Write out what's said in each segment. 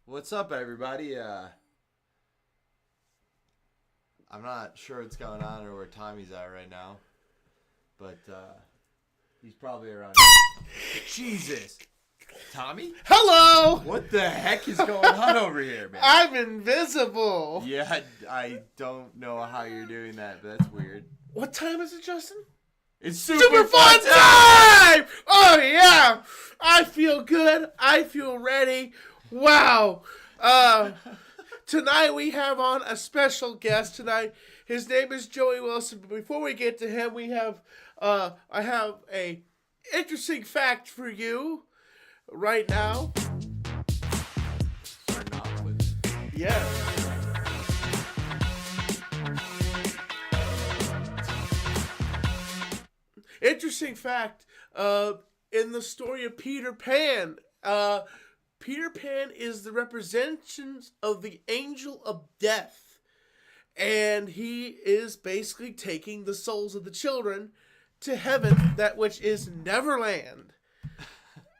What's up, everybody? I'm not sure what's going on or where Tommy's at right now, but he's probably around. Jesus, Tommy? Hello. What the heck is going on over here, man? I'm invisible. Yeah, I don't know how you're doing that, but that's weird. What time is it, Justin? It's super fun time! Oh, yeah. I feel good. I feel ready. Wow. Tonight we have on a special guest tonight. His name is Joey Wilson. But before we get to him, I have a interesting fact for you right now. Starting off with. Yeah. Interesting fact, in the story of Peter Pan, Peter Pan is the representation of the angel of death. And he is basically taking the souls of the children to heaven, that which is Neverland.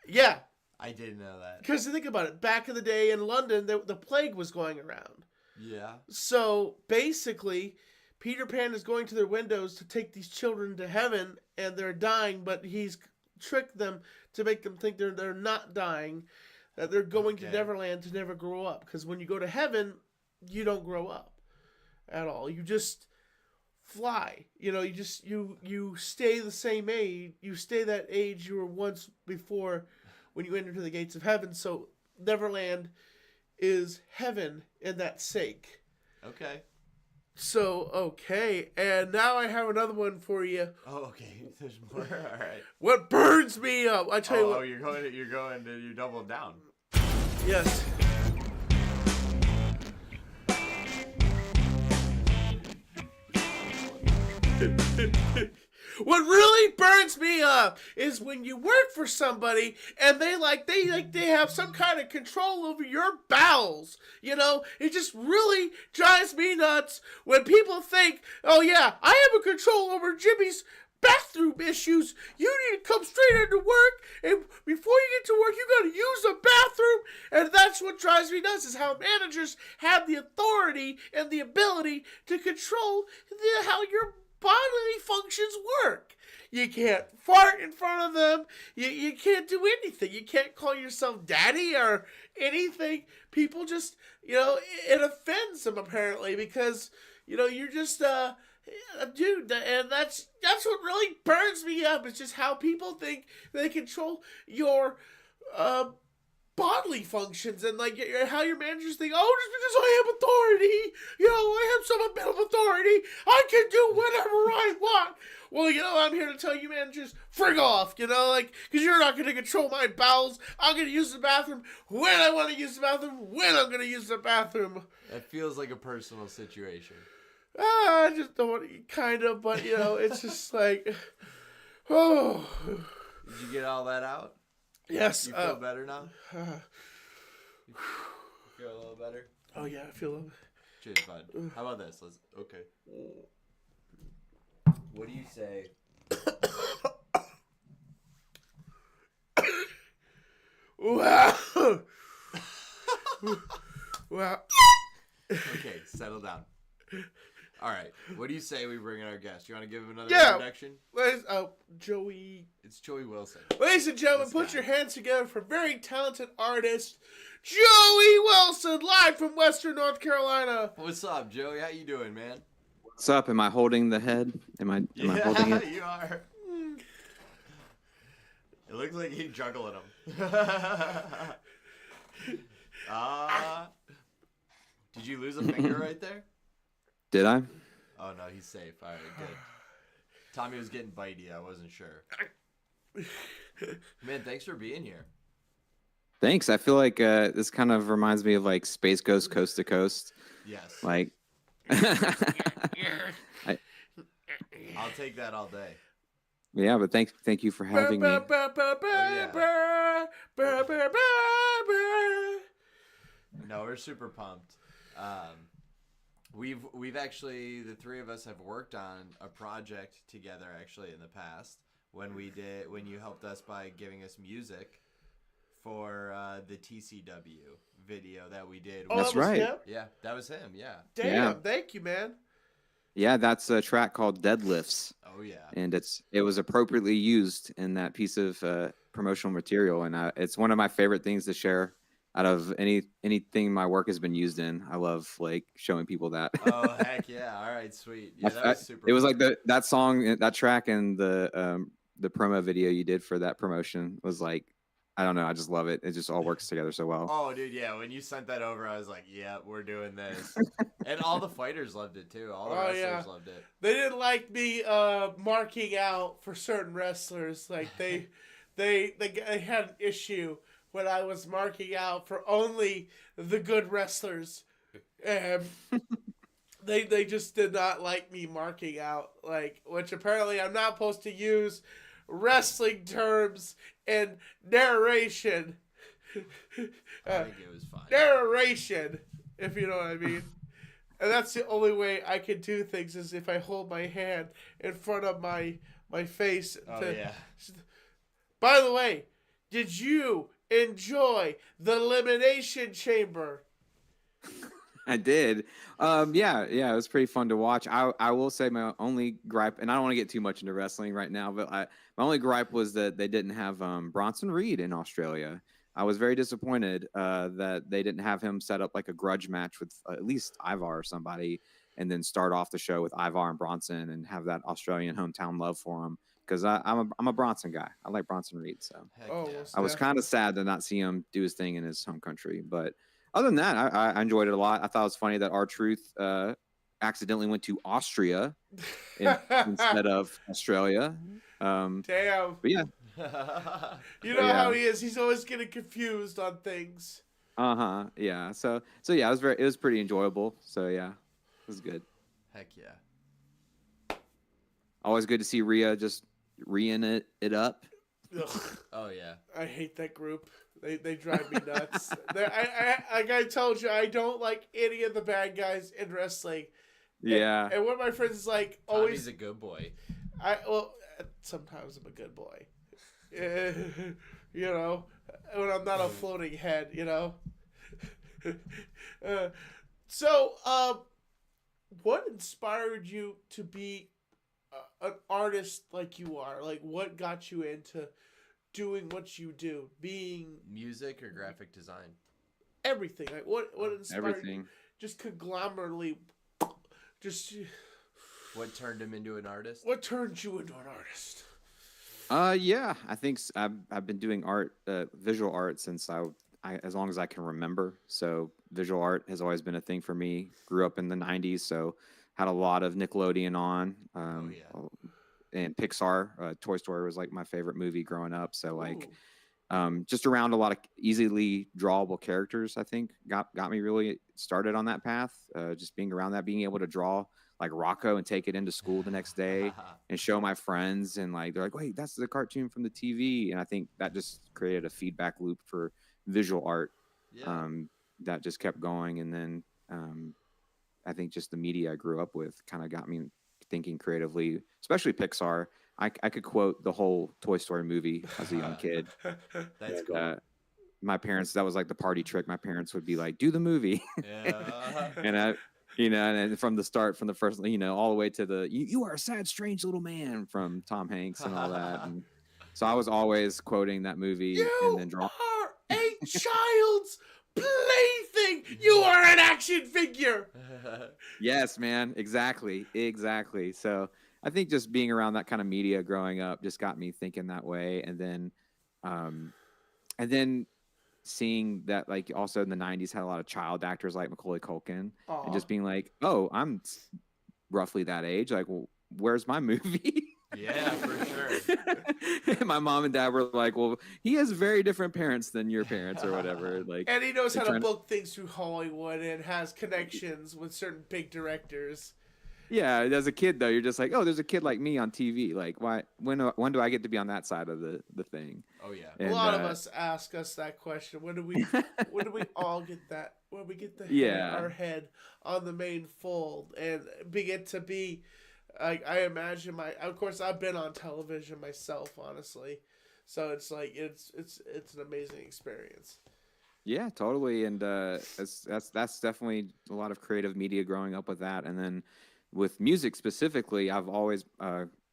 Yeah. I didn't know that. Because think about it, back in the day in London, the plague was going around. Yeah. So basically, Peter Pan is going to their windows to take these children to heaven, and they're dying, but he's tricked them to make them think they're not dying, that they're going to Neverland to never grow up. Because when you go to heaven, you don't grow up at all. You just fly. You know, you stay the same age. You stay that age you were once before when you enter the gates of heaven. So Neverland is heaven in that sake. Okay. So, okay, and now I have another one for you. Oh, okay. There's more. All right. What burns me up? I tell you what. Oh, you're doubling down. Yes. What really burns me up is when you work for somebody and they have some kind of control over your bowels. You know, it just really drives me nuts when people think, oh yeah, I have a control over Jimmy's bathroom issues. You need to come straight into work, and before you get to work, you gotta use the bathroom. And that's what drives me nuts, is how managers have the authority and the ability to control how your bodily functions work. You can't fart in front of them. You can't do anything. You can't call yourself daddy or anything. People just, it offends them apparently because, you're just a dude. And that's what really burns me up. It's just how people think they control your bodily functions, and how your managers think, oh, just because I have authority, I have some amount of authority, I can do whatever I want. Well, I'm here to tell you managers, frig off, because you're not going to control my bowels. I'm going to use the bathroom when I want to use the bathroom, when I'm going to use the bathroom. That feels like a personal situation. I just don't, kind of, but, it's just like, oh. Did you get all that out? Yes. You feel better now? You feel a little better? Oh, yeah, I feel it. Cheers, bud. How about this? Okay. What do you say? Wow. Wow. Okay, settle down. All right. What do you say we bring in our guest? You want to give him another introduction? Joey. It's Joey Wilson. Ladies and gentlemen, put your hands together for very talented artist, Joey Wilson, live from Western North Carolina. What's up, Joey? How you doing, man? What's up? Am I holding the head? Am I holding it? You are. It looks like you're juggling them. Did you lose a finger right there? Did I? Oh, no, he's safe. All right, good. Tommy was getting bitey. I wasn't sure. Man, thanks for being here. Thanks. I feel like this kind of reminds me of like Space Ghost Coast to Coast. Yes. Like. I'll take that all day. Yeah, but thank you for having me. No, we're super pumped. We've actually, the three of us have worked on a project together actually in the past when you helped us by giving us music for the TCW video that we did. Oh, That's that was right. him? Yeah, that was him. Yeah. Damn, Yeah. thank you, man. Yeah, that's a track called Deadlifts. Oh yeah. And it was appropriately used in that piece of promotional material, and it's one of my favorite things to share out of anything my work has been used in. I love like showing people that. Oh heck yeah! All right, sweet. Yeah, that was super. It was like that song, that track, and the promo video you did for that promotion was like, I don't know, I just love it. It just all works together so well. Oh, dude, yeah. When you sent that over, I was like, "Yeah, we're doing this," and all the fighters loved it too. All the wrestlers loved it. They didn't like me marking out for certain wrestlers. Like they had an issue when I was marking out for only the good wrestlers. They just did not like me marking out, like, which apparently I'm not supposed to use wrestling terms and narration. I think it was fine. Narration, if you know what I mean. And that's the only way I can do things is if I hold my hand in front of my face. Oh yeah. By the way, did you enjoy the Elimination Chamber? I did. Yeah, it was pretty fun to watch. I will say my only gripe, and I don't want to get too much into wrestling right now, but my only gripe was that they didn't have Bronson Reed in Australia. I was very disappointed that they didn't have him set up like a grudge match with at least Ivar or somebody, and then start off the show with Ivar and Bronson and have that Australian hometown love for him. Because I'm a Bronson guy. I like Bronson Reed, so Heck Oh, yeah. well, I was kind of sad to not see him do his thing in his home country. But other than that, I enjoyed it a lot. I thought it was funny that R-Truth accidentally went to Austria instead of Australia. Damn. But yeah, You know Yeah. how he is. He's always getting confused on things. yeah. So yeah, it was pretty enjoyable. So yeah, it was good. Heck yeah. Always good to see Rhea just re-in it up. Ugh, Oh yeah. I hate that group. They drive me nuts. Like I told you, I don't like any of the bad guys in wrestling. Yeah. And one of my friends is like Tommy's always. a good boy. Sometimes I'm a good boy. You know, when I'm not a floating head. You know. What inspired you to be an artist like you are? Like, what got you into doing what you do, being Music or graphic design? everything? Like, what inspired Everything. you? Just conglomerately. Just What turned him into an artist? what turned you into an artist? Yeah, I think I've been doing art, visual art since I as long as I can remember. So visual art has always been a thing for me. Grew up in the '90s, so had a lot of Nickelodeon on. And Pixar. Toy Story was like my favorite movie growing up. So like, just around a lot of easily drawable characters, I think got me really started on that path. Just being around that, being able to draw like Rocco and take it into school the next day and show my friends, and like they're like, wait, that's the cartoon from the TV. And I think that just created a feedback loop for visual art. Yeah. That just kept going. And then I think just the media I grew up with kind of got me thinking creatively, especially Pixar. I could quote the whole Toy Story movie as a young kid. That's And, cool. my parents, that was like the party trick. My parents would be like, do the movie. Yeah. And and from the start, from the first, all the way to the, you are a sad, strange little man from Tom Hanks and all that. And so I was always quoting that movie and then drawing. are a child's plaything. You are an action figure. Yes, man. Exactly. So I think just being around that kind of media growing up just got me thinking that way. And then seeing that, like, also in the 90s had a lot of child actors like Macaulay Culkin, and just being like, oh, I'm roughly that age. Like, well, where's my movie? Yeah, for sure. And my mom and dad were like, well, he has very different parents than your parents or whatever. Like, And he knows how to trying to- book things through Hollywood and has connections with certain big directors. yeah, as a kid though, you're just like, oh, there's a kid like me on TV. Like, why? When do I get to be on that side of the thing? Oh yeah. And, A lot of us ask us that question. When do we all get that? When we get our head on the main fold and get to be, I imagine of course I've been on television myself, honestly. So it's like it's an amazing experience. Yeah, totally. And that's definitely a lot of creative media growing up with that. And then with music specifically, I've always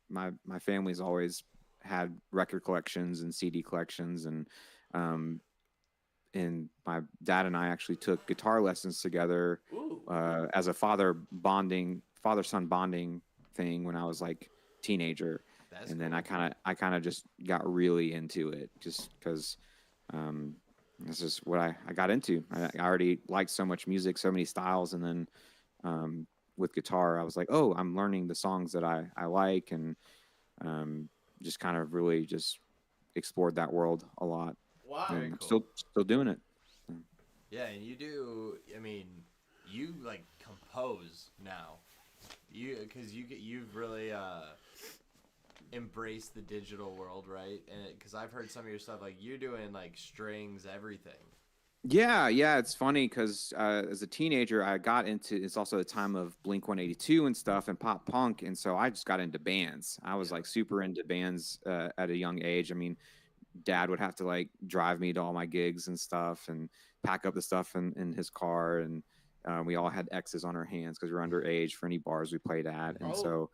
my family's always had record collections and CD collections, um, and my dad and I actually took guitar lessons together Ooh. as a father son bonding thing when I was like teenager. That's And cool. then I kind of just got really into it just because um, this is what I got into. I already liked so much music, so many styles, and then with guitar, I was like, oh, I'm learning the songs that I like, and um, just kind of really just explored that world a lot, Wow. Very and cool. still doing it. Yeah, and you do. I mean, you like compose now. Because you've really embraced the digital world, right? And because I've heard some of your stuff, like you're doing like strings, everything. Yeah, yeah, it's funny because as a teenager, I got into. It's also the time of Blink 182 and stuff and pop punk, and so I just got into bands. I was Yeah. like super into bands at a young age. I mean, dad would have to like drive me to all my gigs and stuff and pack up the stuff in his car, and we all had X's on our hands because we were underage for any bars we played at. And Oh. so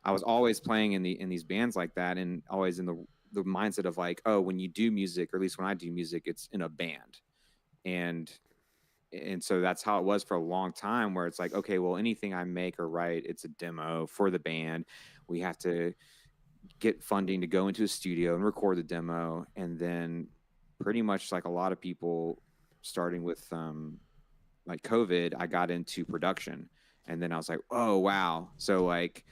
I was always playing in these bands like that, and always in the mindset of like, oh, when you do music, or at least when I do music, it's in a band. And so that's how it was for a long time, where it's like, okay, well, anything I make or write, it's a demo for the band. We have to get funding to go into a studio and record the demo. And then pretty much like a lot of people, starting with like COVID, I got into production. And then I was like, oh wow, so like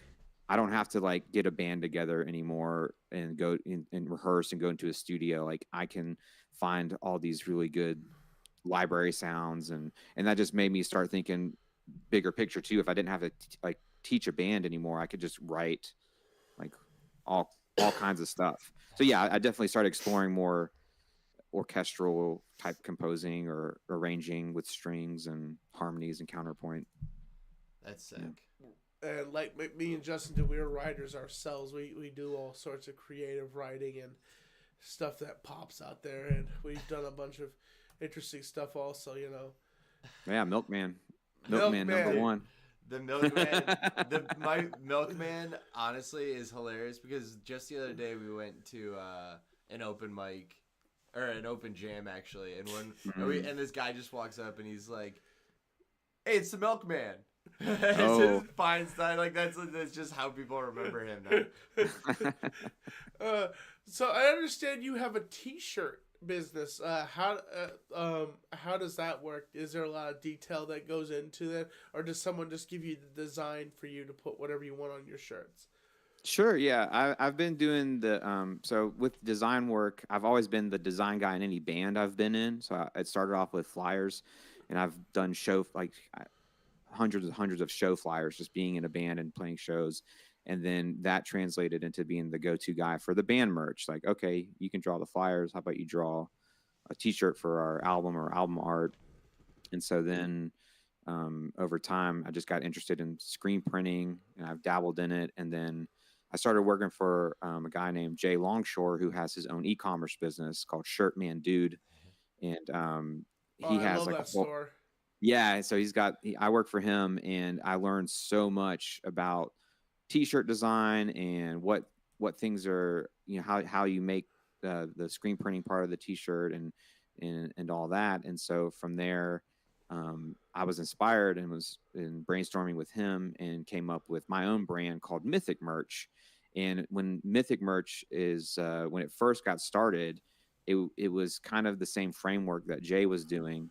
I don't have to like get a band together anymore and go and rehearse and go into a studio. Like I can find all these really good library sounds, and that just made me start thinking bigger picture too. If I didn't have to like teach a band anymore, I could just write like all kinds of stuff. So yeah, I definitely started exploring more orchestral type composing or arranging with strings and harmonies and counterpoint. That's sick. Yeah. And like me and Justin, we're writers ourselves. We do all sorts of creative writing and stuff that pops out there, and we've done a bunch of interesting stuff also. Yeah, Milkman Milkman. number one. The milkman, my milkman, honestly is hilarious because just the other day we went to an open mic or an open jam actually, and and this guy just walks up and he's like, "Hey, it's the milkman." It's Oh. his Feinstein, like that's just how people remember him now. So I understand you have a T-shirt business. How does that work? Is there a lot of detail that goes into that, or does someone just give you the design for you to put whatever you want on your shirts? Sure, yeah. I've been doing the so with design work, I've always been the design guy in any band I've been in. So it started off with flyers, and I've done hundreds of show flyers, just being in a band and playing shows. And then that translated into being the go-to guy for the band merch. Like, okay, you can draw the flyers. How about you draw a T-shirt for our album or album art? And so then over time, I just got interested in screen printing, and I've dabbled in it. And then I started working for a guy named Jay Longshore, who has his own e-commerce business called Shirt Man Dude. And he I has love like that store. yeah, so I work for him, and I learned so much about T-shirt design and what things are, how you make the screen printing part of the T-shirt and all that. And so from there, I was inspired and was in brainstorming with him and came up with my own brand called Mythic Merch. And when Mythic Merch is when it first got started, it was kind of the same framework that Jay was doing.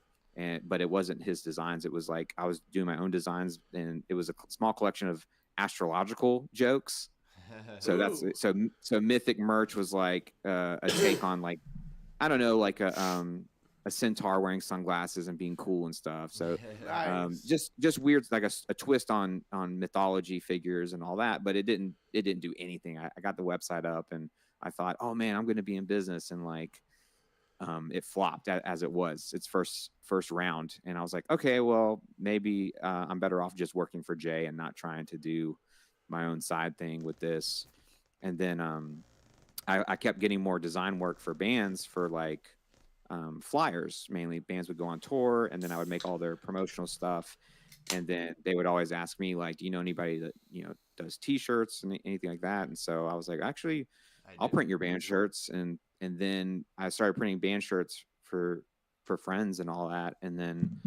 But it wasn't his designs. It was like I was doing my own designs, and it was a small collection of astrological jokes. So that's Ooh. so Mythic Merch was like a take on like, I don't know, like a centaur wearing sunglasses and being cool and stuff. So Nice. just weird, like a twist on mythology figures and all that. But it didn't do anything. I got the website up, and I thought, oh man, I'm going to be in business, and like. It flopped as it was its first round, and I was like, okay, well, maybe I'm better off just working for Jay and not trying to do my own side thing with this. And then I kept getting more design work for bands for like flyers. Mainly bands would go on tour, and then I would make all their promotional stuff. And then they would always ask me like, do you know anybody that, you know, does t-shirts and anything like that? And so I was like, actually, I'll print your band shirts. And then I started printing band shirts for friends and all that. And then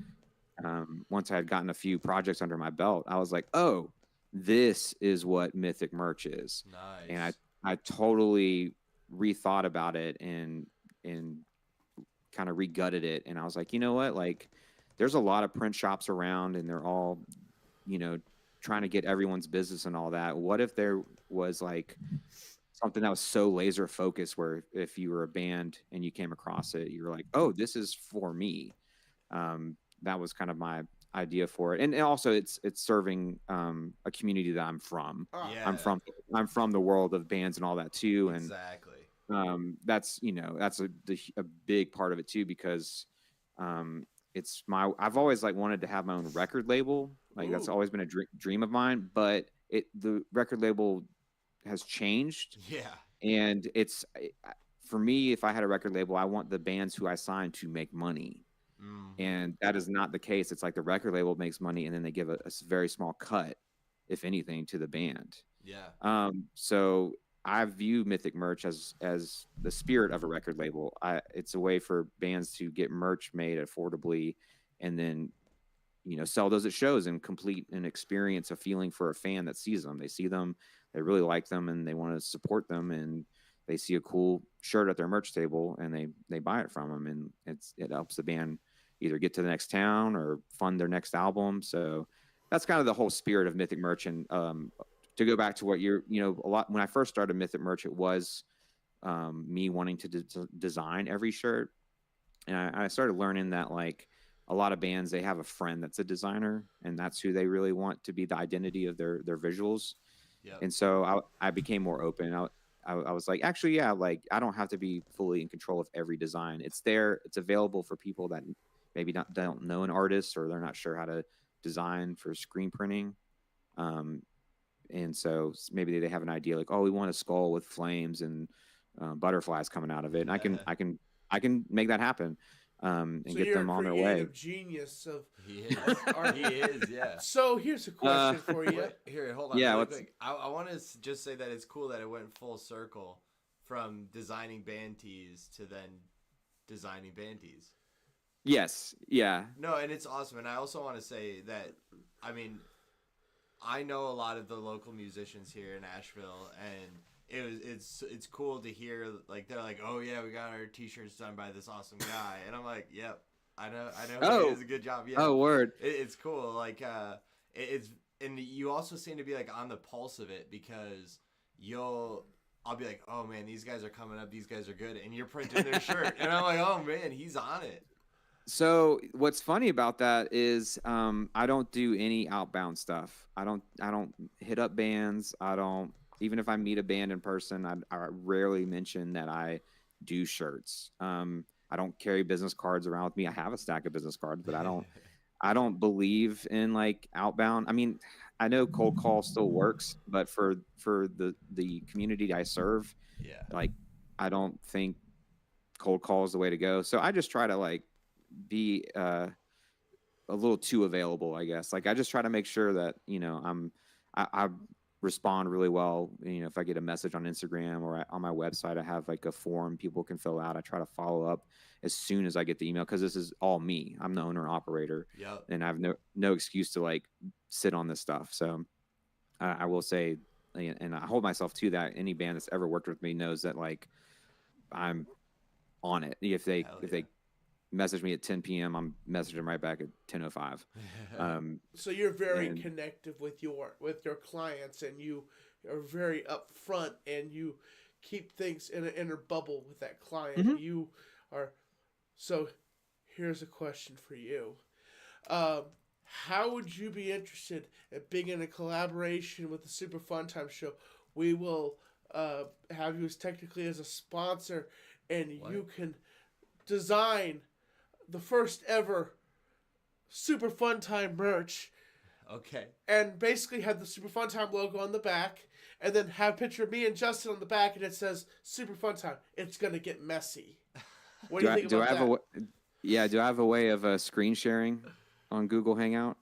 once I had gotten a few projects under my belt, I was like, oh, this is what Mythic merch is. Nice. And I totally rethought about it and kind of regutted it. And I was like, you know what? Like, there's a lot of print shops around, and they're all, you know, trying to get everyone's business and all that. What if there was like something that was so laser focused where if you were a band and you came across it, you were like, oh, this is for me. That was kind of my idea for it. And also it's serving a community that I'm from. Yeah. I'm from the world of bands and all that too. And exactly. that's, you know, that's a big part of it too, because I've always like wanted to have my own record label. Like, that's always been a dream of mine, but the record label has changed. Yeah. And for me, if I had a record label, I want the bands who I sign to make money. And that is not the case. It's like the record label makes money, and then they give a very small cut, if anything, to the band. Yeah. So I view Mythic merch as the spirit of a record label. It's a way for bands to get merch made affordably, and then, you know, sell those at shows and complete an experience, a feeling for a fan that sees them. They see them, they really like them, and they want to support them, and they see a cool shirt at their merch table, and they buy it from them, and it helps the band either get to the next town or fund their next album. So that's kind of the whole spirit of Mythic merch. And to go back to what you know, a lot when I first started Mythic merch, it was me wanting to design every shirt, and I started learning that like a lot of bands, they have a friend that's a designer, and that's who they really want to be the identity of their visuals. Yep. And so I became more open. I was like, actually, yeah, like I don't have to be fully in control of every design. It's there. It's available for people that maybe don't know an artist, or they're not sure how to design for screen printing. And so maybe they have an idea like, oh, we want a skull with flames and butterflies coming out of it. And I can make that happen. And so get them on their way. Genius of he is, yeah. So here's a question for you. Here, hold on. Yeah, really quick. I want to just say that it's cool that it went full circle from designing band tees to then designing band tees. Yes, yeah. No, and it's awesome. And I also want to say that, I mean, I know a lot of the local musicians here in Asheville, and it's cool to hear, like, they're like, oh yeah, we got our t-shirts done by this awesome guy, and I'm like, yep, I know he does a good job. Yeah. Oh, word. It's cool. Like, and you also seem to be like on the pulse of it, because I'll be like, oh man, these guys are coming up, these guys are good, and you're printing their shirt, and I'm like, oh man, he's on it. So what's funny about that is I don't do any outbound stuff. I don't hit up bands. Even if I meet a band in person, I rarely mention that I do shirts. I don't carry business cards around with me. I have a stack of business cards, but I don't believe in like outbound. I mean, I know cold call still works, but for the community I serve, yeah, like I don't think cold call is the way to go. So I just try to like be a little too available, I guess. Like I just try to make sure that, you know, I respond really well. You know, if I get a message on Instagram or on my website, I have like a form people can fill out. I try to follow up as soon as I get the email, because this is all me. I'm the owner operator. Yep. And I have no excuse to like sit on this stuff. So I will say, and I hold myself to that. Any band that's ever worked with me knows that like I'm on it. If they message me at 10 p.m. I'm messaging them right back at 10:05. So you're very connected with your clients, and you are very upfront, and you keep things in an inner bubble with that client. Mm-hmm. You are. So here's a question for you. How would you be interested in being in a collaboration with the Super Fun Time Show? We will have you technically as a sponsor, and you can design the first ever Super Fun Time merch. Okay. And basically have the Super Fun Time logo on the back, and then have a picture of me and Justin on the back, and it says "Super Fun Time." It's gonna get messy. What do you think about that? Do I have a way of screen sharing on Google Hangout?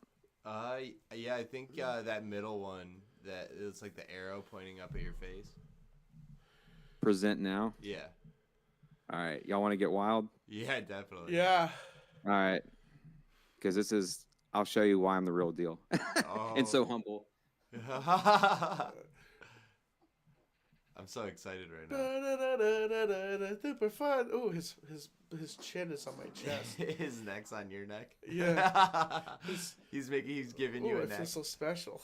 Yeah, I think that middle one that it's like the arrow pointing up at your face. Present now. Yeah. All right, y'all want to get wild? Yeah, definitely. Yeah. All right, because I'll show you why I'm the real deal, and so humble. I'm so excited right now. Super fun. Oh, his chin is on my chest. His neck's on your neck. Yeah. He's giving you a neck. I feel so special.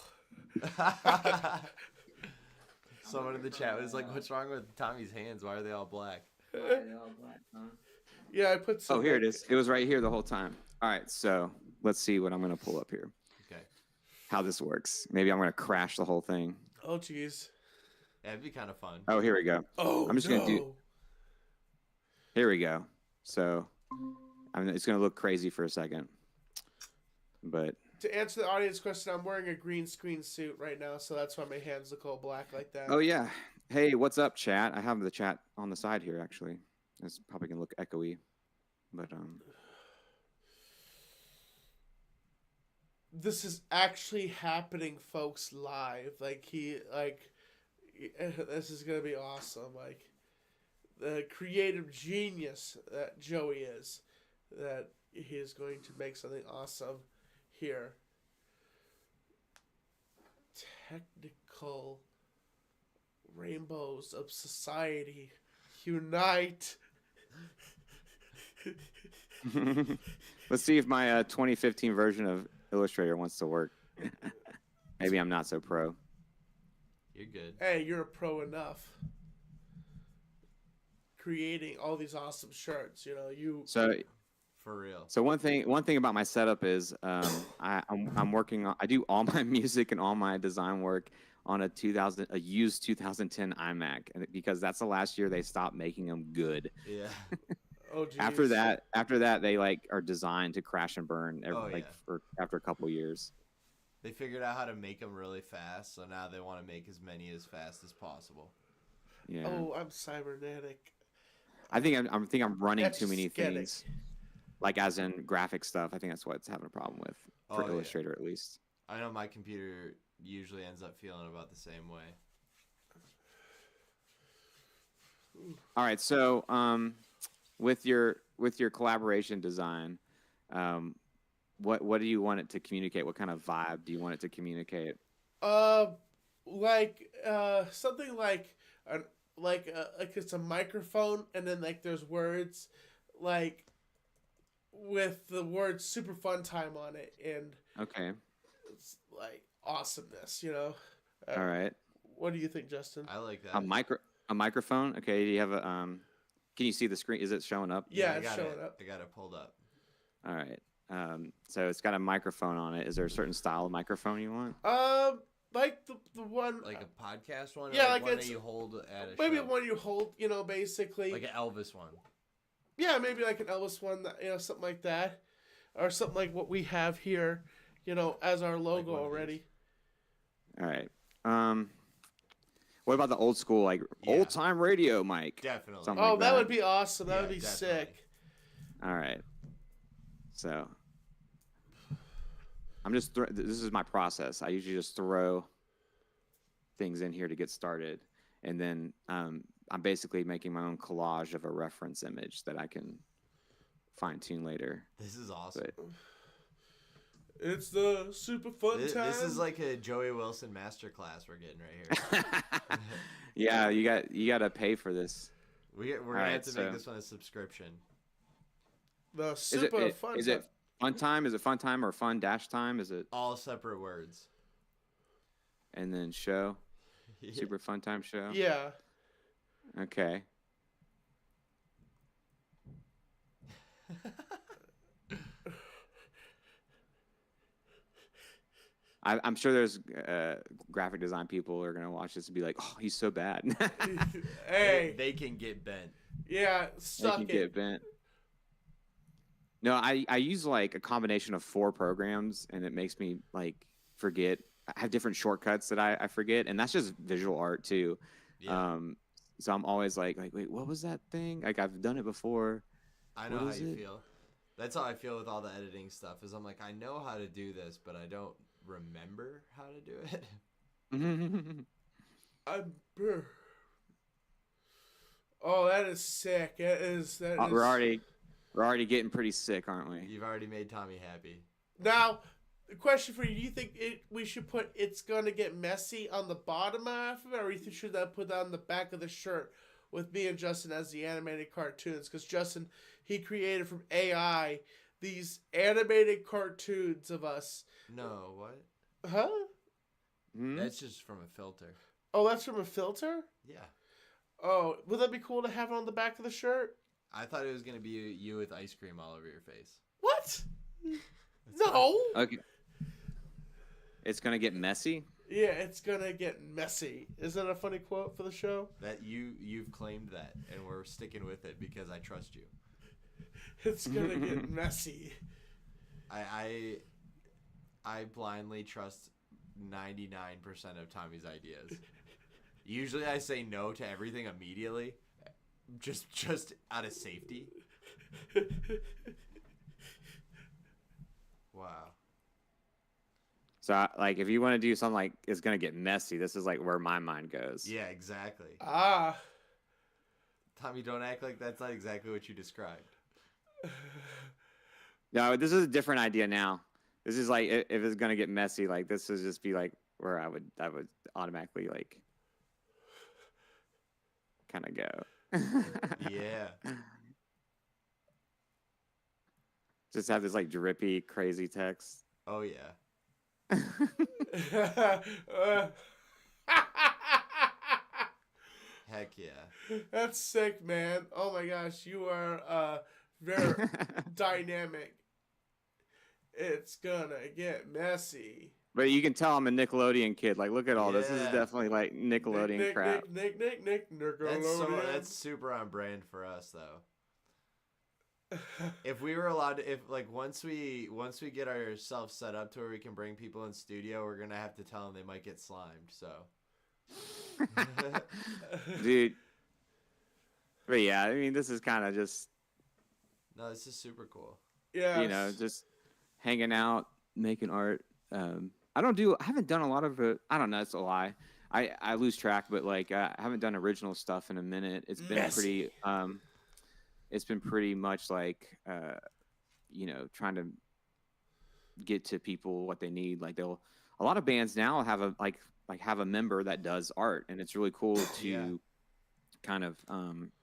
Someone in the chat was like, "What's wrong with Tommy's hands? Why are they all black?" Yeah, I put some. Oh, here it is. It was right here the whole time. All right, so let's see what I'm gonna pull up here. Okay. How this works? Maybe I'm gonna crash the whole thing. Oh, jeez. Yeah, it'd be kind of fun. Oh, here we go. Oh, I'm just gonna do. Here we go. So, it's gonna look crazy for a second, but to answer the audience question, I'm wearing a green screen suit right now, so that's why my hands look all black like that. Oh yeah. Hey, what's up, chat? I have the chat on the side here actually. It's probably gonna look echoey, but This is actually happening, folks, live. This is gonna be awesome. Like, the creative genius that Joey is, that he is going to make something awesome here. Technical rainbows of society unite. Let's see if my 2015 version of Illustrator wants to work. Maybe I'm not so pro. You're good. Hey, you're a pro enough. Creating all these awesome shirts, So for real. So one thing about my setup is I'm working on. I do all my music and all my design work on a used 2010 iMac, and because that's the last year they stopped making them good. Yeah. Oh, geez. After that, they are designed to crash and burn after a couple years. They figured out how to make them really fast, so now they want to make as many as fast as possible. Yeah. Oh, I'm cybernetic. I think I'm running too many things, like as in graphic stuff. I think that's what it's having a problem with for Illustrator at least. I know my computer usually ends up feeling about the same way. All right, so with your collaboration design, what do you want it to communicate? What kind of vibe do you want it to communicate? Something like it's a microphone, and then there's words with the word "super fun time" on it, and okay, it's like awesomeness, All right. What do you think, Justin? I like that. A microphone. Okay. Do you have a Can you see the screen? Is it showing up? Yeah, it's showing up. I got it pulled up. All right. So it's got a microphone on it. Is there a certain style of microphone you want? Like the one, like a podcast one. Yeah, like one that you hold at a maybe show? one you hold. Basically like an Elvis one. Yeah, maybe like an Elvis one. Something like that, or something like what we have here. As our logo already. All right. What about the old school, old time radio mic? Definitely. Something that would be awesome. That would be definitely. sick. All right. So I'm just this is my process. I usually just throw things in here to get started, and then I'm basically making my own collage of a reference image that I can fine tune later. This is awesome. It's the super fun time. This is like a Joey Wilson masterclass we're getting right here. Yeah, you got to pay for this. We're gonna have to make this one a subscription. The super fun time. Is it fun time? Is it fun time or fun dash time? Is it all separate words? And then show. Yeah. Super fun time show. Yeah. Okay. I'm sure there's graphic design people who are going to watch this and be like, oh, he's so bad. Hey. They can get bent. Yeah, they can get bent. No, I use a combination of 4 programs, and it makes me forget I have different shortcuts that I forget, and that's just visual art too. Yeah. So I'm always like, wait, what was that thing? Like I've done it before. I know how you feel. That's how I feel with all the editing stuff. Is I'm like, I know how to do this, but I don't remember how to do it. Oh, that is sick. We're already getting pretty sick, aren't we? You've already made Tommy happy. Now, the question for you: do you think we should put "It's Gonna Get Messy" on the bottom half of it, or should that put that on the back of the shirt with me and Justin as the animated cartoons? Because Justin, he created from AI these animated cartoons of us. No, what? Huh? That's just from a filter. Oh, that's from a filter? Yeah. Oh, would that be cool to have it on the back of the shirt? I thought it was gonna be you with ice cream all over your face. What? No. Okay. It's gonna get messy. Yeah, it's gonna get messy. Is that a funny quote for the show? That you've claimed that, and we're sticking with it because I trust you. It's gonna get messy. I blindly trust 99% of Tommy's ideas. Usually I say no to everything immediately, just out of safety. Wow. So, like, if you want to do something like it's gonna get messy, this is like where my mind goes. Yeah, exactly. Tommy, don't act like that's not exactly what you described. No, this is a different idea now. This is like if it's gonna get messy, like this would just be like where I would automatically like kind of go. Yeah. Just have this like drippy, crazy text. Oh yeah. Heck yeah. That's sick, man. Oh my gosh, you are very dynamic. It's gonna get messy. But you can tell I'm a Nickelodeon kid. Like, look at all this. This is definitely like Nickelodeon crap. Nickelodeon. That's super on brand for us though. If we were allowed to, once we get ourselves set up to where we can bring people in studio, we're gonna have to tell them they might get slimed. So, dude. But yeah, I mean, this is kind of just. No, this is super cool. Yeah. You know, just hanging out, making art. I haven't done a lot of it. I don't know. It's a lie. I lose track, but like I haven't done original stuff in a minute. It's been pretty. It's been pretty much like, trying to get to people what they need. Like a lot of bands now have have a member that does art, and it's really cool to kind of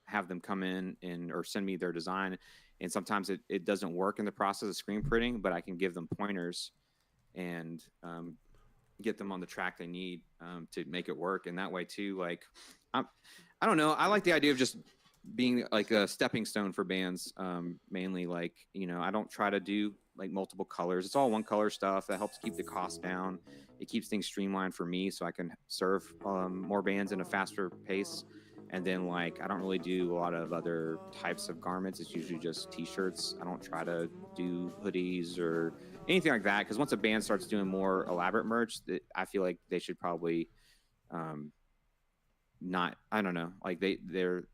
have them come in or send me their design. And sometimes it doesn't work in the process of screen printing, but I can give them pointers and get them on the track they need to make it work. And that way too, like, I don't know. I like the idea of just being like a stepping stone for bands, mainly. Like, I don't try to do like multiple colors. It's all one color stuff that helps keep the cost down. It keeps things streamlined for me so I can serve more bands in a faster pace. And then like, I don't really do a lot of other types of garments. It's usually just t-shirts. I don't try to do hoodies or anything like that. Cause once a band starts doing more elaborate merch, I feel like they should probably, not, I don't know. Like there's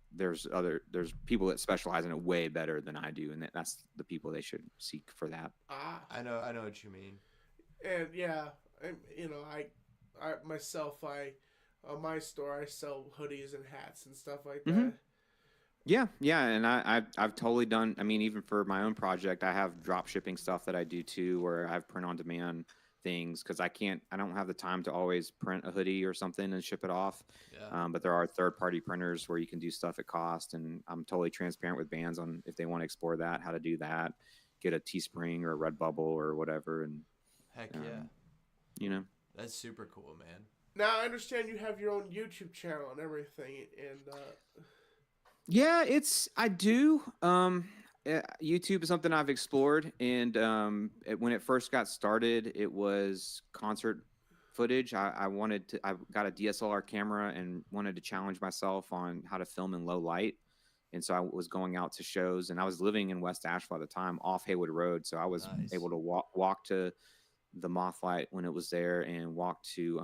people that specialize in it way better than I do. And that's the people they should seek for that. I know what you mean. And yeah, I myself, on my store, I sell hoodies and hats and stuff like that. Mm-hmm. Yeah, and I've totally done. I mean, even for my own project, I have drop shipping stuff that I do too, where I have print on demand things because I don't have the time to always print a hoodie or something and ship it off. Yeah. But there are third-party printers where you can do stuff at cost, and I'm totally transparent with bands on if they want to explore that, how to do that, get a Teespring or a Redbubble or whatever, and heck yeah, that's super cool, man. Now I understand you have your own YouTube channel and everything, and yeah, I do. YouTube is something I've explored, and when it first got started, it was concert footage. I got a DSLR camera and wanted to challenge myself on how to film in low light, and so I was going out to shows, and I was living in West Asheville at the time, off Haywood Road, so I was able to walk to the Mothlight when it was there and walked to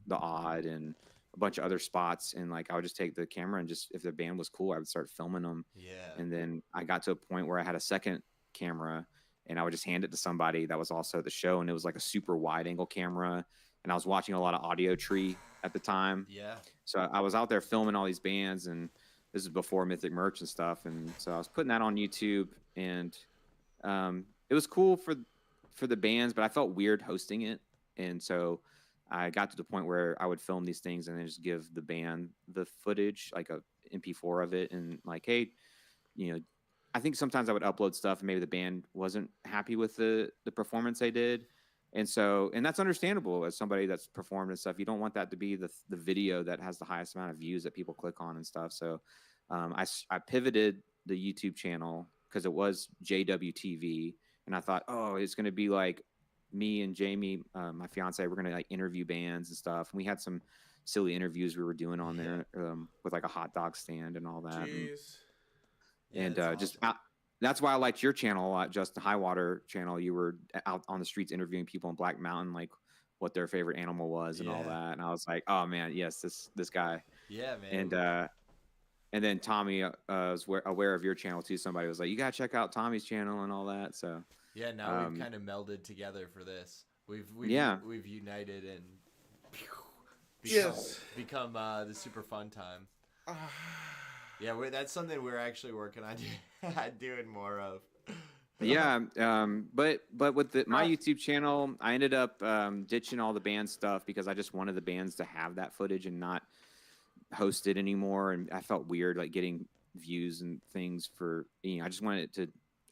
the Odd and a bunch of other spots. And like I would just take the camera and just if the band was cool, I would start filming them. Yeah. And then I got to a point where I had a second camera and I would just hand it to somebody that was also at the show. And it was like a super wide angle camera. And I was watching a lot of Audio Tree at the time. Yeah. So I was out there filming all these bands, and this is before Mythic Merch and stuff. And so I was putting that on YouTube, and it was cool for the bands, but I felt weird hosting it. And so I got to the point where I would film these things and then just give the band the footage, like a MP4 of it, and like, hey, you know, I think sometimes I would upload stuff and maybe the band wasn't happy with the performance they did. And so, and that's understandable as somebody that's performed and stuff. You don't want that to be the video that has the highest amount of views that people click on and stuff. So I pivoted the YouTube channel because it was JWTV. And I thought, oh, it's going to be like me and Jamie, my fiance, we're going to like interview bands and stuff. And we had some silly interviews we were doing on there with like a hot dog stand and all that. Jeez. And Yeah, just awesome. that's why I liked your channel a lot, just the High Water channel. You were out on the streets interviewing people in Black Mountain, like what their favorite animal was and all that. And I was like, oh man, yes, this guy. Yeah, man. And then Tommy was aware of your channel too. Somebody was like, you gotta check out Tommy's channel and all that. So yeah, now we've kind of melded together for this. We've united and become the super fun time. Yeah, that's something we're actually working on doing more of. Yeah, but with my YouTube channel, I ended up ditching all the band stuff because I just wanted the bands to have that footage and not host it anymore. And I felt weird like getting views and things for, you know, I just wanted it to,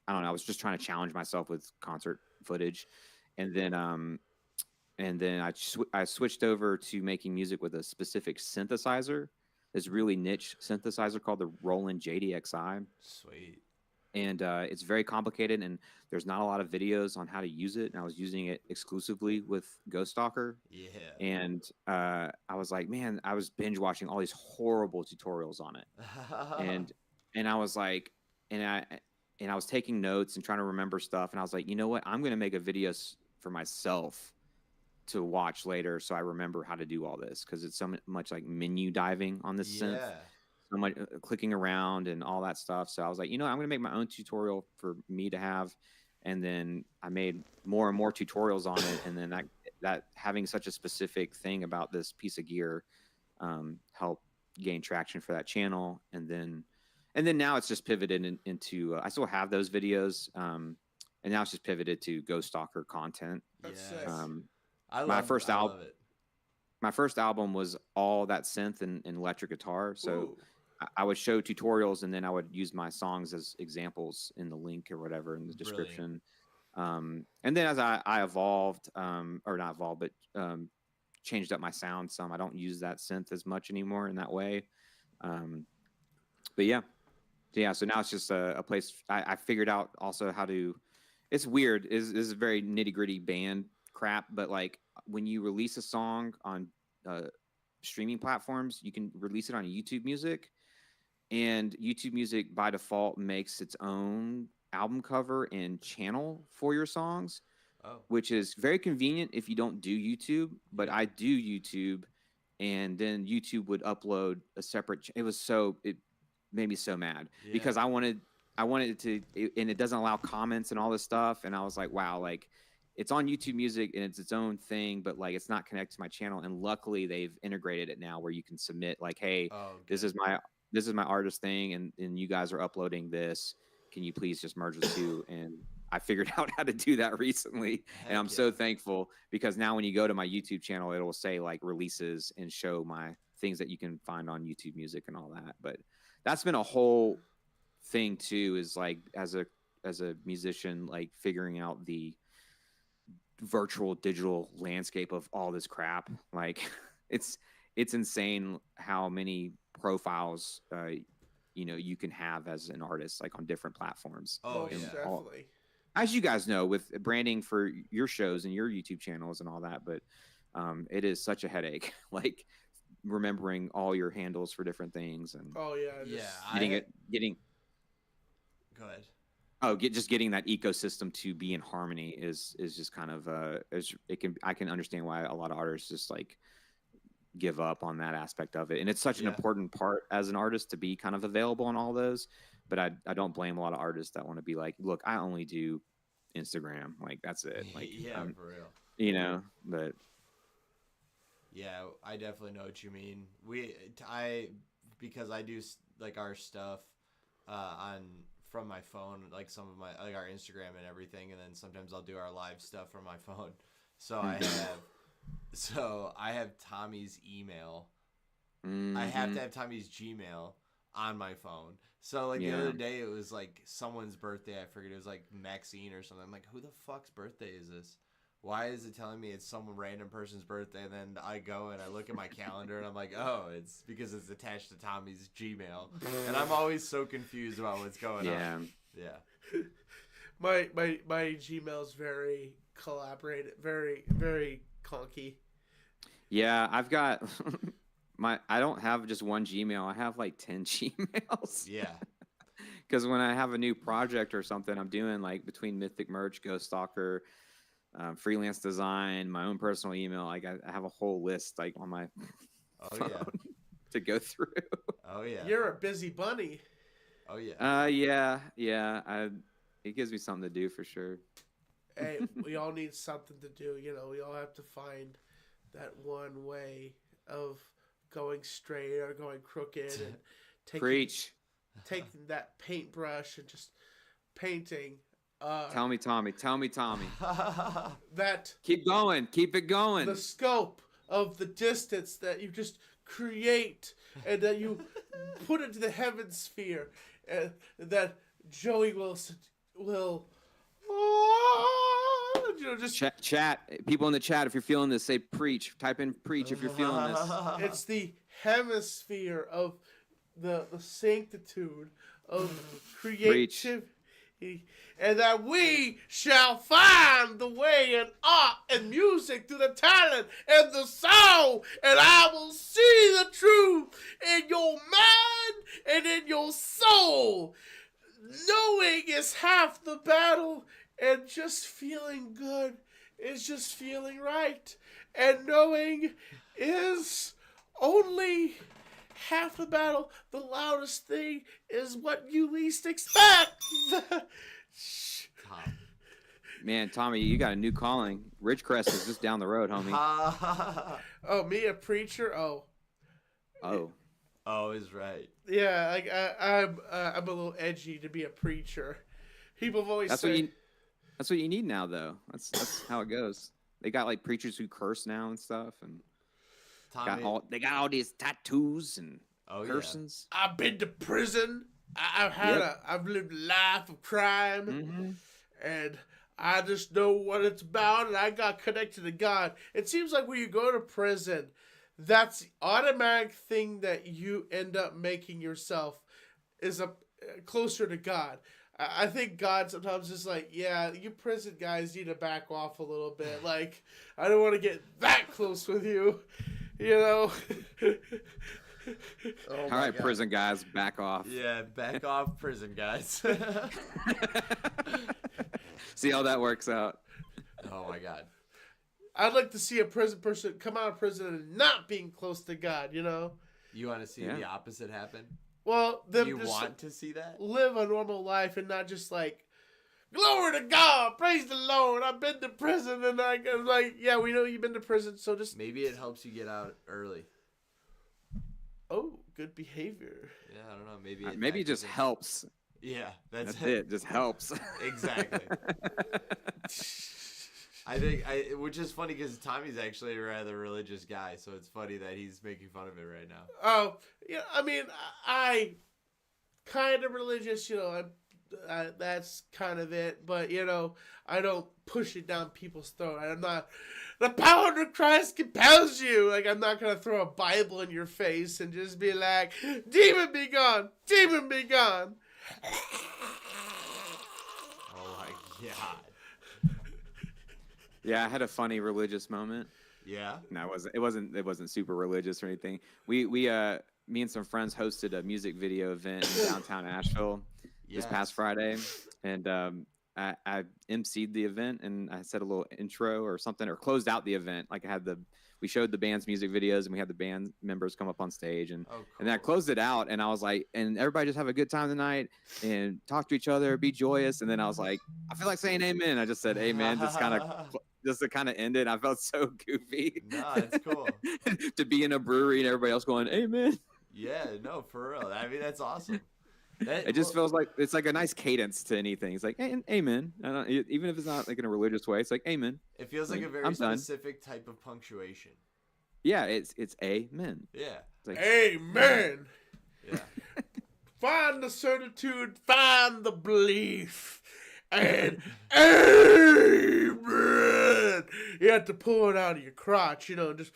I don't know, I was just trying to challenge myself with concert footage. And then I switched over to making music with a specific synthesizer. This really niche synthesizer called the Roland JDXI. Sweet. And it's very complicated, and there's not a lot of videos on how to use it. And I was using it exclusively with GHOSTsTALKER. Yeah. And I was like, man, I was binge watching all these horrible tutorials on it. and I was like, and I was taking notes and trying to remember stuff. And I was like, you know what? I'm going to make a video for myself to watch later so I remember how to do all this, because it's so much like menu diving on this synth, so much clicking around and all that stuff. So I was like, you know, I'm gonna make my own tutorial for me to have. And then I made more and more tutorials on it, and then that having such a specific thing about this piece of gear helped gain traction for that channel. And then now it's just pivoted into I still have those videos, and now it's just pivoted to GHOSTsTALKER content. That's sick. My first album was all that synth and electric guitar. So I would show tutorials, and then I would use my songs as examples in the link or whatever in the description. And then as I evolved, or not evolved, but changed up my sound some. I don't use that synth as much anymore in that way. But yeah. So now it's just a place. I figured out also how to. It's weird. This is a very nitty gritty band crap, but like when you release a song on streaming platforms, you can release it on YouTube Music, and YouTube Music by default makes its own album cover and channel for your songs, which is very convenient if you don't do YouTube. But I do YouTube, and then YouTube would upload a separate. It made me so mad because I wanted it to, and it doesn't allow comments and all this stuff. And I was like, wow, like. It's on YouTube Music and it's its own thing, but like it's not connected to my channel. And luckily they've integrated it now where you can submit like, hey, this is my artist thing, and you guys are uploading this. Can you please just merge the two? And I figured out how to do that recently. And I'm so thankful, because now when you go to my YouTube channel, it will say like releases and show my things that you can find on YouTube Music and all that. But that's been a whole thing too, is like as a musician, like figuring out the virtual digital landscape of all this crap. Like it's insane how many profiles you can have as an artist, like on different platforms. Definitely. As you guys know, with branding for your shows and your YouTube channels and all that, but it is such a headache, like remembering all your handles for different things and getting getting Go ahead. Oh, just getting that ecosystem to be in harmony is just kind of I can understand why a lot of artists just like give up on that aspect of it. And it's such an important part as an artist to be kind of available on all those. But I don't blame a lot of artists that want to be like, look, I only do Instagram. Like, that's it. Like, for real. You know, but yeah, I definitely know what you mean. Because I do like our stuff from my phone, like some of my like our Instagram and everything, and then sometimes I'll do our live stuff from my phone. So I have Tommy's email. I have to have Tommy's Gmail on my phone. So like the other day, it was like someone's birthday. I forget, it was like Maxine or something. I'm like, who the fuck's birthday is this? Why is it telling me it's some random person's birthday? And then I go and I look at my calendar and I'm like, oh, it's because it's attached to Tommy's Gmail. And I'm always so confused about what's going on. Yeah. My Gmail is very collaborated, very, very clunky. Yeah, I've got I don't have just one Gmail. I have like 10 Gmails. Yeah. Because when I have a new project or something I'm doing, like between Mythic Merch, GHOSTsTALKER, freelance design, my own personal email, like I have a whole list like on my phone to go through. Oh yeah. You're a busy bunny. Oh yeah. Yeah. It gives me something to do for sure. Hey, we all need something to do. You know, we all have to find that one way of going straight or going crooked and taking that paintbrush and just painting. Tell me, Tommy. That keep going. Keep it going. The scope of the distance that you just create and that you put into the heaven sphere, and that Joey Wilson will. Just chat. People in the chat, if you're feeling this, say preach. Type in preach if you're feeling this. It's the hemisphere of the sanctitude of creativity. And that we shall find the way in art and music through the talent and the soul. And I will see the truth in your mind and in your soul. Knowing is half the battle, and just feeling good is just feeling right. And knowing is only half the battle. The loudest thing is what you least expect. Man, Tommy, you got a new calling. Ridgecrest is just down the road, homie. Oh, me, a preacher? Oh, is right. Yeah, like I'm a little edgy to be a preacher. People have always said that's what you need now, though. That's how it goes. They got like preachers who curse now and stuff, and they got all these tattoos and persons. Yeah. I've been to prison. I've lived a life of crime, and I just know what it's about, and I got connected to God. It seems like when you go to prison, that's the automatic thing that you end up making yourself is closer to God. I think God sometimes is like, yeah, you prison guys need to back off a little bit. Like, I don't want to get that close with you, you know? All right, God. Prison guys, back off. Yeah, back off, prison guys. See how that works out. Oh, my God. I'd like to see a prison person come out of prison and not being close to God, you know? You want to see the opposite happen? Well, you want to see that? Live a normal life and not just like, glory to God, praise the Lord, I've been to prison, and I'm like, yeah, we know you've been to prison, so just... Maybe it helps you get out early. Oh, good behavior. Yeah, I don't know, maybe it just helps. Yeah, that's it. Just helps. Exactly. Which is funny because Tommy's actually a rather religious guy, so it's funny that he's making fun of it right now. Oh, yeah, I mean, I kind of religious, you know, that's kind of it, but, you know, I don't push it down people's throat. I'm not, the power of Christ compels you. Like, I'm not going to throw a Bible in your face and just be like, demon be gone, demon be gone. Oh my God. Yeah, I had a funny religious moment. Yeah. No, it wasn't super religious or anything. We me and some friends hosted a music video event in downtown Asheville. this past Friday, and I emceed the event, and I said a little intro or something, or closed out the event. Like we showed the band's music videos, and we had the band members come up on stage, and and then I closed it out, and I was like, and everybody just have a good time tonight, and talk to each other, be joyous. And then I was like, I feel like saying amen. I just said amen, just to kind of end it. I felt so goofy. No, it's cool to be in a brewery and everybody else going amen. Yeah, no, for real. I mean, that's awesome. It just feels like it's like a nice cadence to anything. It's like amen. Even if it's not like in a religious way, it's like amen. It feels like a very specific type of punctuation. Yeah, it's amen. Yeah. It's like, amen. Yeah. Find the certitude, find the belief, and amen. You have to pull it out of your crotch, just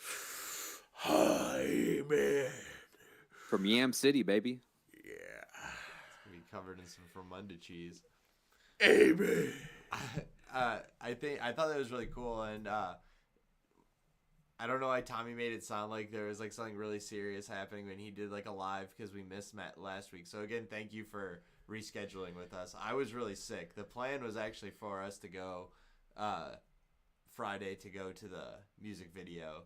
amen. From Yam City, baby. Covered in some Fermunda cheese. Amen. I thought that was really cool, and I don't know why Tommy made it sound like there was like something really serious happening when he did like a live, because we missed Matt last week. So again, thank you for rescheduling with us. I was really sick. The plan was actually for us to go Friday to go to the music video.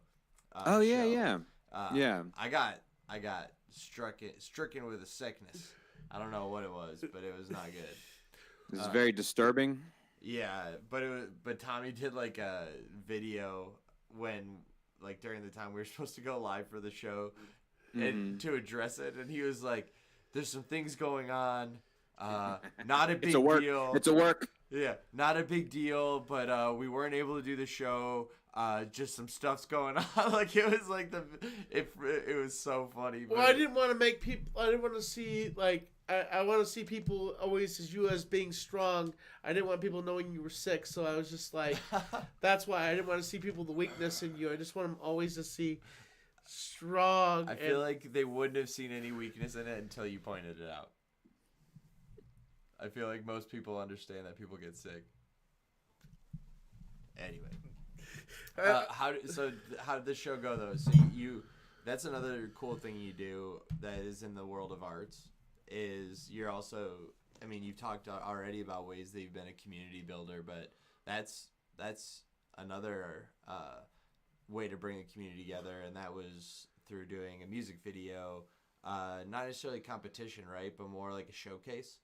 Show. Yeah. I got stricken with a sickness. I don't know what it was, but it was not good. This is very disturbing. Yeah, but Tommy did like a video when like during the time we were supposed to go live for the show, and to address it, and he was like, "There's some things going on. Not a big deal. It's a work. Yeah, not a big deal, but we weren't able to do the show. Just some stuff's going on." Like it was like it was so funny. Well, I didn't want to make people. I didn't want to see like. I want to see people always as you as being strong. I didn't want people knowing you were sick, so I was just like, that's why I didn't want to see people the weakness in you. I just want them always to see strong. I feel like they wouldn't have seen any weakness in it until you pointed it out. I feel like most people understand that people get sick. Anyway, how did the show go though? So you that's another cool thing you do that is in the world of arts. Is you're also, I mean, you've talked already about ways that you've been a community builder, but that's another way to bring a community together, and that was through doing a music video, not necessarily competition, right, but more like a showcase.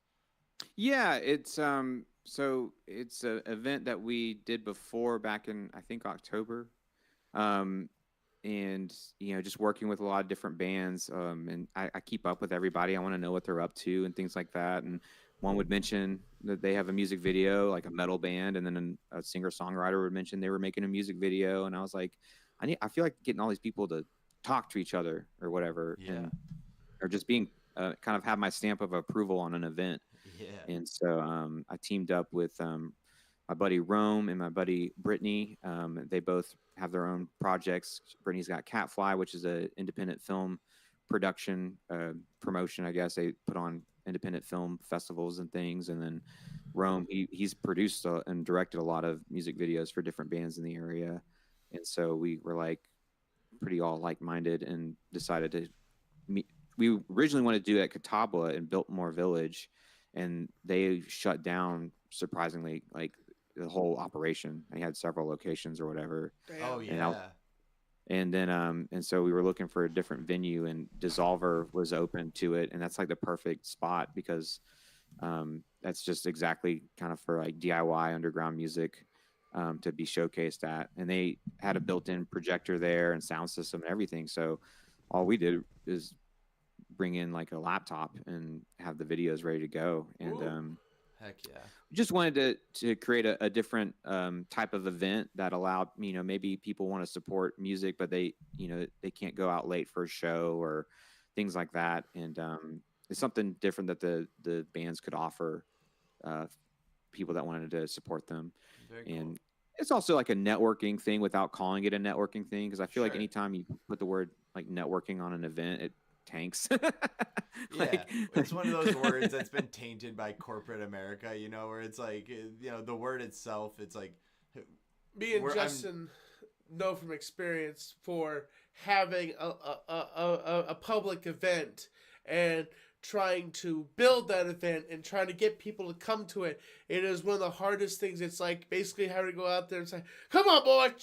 Yeah, it's so it's an event that we did before back in I think October. And just working with a lot of different bands, and I keep up with everybody. I want to know what they're up to and things like that. And one would mention that they have a music video, like a metal band, and then a singer-songwriter would mention they were making a music video. And I was like, I feel like getting all these people to talk to each other or whatever, or just being kind of have my stamp of approval on an event. Yeah. And so I teamed up with my buddy Rome and my buddy Brittany. They both have their own projects. Brittany's got Catfly, which is an independent film production promotion, I guess. They put on independent film festivals and things. And then Rome, he's produced and directed a lot of music videos for different bands in the area. And so we were like pretty all like-minded and decided to meet. We originally wanted to do it at Catawba in Biltmore Village, and they shut down surprisingly, like the whole operation. They had several locations or whatever. Oh yeah. And then and so we were looking for a different venue, and Dissolver was open to it, and that's like the perfect spot because that's just exactly kind of for like DIY underground music to be showcased at. And they had a built-in projector there and sound system and everything. So all we did is bring in like a laptop and have the videos ready to go. And heck yeah. Just wanted to create a different type of event that allowed, maybe people want to support music, but they can't go out late for a show or things like that. And it's something different that the bands could offer people that wanted to support them. Very cool. And it's also like a networking thing without calling it a networking thing. Cause I feel like anytime you put the word like networking on an event, it tanks. It's one of those words that's been tainted by corporate America, where it's like, the word itself, it's like me and Justin know from experience for having a public event and trying to build that event and trying to get people to come to it. It is one of the hardest things. It's like basically having to go out there and say, come on, boy.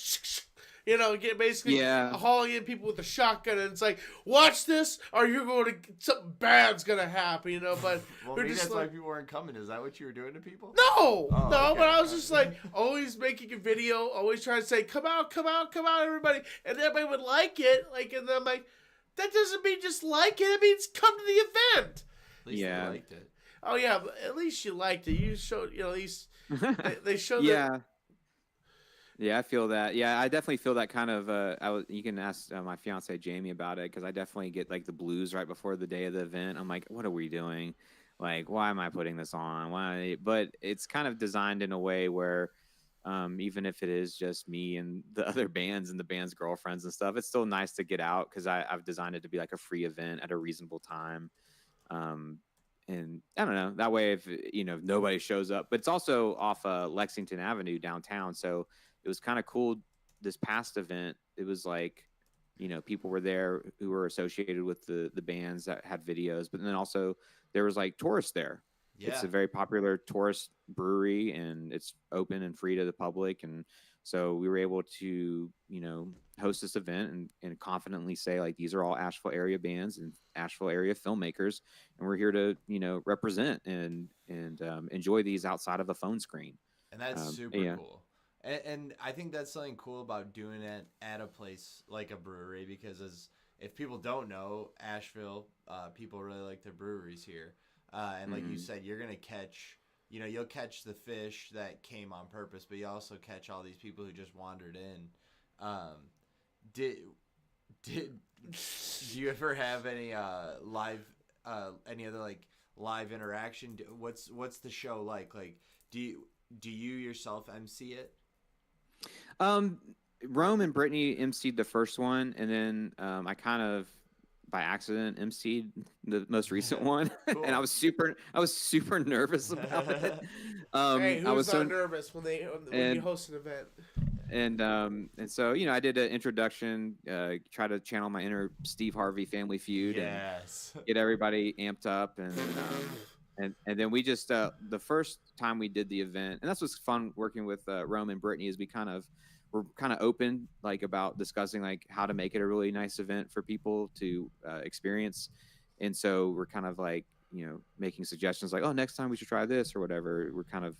You know, get basically hauling in people with a shotgun, and it's like, watch this, or you're going to something bad's gonna happen, you know. But well, maybe that's why people weren't coming. Is that what you were doing to people? No, okay. But I was just like always making a video, always trying to say, come out, everybody, and everybody would like it, like, and then I'm like, that doesn't mean just like it. It means come to the event. At least they liked it. Oh yeah, but at least you liked it. You showed, you know, at least they showed that. Yeah, I feel that. Yeah, I definitely feel that kind of. You can ask my fiance Jamie about it, because I definitely get like the blues right before the day of the event. I'm like, what are we doing? Like, why am I putting this on? Why? But it's kind of designed in a way where, even if it is just me and the other bands and the band's girlfriends and stuff, it's still nice to get out, because I've designed it to be like a free event at a reasonable time. And I don't know, that way if nobody shows up, but it's also off Lexington Avenue downtown, so it was kind of cool. This past event, it was like, people were there who were associated with the bands that had videos, but then also there was like tourists there. Yeah. It's a very popular tourist brewery, and it's open and free to the public. And so we were able to, host this event and confidently say, like, these are all Asheville area bands and Asheville area filmmakers, and we're here to, represent and enjoy these outside of a phone screen. And that's super cool. And I think that's something cool about doing it at a place like a brewery, because if people don't know, Asheville, people really like their breweries here. And like you said, you're going to catch, you'll catch the fish that came on purpose, but you also catch all these people who just wandered in. Do you ever have any any other like live interaction? What's the show like? Like, do you yourself MC it? Rome and Brittany emceed the first one, and then I kind of by accident emceed the most recent one. Cool. And I was super nervous about it. Hey, who's I was so nervous when you host an event? And so I did an introduction, try to channel my inner Steve Harvey Family Feud, yes, and get everybody amped up, and then we just the first time we did the event, and that's what's fun working with Rome and Brittany, is we're kind of open, like, about discussing like how to make it a really nice event for people to experience. And so we're kind of like, making suggestions like, oh, next time we should try this or whatever. We're kind of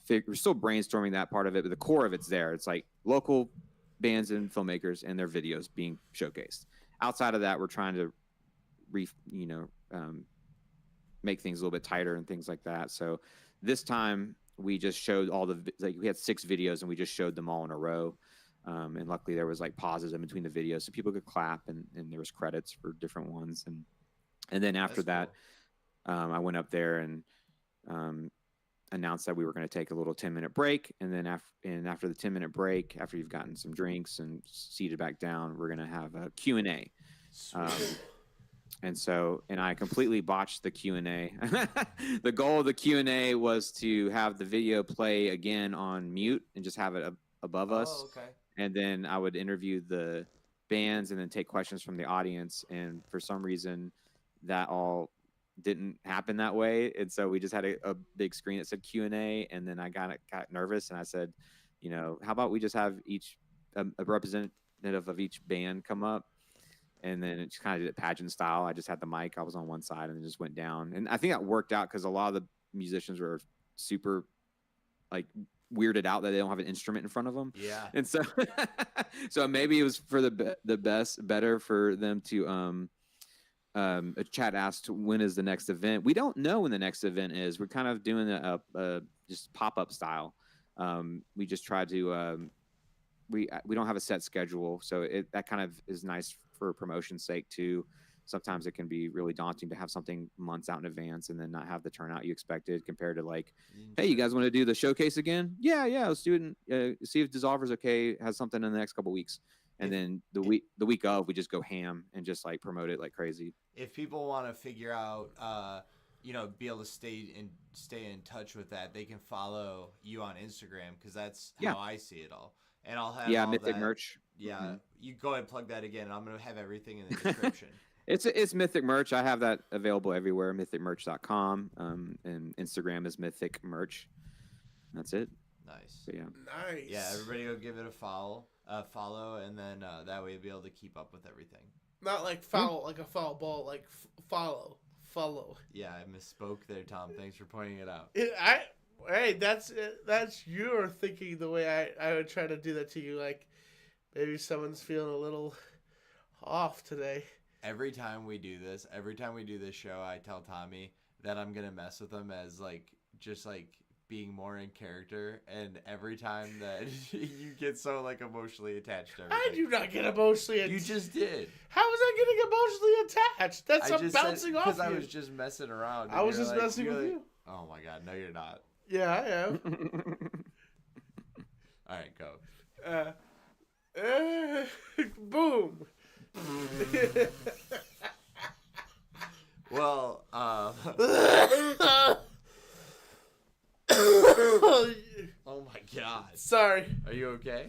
we're still brainstorming that part of it, but the core of it's there. It's like local bands and filmmakers and their videos being showcased. Outside of that, we're trying to make things a little bit tighter and things like that. So this time we just showed we had 6 videos, and we just showed them all in a row. And luckily there was like pauses in between the videos so people could clap, and there was credits for different ones. And then after that, I went up there and announced that we were going to take a little 10-minute break. And then after the 10-minute break, after you've gotten some drinks and seated back down, we're going to have a Q&A. And I completely botched the Q&A. The goal of the Q&A was to have the video play again on mute and just have it above us. Okay. And then I would interview the bands and then take questions from the audience. And for some reason, that all didn't happen that way. And so we just had a big screen that said Q&A. And then I got nervous, and I said, how about we just have a representative of each band come up? And then it just kind of did it pageant style. I just had the mic. I was on one side, and then just went down. And I think that worked out because a lot of the musicians were super, like, weirded out that they don't have an instrument in front of them. Yeah. And so, so maybe it was for better for them to. A chat asked, when is the next event? We don't know when the next event is. We're kind of doing a just pop-up style. We just try to. We don't have a set schedule, so that kind of is nice for promotion's sake too. Sometimes it can be really daunting to have something months out in advance and then not have the turnout you expected, compared to like, hey, you guys want to do the showcase again? Yeah, let's do it. See if Dissolver's okay, has something in the next couple weeks, and then the week of, we just go ham and just like promote it like crazy. If people want to figure out, be able to stay in touch with that, they can follow you on Instagram, because that's how I see it all. And I'll have Mythic merch. Yeah, You go ahead and plug that again, and I'm going to have everything in the description. It's Mythic merch. I have that available everywhere. MythicMerch.com. And Instagram is Mythic Merch. That's it. Nice. But yeah. Nice. Yeah, everybody go give it a follow, and then that way you'll be able to keep up with everything. Not like foul, like a foul ball, like follow. Yeah, I misspoke there, Tom. Thanks for pointing it out. Hey, that's your thinking the way I would try to do that to you. Like, maybe someone's feeling a little off today. Every time we do this show, I tell Tommy that I'm gonna mess with him as just being more in character, and every time that you get so emotionally attached to everything. I do not get emotionally attached. You just did. How was I getting emotionally attached? That's bouncing off you. Because I was just messing around. I was just messing with you. Oh my god, no you're not. Yeah, I am. Alright, go. Boom. Well, oh my god. Sorry. Are you okay?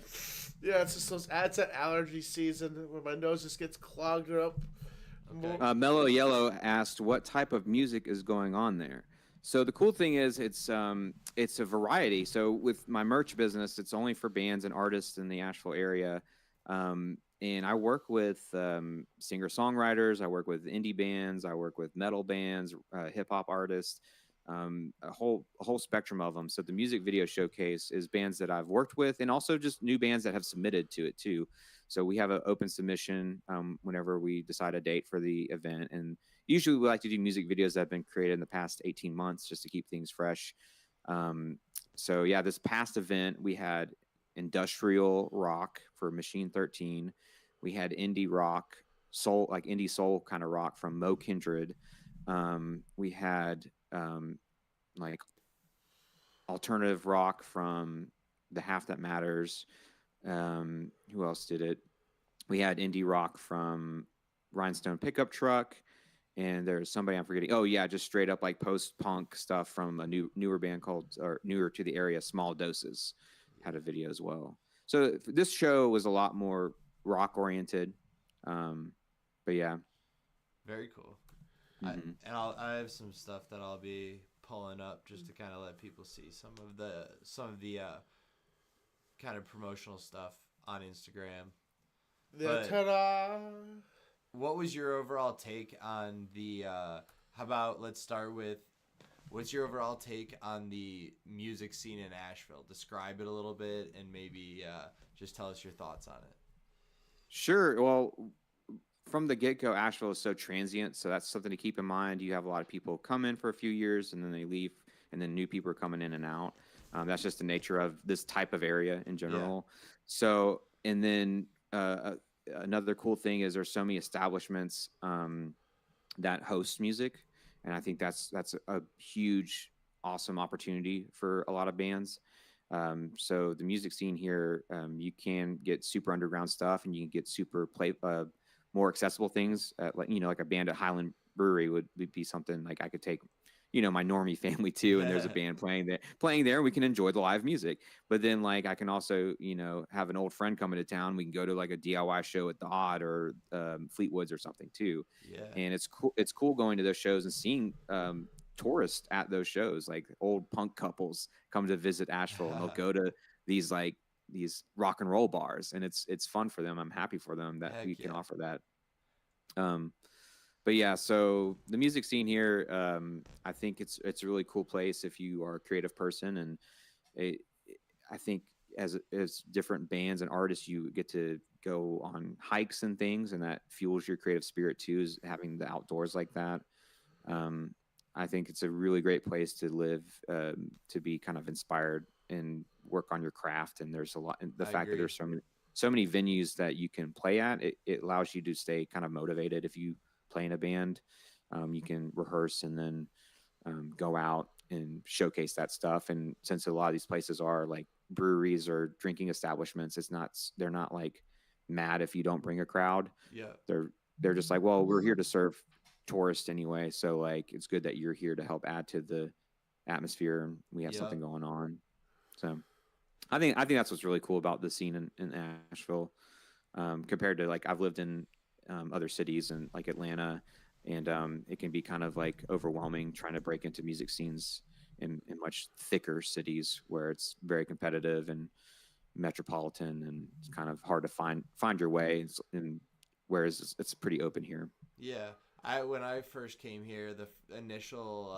Yeah, it's just it's that allergy season where my nose just gets clogged up. Okay. Mellow Yellow asked, "What type of music is going on there?" So the cool thing is, it's a variety. So with my merch business, it's only for bands and artists in the Asheville area, and I work with singer-songwriters. I work with indie bands. I work with metal bands, hip hop artists. A whole spectrum of them. So the music video showcase is bands that I've worked with, and also just new bands that have submitted to it too. So we have an open submission whenever we decide a date for the event, and usually we like to do music videos that have been created in the past 18 months just to keep things fresh. So yeah, this past event we had industrial rock for Machine 13. We had indie rock, soul, like indie soul kind of rock from Mo Kindred. We had like alternative rock from The Half That Matters. Who else did it? We had indie rock from Rhinestone Pickup Truck, and there's somebody I'm forgetting. Oh yeah, just straight up like post-punk stuff from a newer band called, or newer to the area, Small Doses, had a video as well. So this show was a lot more rock oriented. But yeah. Very cool. Mm-hmm. I have some stuff that I'll be pulling up just to kind of let people see some of the kind of promotional stuff on Instagram. Ta-da! What was your overall take on the how about let's start with what's your overall take on the music scene in Asheville? Describe it a little bit and maybe just tell us your thoughts on it. Sure. Well, from the get-go, Asheville is so transient, so that's something to keep in mind. You have a lot of people come in for a few years and then they leave, and then new people are coming in and out. That's just the nature of this type of area in general. Yeah. So, and then another cool thing is there's so many establishments that host music, and I think that's a huge, awesome opportunity for a lot of bands. So the music scene here, you can get super underground stuff, and you can get super more accessible things. Like a band at Highland Brewery would be something like I could take, my normie family too, and there's a band playing there. We can enjoy the live music, but then like I can also, have an old friend coming to town. We can go to like a DIY show at the Odd or Fleetwood's or something too. Yeah. And it's cool. It's cool going to those shows and seeing tourists at those shows. Like old punk couples come to visit Asheville, and they'll go to these rock and roll bars, and it's fun for them. I'm happy for them that we can offer that. But yeah, so the music scene here, I think it's a really cool place if you are a creative person, and I think as different bands and artists, you get to go on hikes and things, and that fuels your creative spirit too, is having the outdoors like that. I think it's a really great place to live, to be kind of inspired and work on your craft. And there's a lot, and the fact that there's so many venues that you can play at, it allows you to stay kind of motivated. If you play in a band, you can rehearse and then go out and showcase that stuff. And since a lot of these places are like breweries or drinking establishments, they're not like mad if you don't bring a crowd. Yeah, they're just like, well, we're here to serve tourists anyway, so like it's good that you're here to help add to the atmosphere, and we have something going on. So I think that's what's really cool about the scene in Asheville, compared to like I've lived in other cities and like Atlanta, and it can be kind of like overwhelming trying to break into music scenes in much thicker cities where it's very competitive and metropolitan, and it's kind of hard to find your way. And whereas it's pretty open here. Yeah, when I first came here, the initial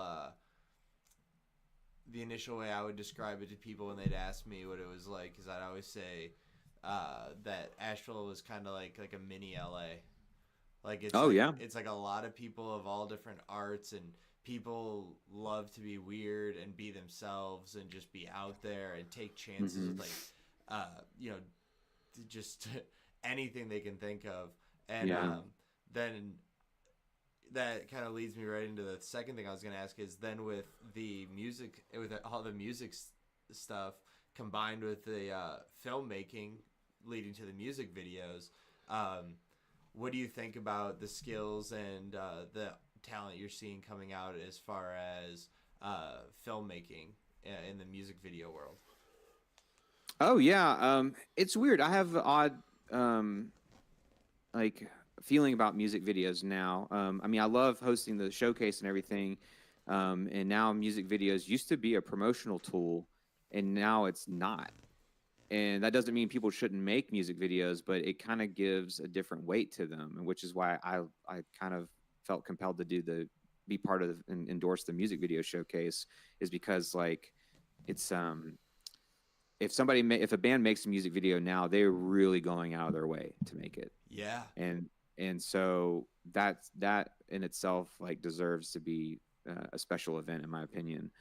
way I would describe it to people when they'd ask me what it was like is I'd always say that Asheville was kind of like a mini LA. Like it's it's like a lot of people of all different arts, and people love to be weird and be themselves and just be out there and take chances with like just anything they can think of. And then that kind of leads me right into the second thing I was going to ask is then with the music, with all the music stuff combined with the filmmaking leading to the music videos, what do you think about the skills and the talent you're seeing coming out as far as filmmaking in the music video world? Oh yeah, it's weird. I have an odd like feeling about music videos now. I mean, I love hosting the showcase and everything, and now music videos used to be a promotional tool, and now it's not. And that doesn't mean people shouldn't make music videos, but it kind of gives a different weight to them, which is why I kind of felt compelled to be part of and endorse the music video showcase, is because like it's if a band makes a music video now, they're really going out of their way to make it. Yeah. And so that in itself like deserves to be a special event in my opinion.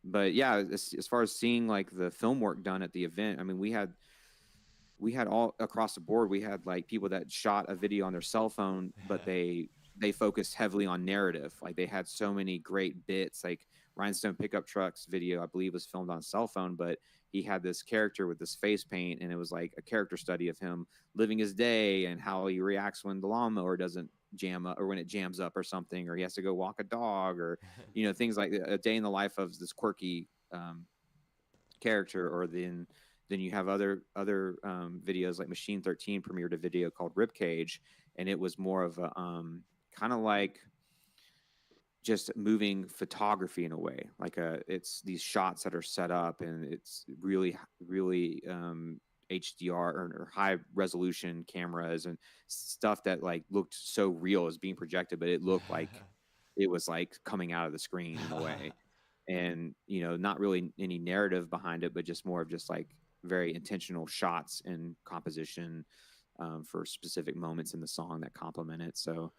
But yeah, as far as seeing like the film work done at the event, I mean, we had all across the board. We had like people that shot a video on their cell phone, but they focused heavily on narrative. Like they had so many great bits. Like Rhinestone Pickup Truck's video, I believe, was filmed on cell phone, but he had this character with this face paint, and it was like a character study of him living his day and how he reacts when the lawnmower doesn't jam up, or when it jams up or something, or he has to go walk a dog, or things like a day in the life of this quirky character. Or then you have other videos like Machine 13 premiered a video called Ribcage, and it was more of a kind of like just moving photography in a way. Like it's these shots that are set up, and it's really HDR or high resolution cameras and stuff that like looked so real as being projected, but it looked like it was like coming out of the screen in a way. And not really any narrative behind it, but just more of just like very intentional shots and composition for specific moments in the song that complement it. So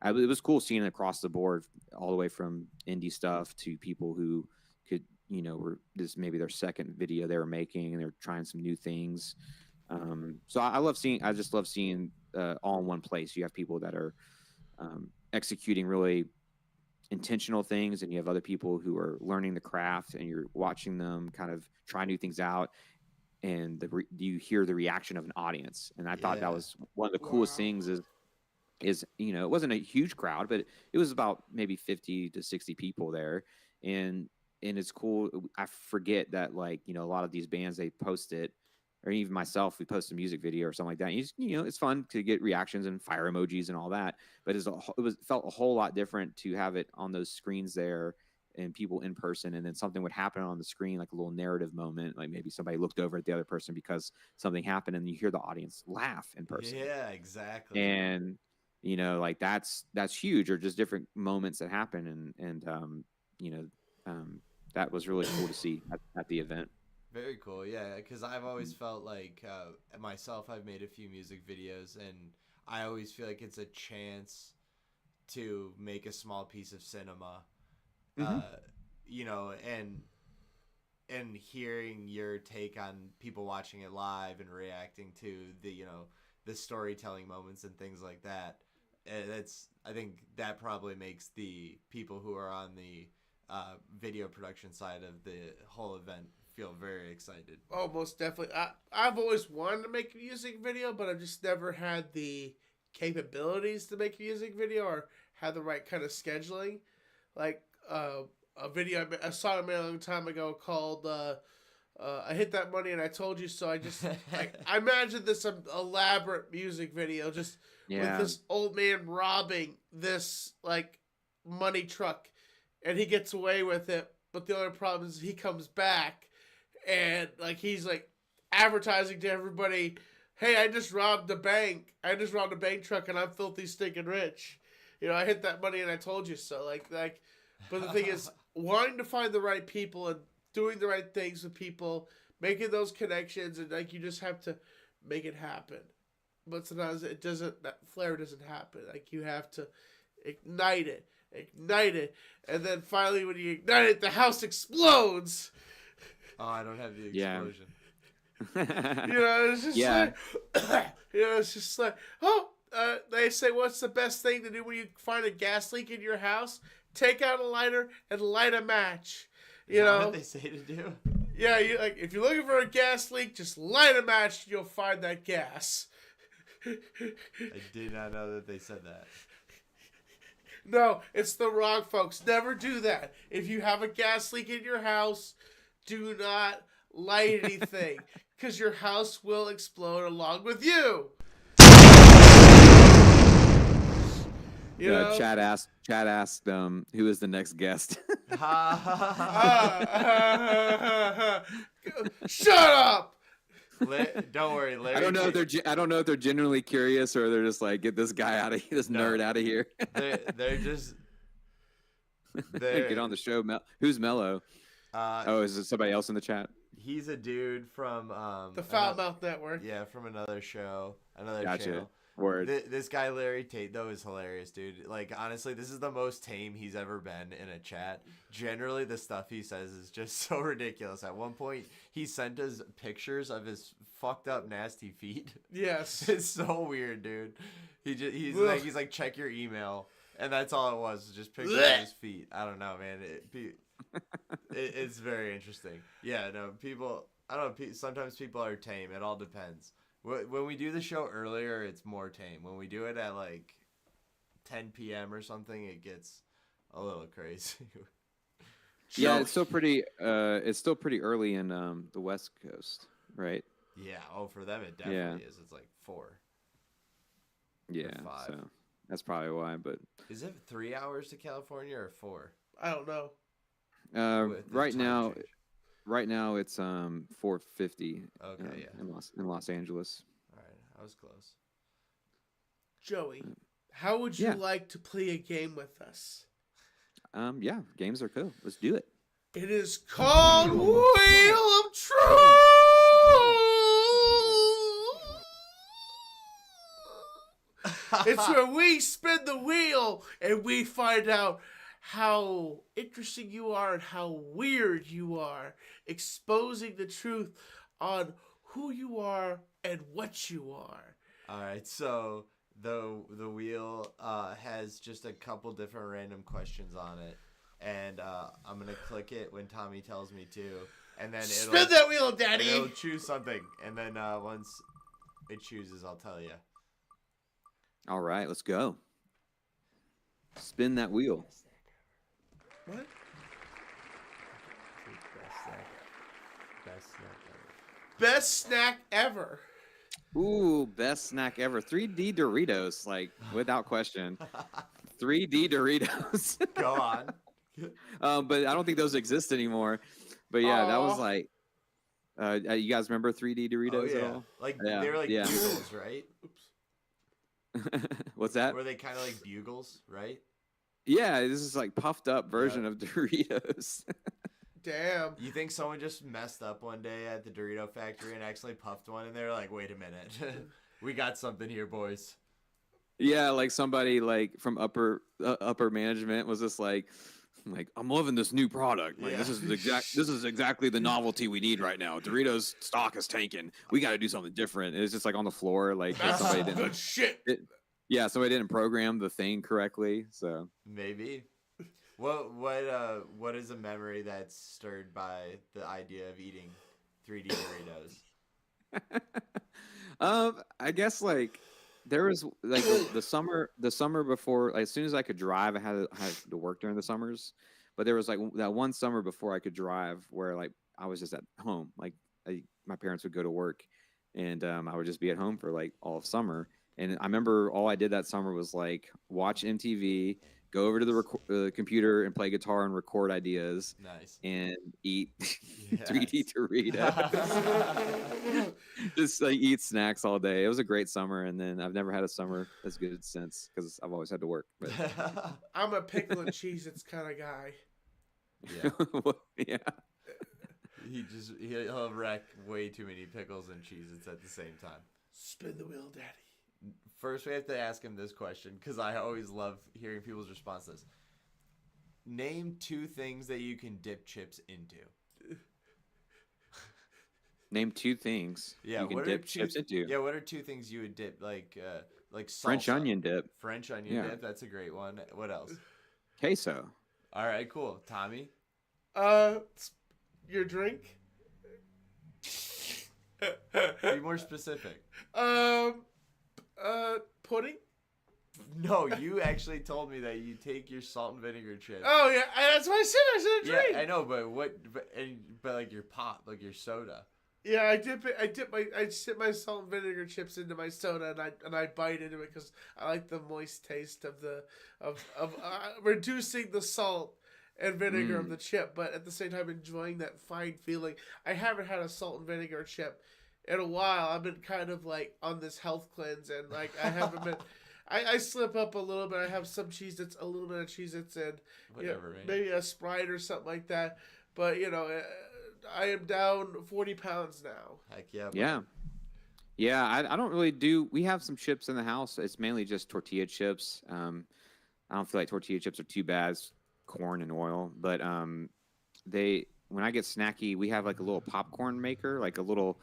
it was cool seeing it across the board, all the way from indie stuff to people who could, were this maybe their second video they were making, and they're trying some new things. So I just love seeing all in one place. You have people that are executing really intentional things, and you have other people who are learning the craft, and you're watching them kind of try new things out, and you hear the reaction of an audience. And I thought that was one of the coolest things is it wasn't a huge crowd, but it was about maybe 50 to 60 people there. And it's cool. I forget that like, a lot of these bands, they post it, or even myself, we post a music video or something like that. And it's fun to get reactions and fire emojis and all that, but it felt a whole lot different to have it on those screens there and people in person. And then something would happen on the screen, like a little narrative moment, like maybe somebody looked over at the other person because something happened, and you hear the audience laugh in person. Yeah, exactly. And like that's huge, or just different moments that happen. And that was really cool to see at the event. Very cool. Yeah. Cause I've always felt like, myself, I've made a few music videos, and I always feel like it's a chance to make a small piece of cinema, and hearing your take on people watching it live and reacting to the storytelling moments and things like that. I think that probably makes the people who are on the video production side of the whole event feel very excited. Oh, most definitely. I've always wanted to make a music video, but I've just never had the capabilities to make a music video or have the right kind of scheduling. Like a video I saw a long time ago called I hit that money and I told you so. I just I imagine this elaborate music video just with this old man robbing this like money truck, and he gets away with it. But the only problem is he comes back and like he's like advertising to everybody, "Hey, I just robbed a bank. I just robbed a bank truck and I'm filthy stinking rich. You know, I hit that money and I told you so." Like but the thing is, wanting to find the right people and doing the right things with people, making those connections, and like you just have to make it happen. But sometimes it doesn't. That flare doesn't happen. Like you have to ignite it, and then finally, when you ignite it, the house explodes. Oh, I don't have the explosion. You know, it's just like, you know, it's just like, they say, what's the best thing to do when you find a gas leak in your house? Take out a lighter and light a match. You know what they say to do? Yeah, you like if you're looking for a gas leak, just light a match and you'll find that gas. I did not know that they said that. No, it's the wrong folks. Never do that. If you have a gas leak in your house, do not light anything, because your house will explode along with you. You know? Chad asked who is the next guest. Shut up. Don't worry, Larry. I don't know if they're genuinely curious or they're just like, get this guy out of here, this nerd out of here. They're just get on the show. Who's Mello? Is it somebody else in the chat? He's a dude from the Foul Mouth Network. Yeah, from another show, another Gotcha. channel. Word. This guy Larry Tate though is hilarious, dude. Like honestly, this is the most tame he's ever been in a chat. Generally, the stuff he says is just so ridiculous. At one point, he sent us pictures of his fucked up, nasty feet. Yes, it's so weird, dude. He's like check your email, and that's all it was just pictures of his feet. I don't know, man. It's very interesting. Yeah, no, people. I don't know. Sometimes people are tame. It all depends. When we do the show earlier, it's more tame. When we do it at like 10 p.m. or something, it gets a little crazy. Yeah, it's still pretty. It's still pretty early in the West Coast, right? Yeah. Oh, for them it definitely is. It's like 4. Yeah. 5. So that's probably why. But is it 3 hours to California or 4? I don't know. Right now. Change. Right now it's 4:50. Okay, in Los Angeles. All right, I was close. Joey, how would you like to play a game with us? Yeah, games are cool. Let's do it. It is called Wheel of Truth. It's where we spin the wheel and we find out how interesting you are and how weird you are, exposing the truth on who you are and what you are. All right, so the wheel has just a couple different random questions on it, and I'm gonna click it when Tommy tells me to, and then spin that wheel, Daddy. It'll choose something, and then once it chooses, I'll tell you. All right, let's go. Spin that wheel. What? Best snack ever. Ooh, best snack ever. 3D Doritos, like without question. 3D Doritos. Go on. But I don't think those exist anymore. But yeah, that was like. You guys remember 3D Doritos at all? Like they were like bugles, right? Oops. What's that? Were they kind of like bugles, right? Yeah, this is like puffed up version of Doritos. Damn. You think someone just messed up one day at the Dorito factory and accidentally puffed one, and they're like, "Wait a minute, we got something here, boys." Yeah, like somebody like from upper management was just like I'm loving this new product. Like this is exactly the novelty we need right now. Doritos stock is tanking. We got to do something different. And it's just like on the floor, like somebody didn't. Good shit. Somebody didn't program the thing correctly. So maybe. What is a memory that's stirred by the idea of eating 3D Doritos? I guess like there was like the summer before, like, as soon as I could drive, I had to work during the summers. But there was like that one summer before I could drive where like I was just at home. Like my parents would go to work, and I would just be at home for like all of summer. And I remember all I did that summer was like watch MTV, go over to the computer and play guitar and record ideas, Nice. and eat Yes. 3D Doritos. Just like eat snacks all day. It was a great summer, and then I've never had a summer as good since because I've always had to work. But I'm a pickle and Cheez-Its kind of guy. Yeah. yeah. He'll wreck way too many pickles and Cheez-Its at the same time. Spin the wheel, Daddy. First, we have to ask him this question because I always love hearing people's responses. Name 2 things that you can dip chips into. Name 2 things Yeah, you can dip chips into. Yeah, what are 2 things you would dip like salsa? French onion dip. French onion dip. That's a great one. What else? Queso. All right, cool. Tommy. Your drink. Be more specific. Pudding. No, you actually told me that you take your salt and vinegar chips. Oh yeah, that's what I said. I said a drink. Yeah, I know, but but like your pop, like your soda. Yeah, I dip my salt and vinegar chips into my soda, and I bite into it because I like the moist taste of reducing the salt and vinegar of the chip, but at the same time enjoying that fine feeling. I haven't had a salt and vinegar chip in a while. I've been kind of like on this health cleanse, and like I haven't been. I slip up a little bit. I have some Cheez-Its, a little bit of Cheez-Its, and Whatever, right? maybe a Sprite or something like that. But I am down 40 pounds now. Heck yeah. Yeah. Yeah, I don't really do. We have some chips in the house. It's mainly just tortilla chips. I don't feel like tortilla chips are too bad. It's corn and oil, but when I get snacky, we have like a little popcorn maker, like a little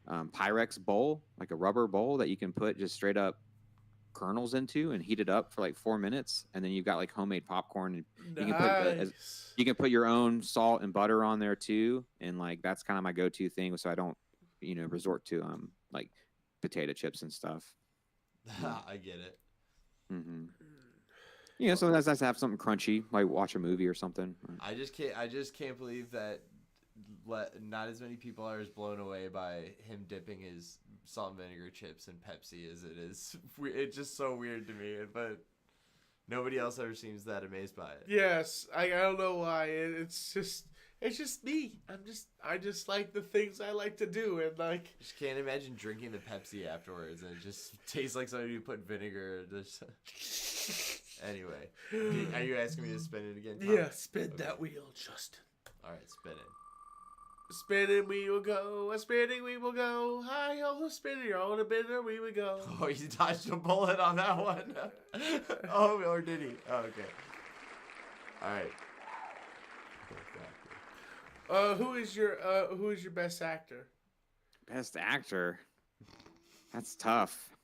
Pyrex bowl, like a rubber bowl that you can put just straight up kernels into and heat it up for like 4 minutes, and then you've got like homemade popcorn, and you can put your own salt and butter on there too, and like that's kind of my go-to thing, so I don't resort to like potato chips and stuff. I get it. Mm-hmm. Yeah, so that's nice to have something crunchy, like watch a movie or something. I just can't believe that not as many people are as blown away by him dipping his salt and vinegar chips in Pepsi as it is. It's just so weird to me, but nobody else ever seems that amazed by it. Yes, I don't know why. It's just me. I just like the things I like to do, and like Just can't imagine drinking the Pepsi afterwards, and it just tastes like something you put vinegar. Anyway, are you asking me to spin it again, Tom? Yeah, spin that wheel, Justin. All right, spin it. Spinning we will go, a spinning we will go. Hi ho, spinning on a bitter we will go. Oh, you dodged a bullet on that one. Oh, or did he? Oh, okay. All right. Who is your best actor? Best actor. That's tough.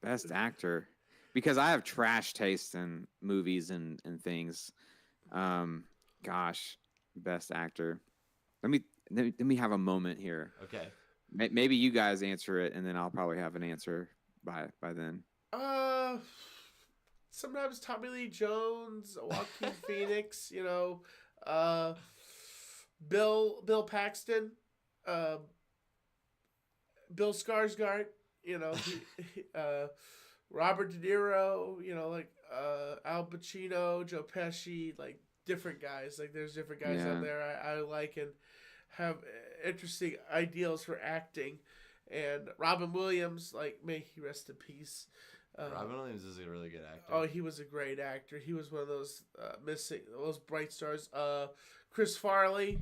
Best actor. Because I have trash taste in movies and things. Gosh, best actor. Let me have a moment here. Okay. Maybe you guys answer it, and then I'll probably have an answer by then. Sometimes Tommy Lee Jones, Joaquin Phoenix, Bill Paxton, Bill Skarsgård, Robert De Niro, Al Pacino, Joe Pesci, like different guys. Like there's different guys out there I like and have interesting ideals for acting. And Robin Williams, like, may he rest in peace. Robin Williams is a really good actor. Oh, he was a great actor. He was one of those those bright stars. Chris Farley.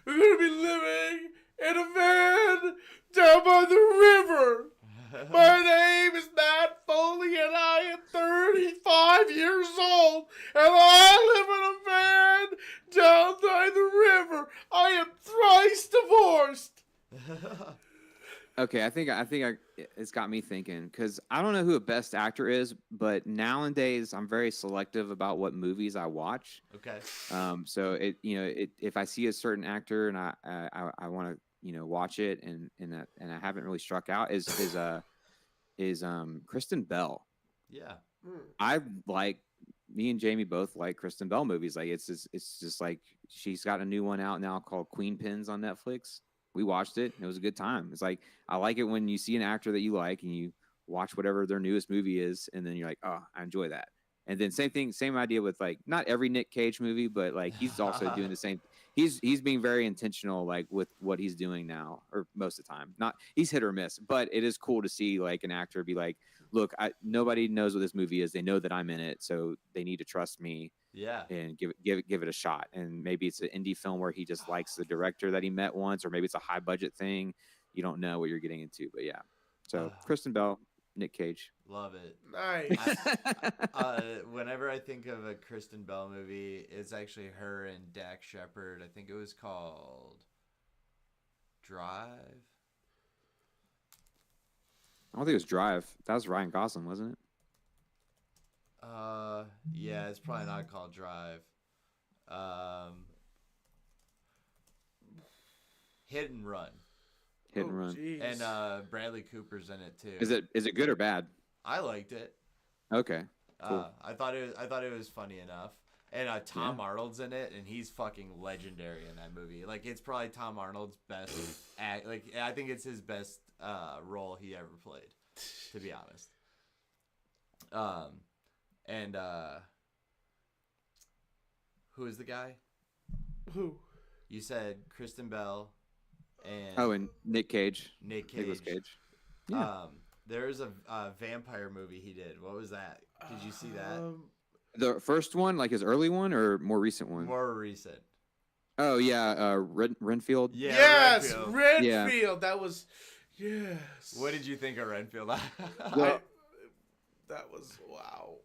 We're gonna be living in a van down by the river. My name is Matt Foley, and I am 35 years old, and I live in a van down by the river. I am thrice divorced. Okay, I think it's got me thinking, because I don't know who a best actor is, but nowadays I'm very selective about what movies I watch. Okay. So if I see a certain actor and I want to watch it and I haven't really struck out is Kristen Bell. Yeah. I like me and Jamie both like Kristen Bell movies. Like it's just like she's got a new one out now called Queen Pins on Netflix. We watched it. It was a good time. It's like I like it when you see an actor that you like and you watch whatever their newest movie is, and then you're like, oh, I enjoy that. And then same thing, same idea with like not every Nick Cage movie, but like he's also doing the same. He's being very intentional, like with what he's doing now, or most of the time. Not he's hit or miss, but it is cool to see like an actor be like, look, nobody knows what this movie is. They know that I'm in it, so they need to trust me. Yeah. And give it a shot. And maybe it's an indie film where he just likes the director that he met once, or maybe it's a high budget thing. You don't know what you're getting into, but yeah. So Kristen Bell, Nick Cage. Love it. Nice. Whenever I think of a Kristen Bell movie, it's actually her and Dax Shepard. I think it was called Drive. I don't think it was Drive. That was Ryan Gosling, wasn't it? Yeah, it's probably not called Drive. Hit and Run. Hit and Run. Geez. And Bradley Cooper's in it too. Is it good or bad? I liked it. Okay. Cool. I thought it was funny enough. And Tom Arnold's in it, and he's fucking legendary in that movie. Like it's probably Tom Arnold's best act. Like I think it's his best role he ever played, to be honest. And who is the guy? Who? You said Kristen Bell and and Nick Cage. Nicolas Cage. Yeah. There's a vampire movie he did. What was that? Did you see that? The first one, like his early one, or more recent one? More recent. Oh yeah, Renfield. Yeah, yes, Renfield. Yeah. That was yes. What did you think of Renfield? Well, that was wow.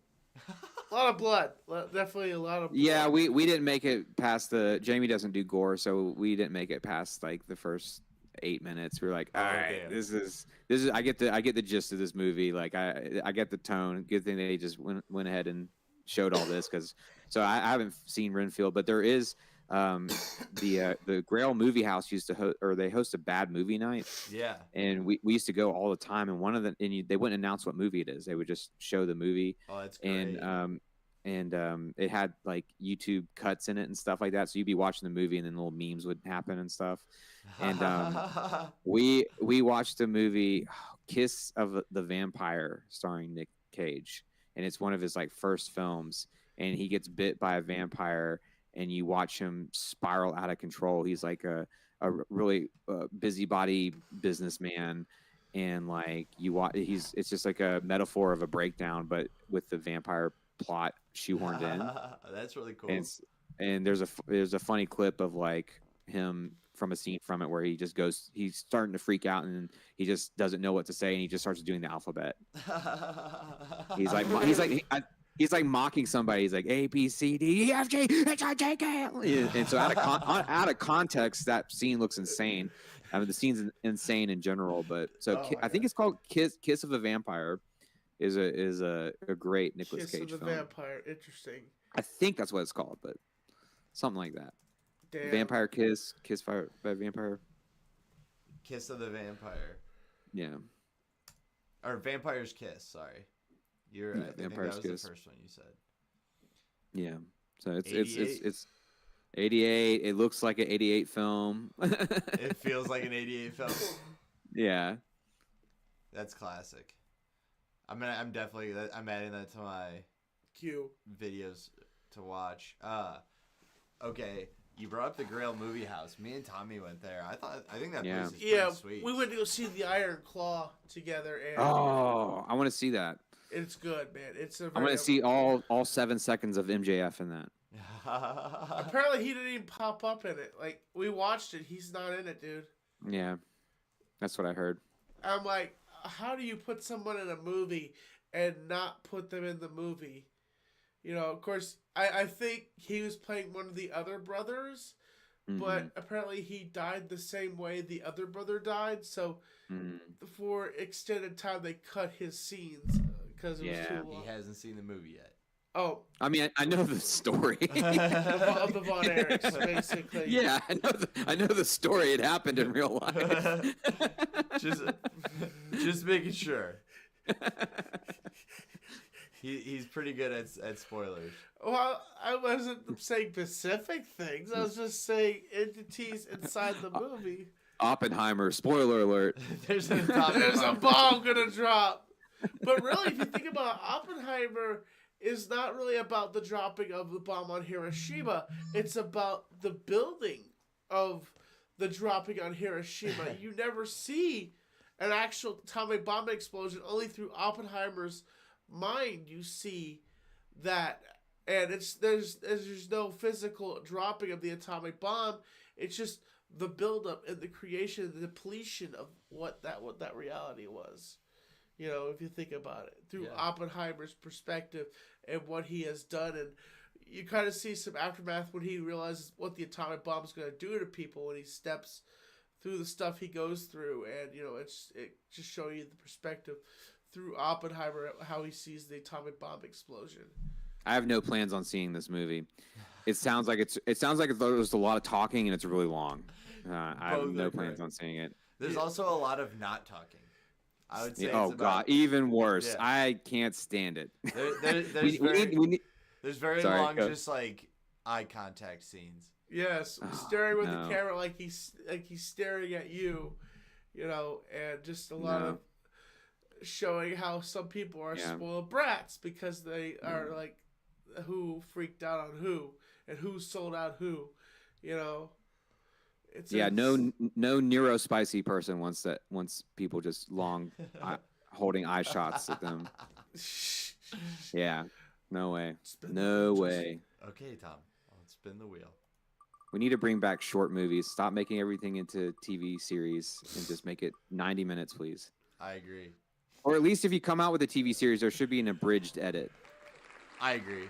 A lot of blood. Definitely a lot of blood. Yeah, we didn't make it past Jamie doesn't do gore, so we didn't make it past like the first 8 minutes. We were like, all right, damn. this is I get the gist of this movie. Like I get the tone. Good thing they just went ahead and showed all this so I haven't seen Renfield, but there is the Grail Movie House used to they host a bad movie night. Yeah. And we used to go all the time, and one of them they wouldn't announce what movie it is. They would just show the movie. Oh, that's great. And it had like YouTube cuts in it and stuff like that. So you'd be watching the movie and then little memes would happen and stuff. And we watched the movie Kiss of the Vampire starring Nick Cage. And it's one of his like first films, and he gets bit by a vampire, and you watch him spiral out of control. He's like a really busybody businessman, and like it's just like a metaphor of a breakdown, but with the vampire plot shoehorned in. That's really cool. And there's a funny clip of like him from a scene from it where he's starting to freak out, and he just doesn't know what to say, and he just starts doing the alphabet. He's like mocking somebody. He's like A B C D E F G H I J K L. And so out of context, that scene looks insane. I mean, the scene's insane in general, but I think it's called Kiss of a Vampire. Is a great Nicolas Cage film. Kiss of the Vampire, interesting. I think that's what it's called, but something like that. Damn. Vampire Kiss Fire by Vampire. Kiss of the Vampire. Yeah. Or Vampire's Kiss, sorry. I think that was Kiss. The first one you said. Yeah. So it's 88. It looks like an 88 film. It feels like an 88 film. Yeah. That's classic. I'm adding that to my queue videos to watch. Okay, you brought up the Grail Movie House. Me and Tommy went there. I think that place is pretty sweet. We went to go see the Iron Claw together. And I want to see that. It's good, man. I want to see all 7 seconds of MJF in that. Apparently, he didn't even pop up in it. Like we watched it, he's not in it, dude. Yeah, that's what I heard. I'm like, how do you put someone in a movie and not put them in the movie? You know, of course, I think he was playing one of the other brothers, but apparently he died the same way the other brother died. So for extended time, they cut his scenes because it was too long. He hasn't seen the movie yet. Oh, I mean, I know the story of the Von Erichs, basically. Yeah, I know the story. It happened in real life. just making sure. He's pretty good at spoilers. Well, I wasn't saying specific things. I was just saying entities inside the movie. Oppenheimer, spoiler alert. There's a bomb gonna drop. But really, if you think about it, Oppenheimer is not really about the dropping of the bomb on Hiroshima. It's about the building of the dropping on Hiroshima. You never see an actual atomic bomb explosion. Only through Oppenheimer's mind you see that, and there's no physical dropping of the atomic bomb. It's just the buildup and the creation, the depletion of what that reality was. You know, if you think about it through Oppenheimer's perspective and what he has done, and you kind of see some aftermath when he realizes what the atomic bomb is going to do to people when he steps through the stuff he goes through, and you know, it just shows you the perspective through Oppenheimer how he sees the atomic bomb explosion. I have no plans on seeing this movie. It sounds like there's a lot of talking and it's really long. I have no plans on seeing it. There's also a lot of not talking. I would say. Oh God, even worse. Yeah. I can't stand it. There's very long, just like eye contact scenes. Yes, staring with the camera like he's staring at you, you know, and just a lot of showing how some people are spoiled brats because they are like who freaked out on who and who sold out who, you know. No neurospicy person wants people just long holding eye shots at them. Yeah, no way. No way. Okay, Tom, let's spin the wheel. We need to bring back short movies. Stop making everything into TV series and just make it 90 minutes, please. I agree. Or at least if you come out with a TV series, there should be an abridged edit. I agree.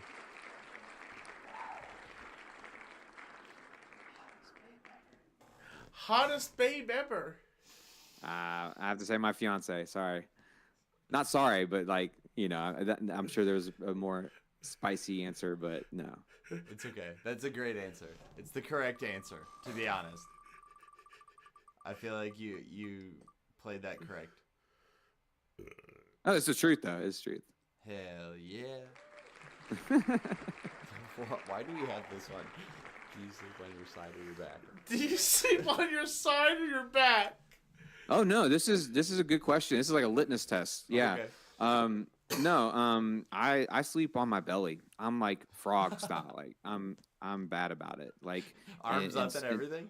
Hottest babe ever. I have to say my fiance. Sorry. Not sorry, but like, you know, I'm sure there's a more spicy answer, but no. It's okay. That's a great answer. It's the correct answer, to be honest. I feel like you played that correct. Oh, it's the truth, though. It's the truth. Hell yeah. Why do we have this one? Do you sleep on your side or your back? Do you sleep on your side or your back? Oh no, this is a good question. This is like a litmus test. Yeah. Okay. I sleep on my belly. I'm like frog style. Like I'm bad about it. Like arms up and everything.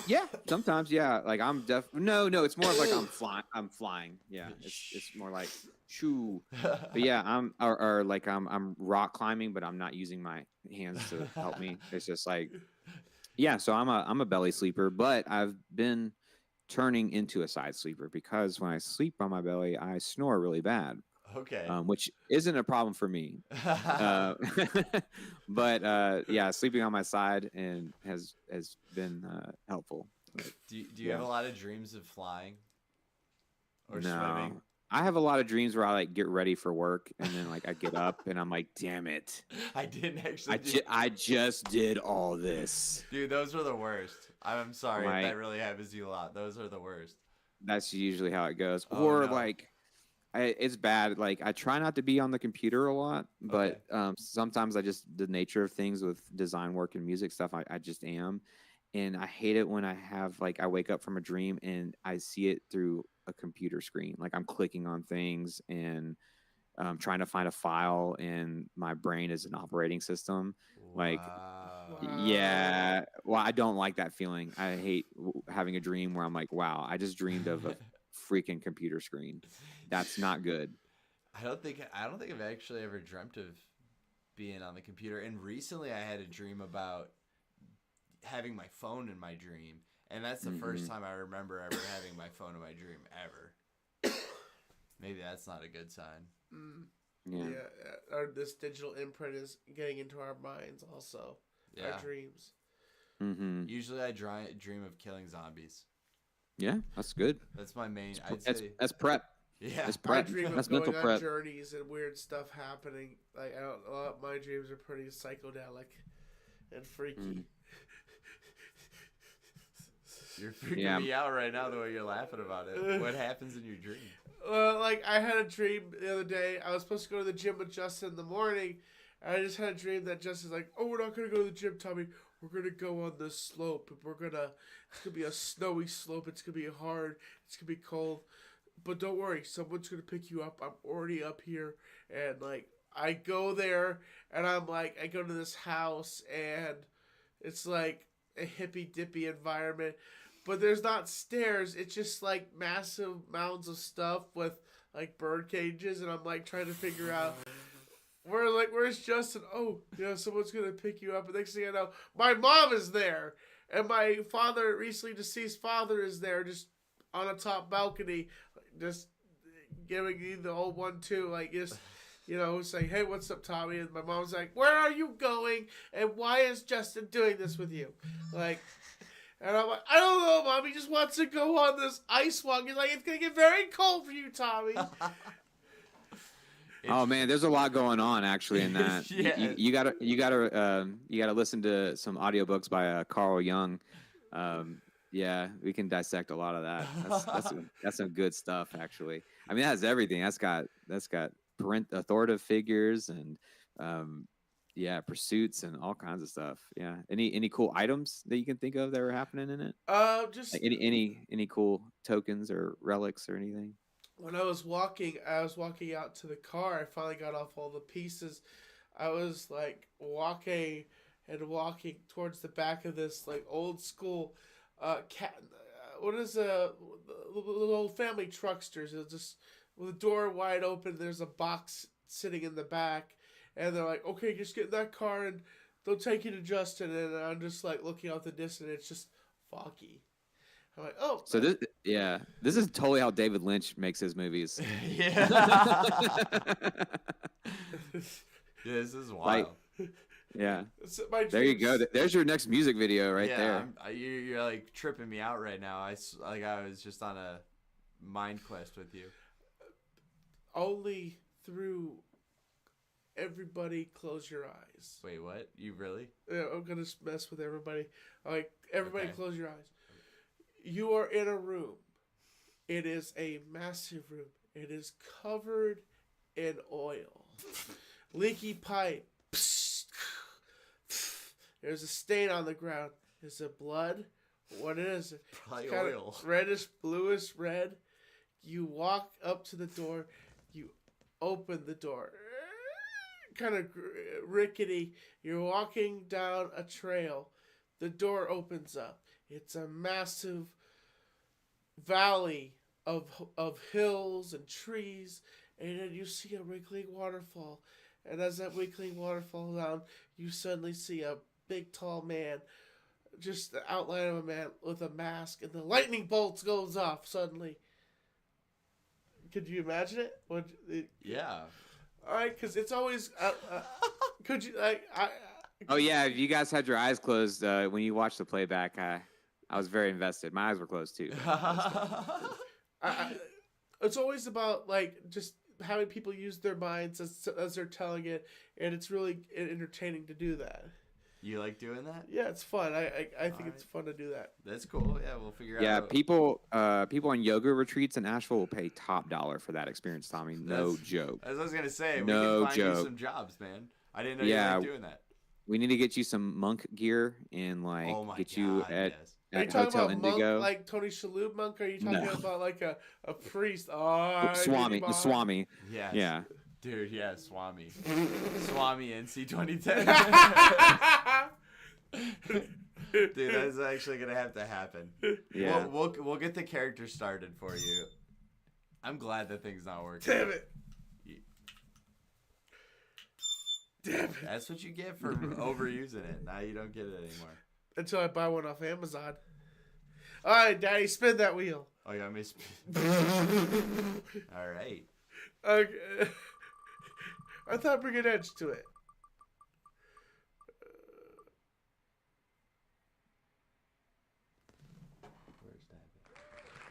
Yeah, sometimes, yeah. Like I'm no, it's more of like I'm flying. Yeah, it's more like shoo. But yeah, I'm rock climbing, but I'm not using my hands to help me. It's just like, yeah. So I'm a belly sleeper, but I've been turning into a side sleeper because when I sleep on my belly, I snore really bad. Okay. Which isn't a problem for me. But yeah, sleeping on my side and has been helpful. Do you have a lot of dreams of flying or swimming? I have a lot of dreams where I like get ready for work and then like I get up and I'm like, damn it, I didn't actually. I just did all this. Dude, those are the worst. I'm sorry if that really happens to you a lot. Those are the worst. That's usually how it goes. Like. It's bad. Like I try not to be on the computer a lot, but sometimes the nature of things with design work and music stuff, I just am. And I hate it when I wake up from a dream and I see it through a computer screen. Like I'm clicking on things and trying to find a file and my brain is an operating system. Like, yeah, well, I don't like that feeling. I hate having a dream where I'm like, wow, I just dreamed of a freaking computer screen. That's not good. I don't think I've actually ever dreamt of being on the computer. And recently I had a dream about having my phone in my dream. And that's the first time I remember ever having my phone in my dream ever. Maybe that's not a good sign. Yeah. This digital imprint is getting into our minds also. Yeah. Our dreams. Mm-hmm. Usually I dream of killing zombies. Yeah, that's good. That's my main. That's prep. Yeah, that's prep. I dream that's of going mental on prep. journeys and weird stuff happening. Like my dreams are pretty psychedelic and freaky. You're freaking Yeah. me out right now the way you're laughing about it. What happens in your dream? Like I had a dream the other day. I was supposed to go to the gym with Justin in the morning. And I just had a dream that Justin's like, "Oh, we're not gonna go to the gym, Tommy. We're gonna go on this slope. And it's gonna be a snowy slope. It's gonna be hard. It's gonna be cold. But don't worry, someone's gonna pick you up. I'm already up here." And like I go there, and I'm like, I go to this house, and it's like a hippy dippy environment. But there's not stairs. It's just like massive mounds of stuff with like bird cages, and I'm like trying to figure out where's Justin? Oh, someone's gonna pick you up. And next thing I know, my mom is there, and my father, recently deceased father, is there, just on a top balcony, just giving me the old 1-2, like just. Saying, "Hey, what's up, Tommy?" And my mom's like, "Where are you going? And why is Justin doing this with you?" Like. And I'm like, "I don't know, Mom. He just wants to go on this ice walk." He's like, "It's going to get very cold for you, Tommy." Oh man, there's a lot going on actually in that. Yeah. You gotta listen to some audiobooks by Carl Jung. Yeah, we can dissect a lot of that. That's some good stuff actually. I mean, that has everything. That's got authoritative figures and pursuits and all kinds of stuff. Yeah. Any cool items that you can think of that were happening in it? Just like any cool tokens or relics or anything? When I was walking out to the car. I finally got off all the pieces. I was like walking towards the back of this like old school little family trucksters. It's just with the door wide open. There's a box sitting in the back, and they're like, "Okay, just get in that car and they'll take you to Justin." And I'm just like looking out the distance. It's just foggy. I'm like, "Oh." So this is totally how David Lynch makes his movies. Yeah. This is wild. Yeah. There you go. There's your next music video right there. You're like tripping me out right now. I was just on a mind quest with you. Only through everybody close your eyes. Wait, what? You really? Yeah, I'm gonna mess with everybody. Like, everybody Okay. Close your eyes. You are in a room. It is a massive room. It is covered in oil. Leaky pipe. There's a stain on the ground. Is it blood? What is it? Probably It's kinda oil. reddish, bluish red. You walk up to the door. You open the door. Kind of rickety. You're walking down a trail. The door opens up. It's a massive valley of hills and trees, and then you see a wrinkling waterfall. And as that wrinkling waterfall down, you suddenly see a big, tall man, just the outline of a man with a mask, and the lightning bolts goes off suddenly. Could you imagine it? Yeah. All right, because it's always. Could you like? Oh yeah, if you guys had your eyes closed when you watched the playback, I was very invested. My eyes were closed too. It's always about like just having people use their minds as they're telling it, and it's really entertaining to do that. You like doing that? Yeah, it's fun. I think it's fun to do that. That's cool. Yeah, we'll figure out. Yeah, people on yoga retreats in Asheville will pay top dollar for that experience, Tommy. No joke. As I was gonna say, No we can find joke. you some jobs, man. I didn't know you were doing that. We need to get you some monk gear and like Oh my get you God, at, yes. Are you at talking Hotel about Indigo. monk like Tony Shalhoub monk? Or are you talking No. about like a priest? Oh, Swami, the Swami. Yes. Yeah. Dude, yeah, Swami. Swami NC 2010. Dude, that's actually gonna have to happen. Yeah. We'll get the character started for you. I'm glad that thing's not working. Damn it! Damn it! That's what you get for overusing it. Now you don't get it anymore. Until I buy one off Amazon. All right, Daddy, spin that wheel. Oh, you want me to All right. Okay. I thought bring an edge to it.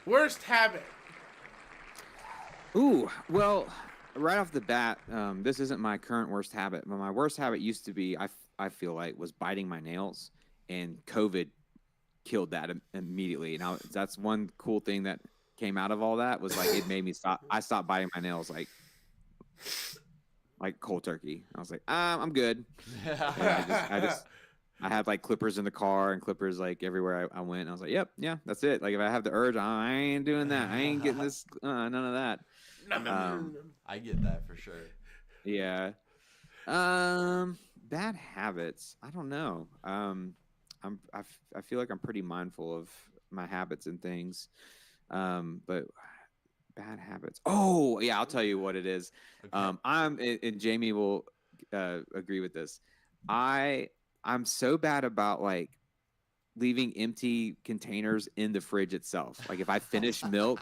Worst habit. Ooh, well, right off the bat, this isn't my current worst habit, but my worst habit used to be, I feel like, was biting my nails, and COVID killed that immediately. Now that's one cool thing that came out of all that was like it made me stop. I stopped biting my nails like cold turkey. I was like, I'm good. I had like clippers in the car and clippers like everywhere I went. And I was like, yep, yeah, that's it. Like if I have the urge, I ain't doing that. I ain't getting this, none of that. I get that for sure. Yeah. Bad habits. I don't know. I feel like I'm pretty mindful of my habits and things. But bad habits. Oh yeah, I'll tell you what it is. Okay. And Jamie will agree with this. I'm so bad about like leaving empty containers in the fridge itself. Like if I finish milk,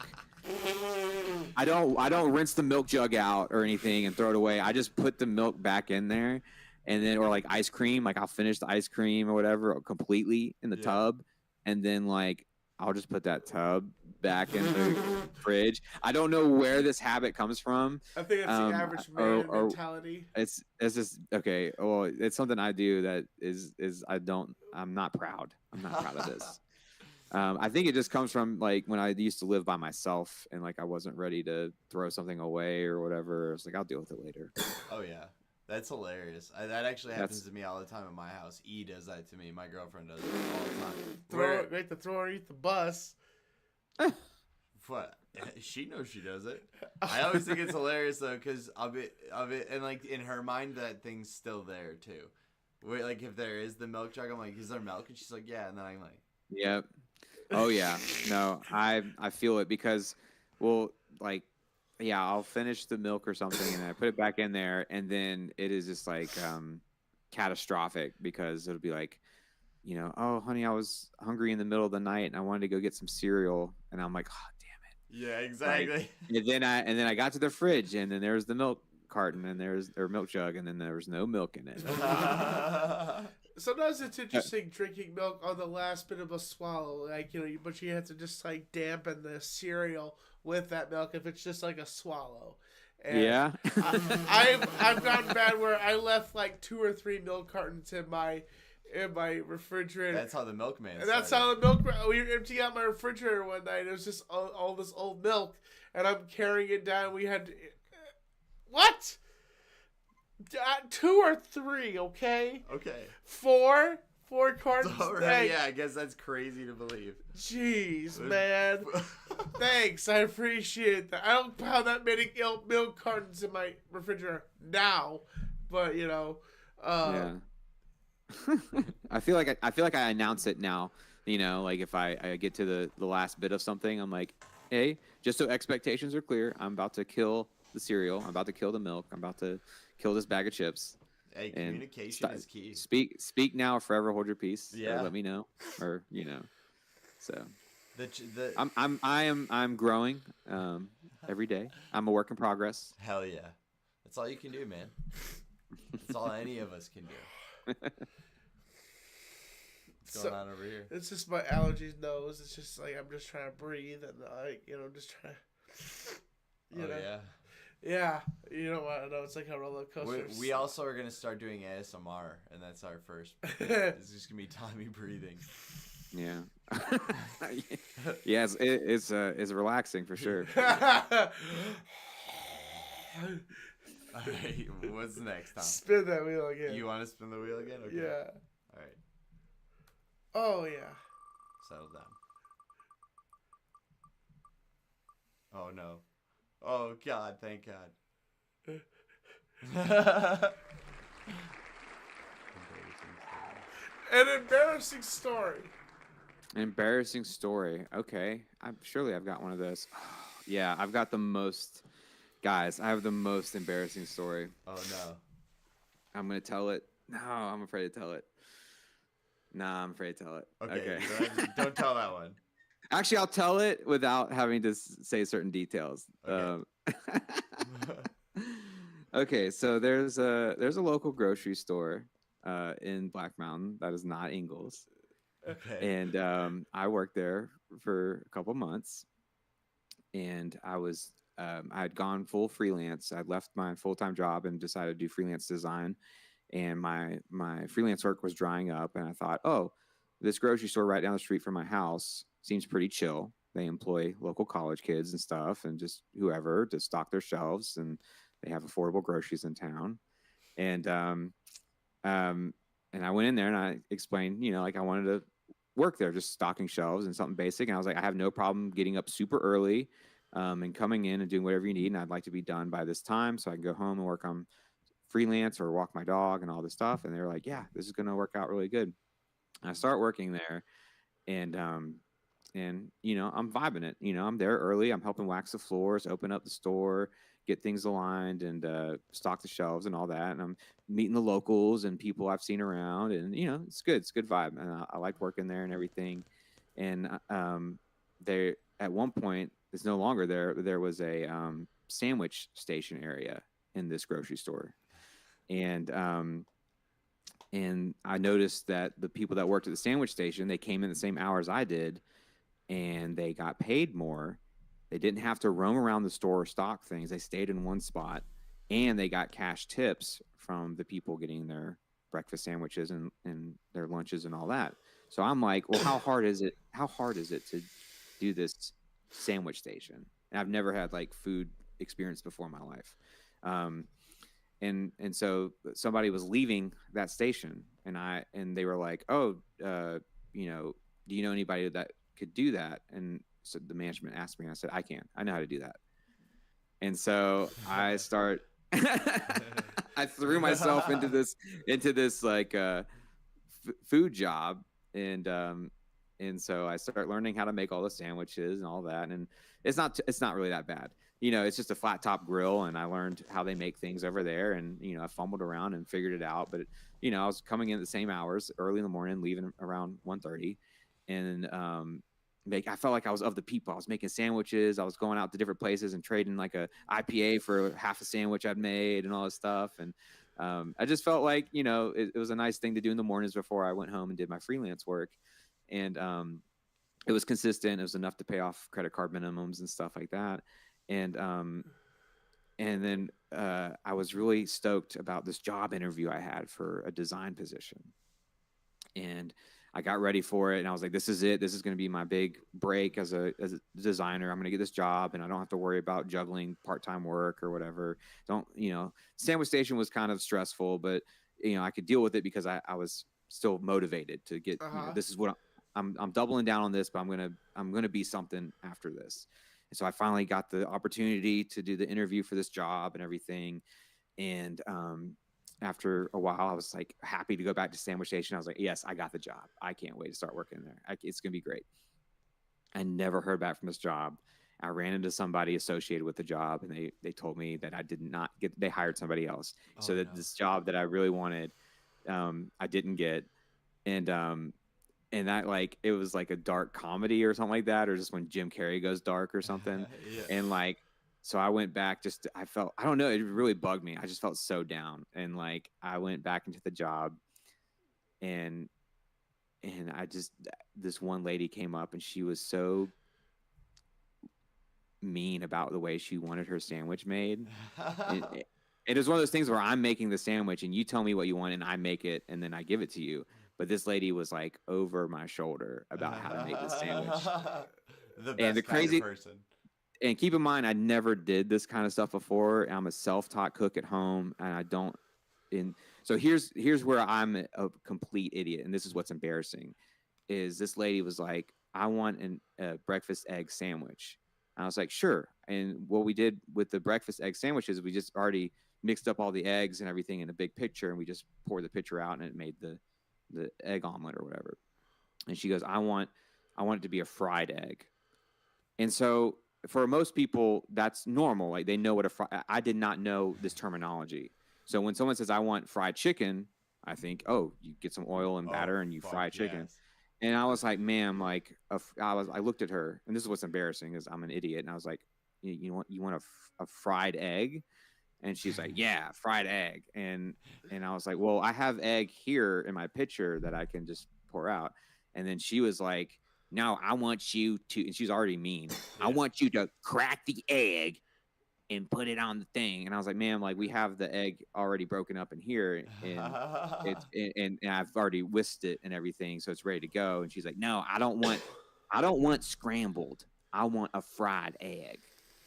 I don't rinse the milk jug out or anything and throw it away. I just put the milk back in there, and then or like ice cream, like I'll finish the ice cream or whatever completely in the tub, and then like I'll just put that tub back in the fridge. I don't know where this habit comes from. I think it's the average man mentality. It's just okay. Well, it's something I do that I'm not proud. I'm not proud of this. I think it just comes from like when I used to live by myself and like I wasn't ready to throw something away or whatever. I was like, I'll deal with it later. Oh yeah, that's hilarious. That actually happens to me all the time at my house. E does that to me. My girlfriend does it all the time. Throw her underneath the bus. What? She knows she does it. I always think it's hilarious though, because of it, and like in her mind that thing's still there too. Wait, like if there is the milk jug, I'm like, is there milk? And she's like, yeah, and then I'm like, yep. Oh yeah, no, I feel it because, well, like, yeah, I'll finish the milk or something and I put it back in there, and then it is just like catastrophic because it'll be like, you know, oh honey, I was hungry in the middle of the night and I wanted to go get some cereal, and I'm like, oh damn it. yeah, exactly. Like, and then I got to the fridge, and then there's the milk carton, and there's their milk jug, and then there was no milk in it. Sometimes it's interesting drinking milk on the last bit of a swallow, like, you know, but you have to just like dampen the cereal with that milk if it's just like a swallow. And yeah, I've gotten bad where I left like 2 or 3 milk cartons in my refrigerator. That's how the milkman. And that's how the milk. We were emptying out my refrigerator one night. It was just all this old milk, and I'm carrying it down. We had what? 2 or 3, okay? Okay. 4 cartons. All right, yeah, I guess that's crazy to believe. Jeez, man. Thanks, I appreciate that. I don't have that many milk cartons in my refrigerator now, but you know. Yeah. I feel like I announce it now. You know, like if I get to the last bit of something, I'm like, hey, just so expectations are clear, I'm about to kill the cereal. I'm about to kill the milk. I'm about to kill this bag of chips. Hey, communication is key. Speak now, or forever hold your peace. Yeah. Let me know, or you know. So, I'm I'm growing every day. I'm a work in progress. Hell yeah, that's all you can do, man. That's all any of us can do. What's going on over here? It's just my allergies nose. It's just like I'm just trying to breathe and like, you know, just trying to, you know. Yeah. Yeah, you know what? I know it's like a roller coaster. We also are gonna start doing ASMR, and that's our first. It's just gonna be Tommy breathing. Yeah. Yes, it's relaxing for sure. All right, what's next, Tom? Spin that wheel again. You want to spin the wheel again? Okay. Yeah. All right. Oh yeah. Settle down. Oh no. Oh God! Thank God. An embarrassing story. An embarrassing story. Okay. I've got one of those. Yeah, I've got the most. Guys, I have the most embarrassing story. Oh no. I'm gonna tell it. No, I'm afraid to tell it. Nah, I'm afraid to tell it. Okay. Don't tell that one. Actually, I'll tell it without having to say certain details. Okay. Okay, so there's a local grocery store in Black Mountain that is not Ingles. Okay. And I worked there for a couple months, and I had gone full freelance. I'd left my full-time job and decided to do freelance design, and my freelance work was drying up, and I thought, oh, this grocery store right down the street from my house seems pretty chill. They employ local college kids and stuff, and just whoever to stock their shelves, and they have affordable groceries in town. And um, and I went in there and I explained, like I wanted to work there, just stocking shelves and something basic. And I was like, I have no problem getting up super early, and coming in and doing whatever you need. And I'd like to be done by this time so I can go home and work on freelance or walk my dog and all this stuff. And they were like, yeah, this is going to work out really good. And I start working there, and I'm vibing it. I'm there early. I'm helping wax the floors, open up the store, get things aligned, and stock the shelves and all that. And I'm meeting the locals and people I've seen around, and it's good. It's a good vibe, and I like working there and everything. And there at one point, it's no longer there. There was a sandwich station area in this grocery store, and I noticed that the people that worked at the sandwich station, they came in the same hours I did, and they got paid more. They didn't have to roam around the store or stock things. They stayed in one spot, and they got cash tips from the people getting their breakfast sandwiches and their lunches and all that. So I'm like, well, how hard is it? How hard is it to do this sandwich station? And I've never had like food experience before in my life. And so somebody was leaving that station, and they were like, oh, do you know anybody that could do that? And so the management asked me, and I said, I know how to do that. And so I I threw myself into this like food job, and so I started learning how to make all the sandwiches and all that. And it's not really that bad. It's just a flat top grill, and I learned how they make things over there, and I fumbled around and figured it out. But I was coming in at the same hours, early in the morning, leaving around 1:30, and I felt like I was of the people. I was making sandwiches. I was going out to different places and trading like a IPA for half a sandwich I'd made and all this stuff. And I just felt like it was a nice thing to do in the mornings before I went home and did my freelance work. And it was consistent. It was enough to pay off credit card minimums and stuff like that. And then I was really stoked about this job interview I had for a design position. And I got ready for it, and I was like, this is it. This is going to be my big break as a designer. I'm going to get this job, and I don't have to worry about juggling part-time work or whatever. Sandwich station was kind of stressful, but I could deal with it because I was still motivated to get, this is what I'm doubling down on this, but I'm going to be something after this. And so I finally got the opportunity to do the interview for this job and everything. And after a while, I was like happy to go back to sandwich station. I was like, yes, I got the job. I can't wait to start working there. It's going to be great. I never heard back from this job. I ran into somebody associated with the job, and they told me that I did not get, they hired somebody else. This job that I really wanted, I didn't get. And that, like, it was like a dark comedy or something like that, or just when Jim Carrey goes dark or something. Yeah. And like, so I went back, I felt, I don't know, it really bugged me. I just felt so down. And like, I went back into the job, and this one lady came up, and she was so mean about the way she wanted her sandwich made. It was one of those things where I'm making the sandwich and you tell me what you want and I make it and then I give it to you. But this lady was like over my shoulder about how to make this sandwich. The best kind of person. And keep in mind, I never did this kind of stuff before. I'm a self-taught cook at home, and so here's where I'm a complete idiot, and this is what's embarrassing, is this lady was like, I want a breakfast egg sandwich. And I was like, sure. And what we did with the breakfast egg sandwiches, we just already mixed up all the eggs and everything in a big pitcher, and we just poured the pitcher out, and it made the egg omelet or whatever. And she goes, I want it to be a fried egg. And so for most people, that's normal. Like, they know what I did not know this terminology. So when someone says, I want fried chicken, I think, oh, you get some oil and batter and you fry chicken. Yes. And I was like, ma'am, like, I looked at her, and this is what's embarrassing, is I'm an idiot. And I was like, you want a fried egg? And she's like, yeah, fried egg. And I was like, well, I have egg here in my pitcher that I can just pour out. And then she was like, no, I want you to, and she's already mean. I want you to crack the egg and put it on the thing. And I was like, ma'am, like we have the egg already broken up in here, and and I've already whisked it and everything, so it's ready to go. And she's like, no, I don't want scrambled. I want a fried egg.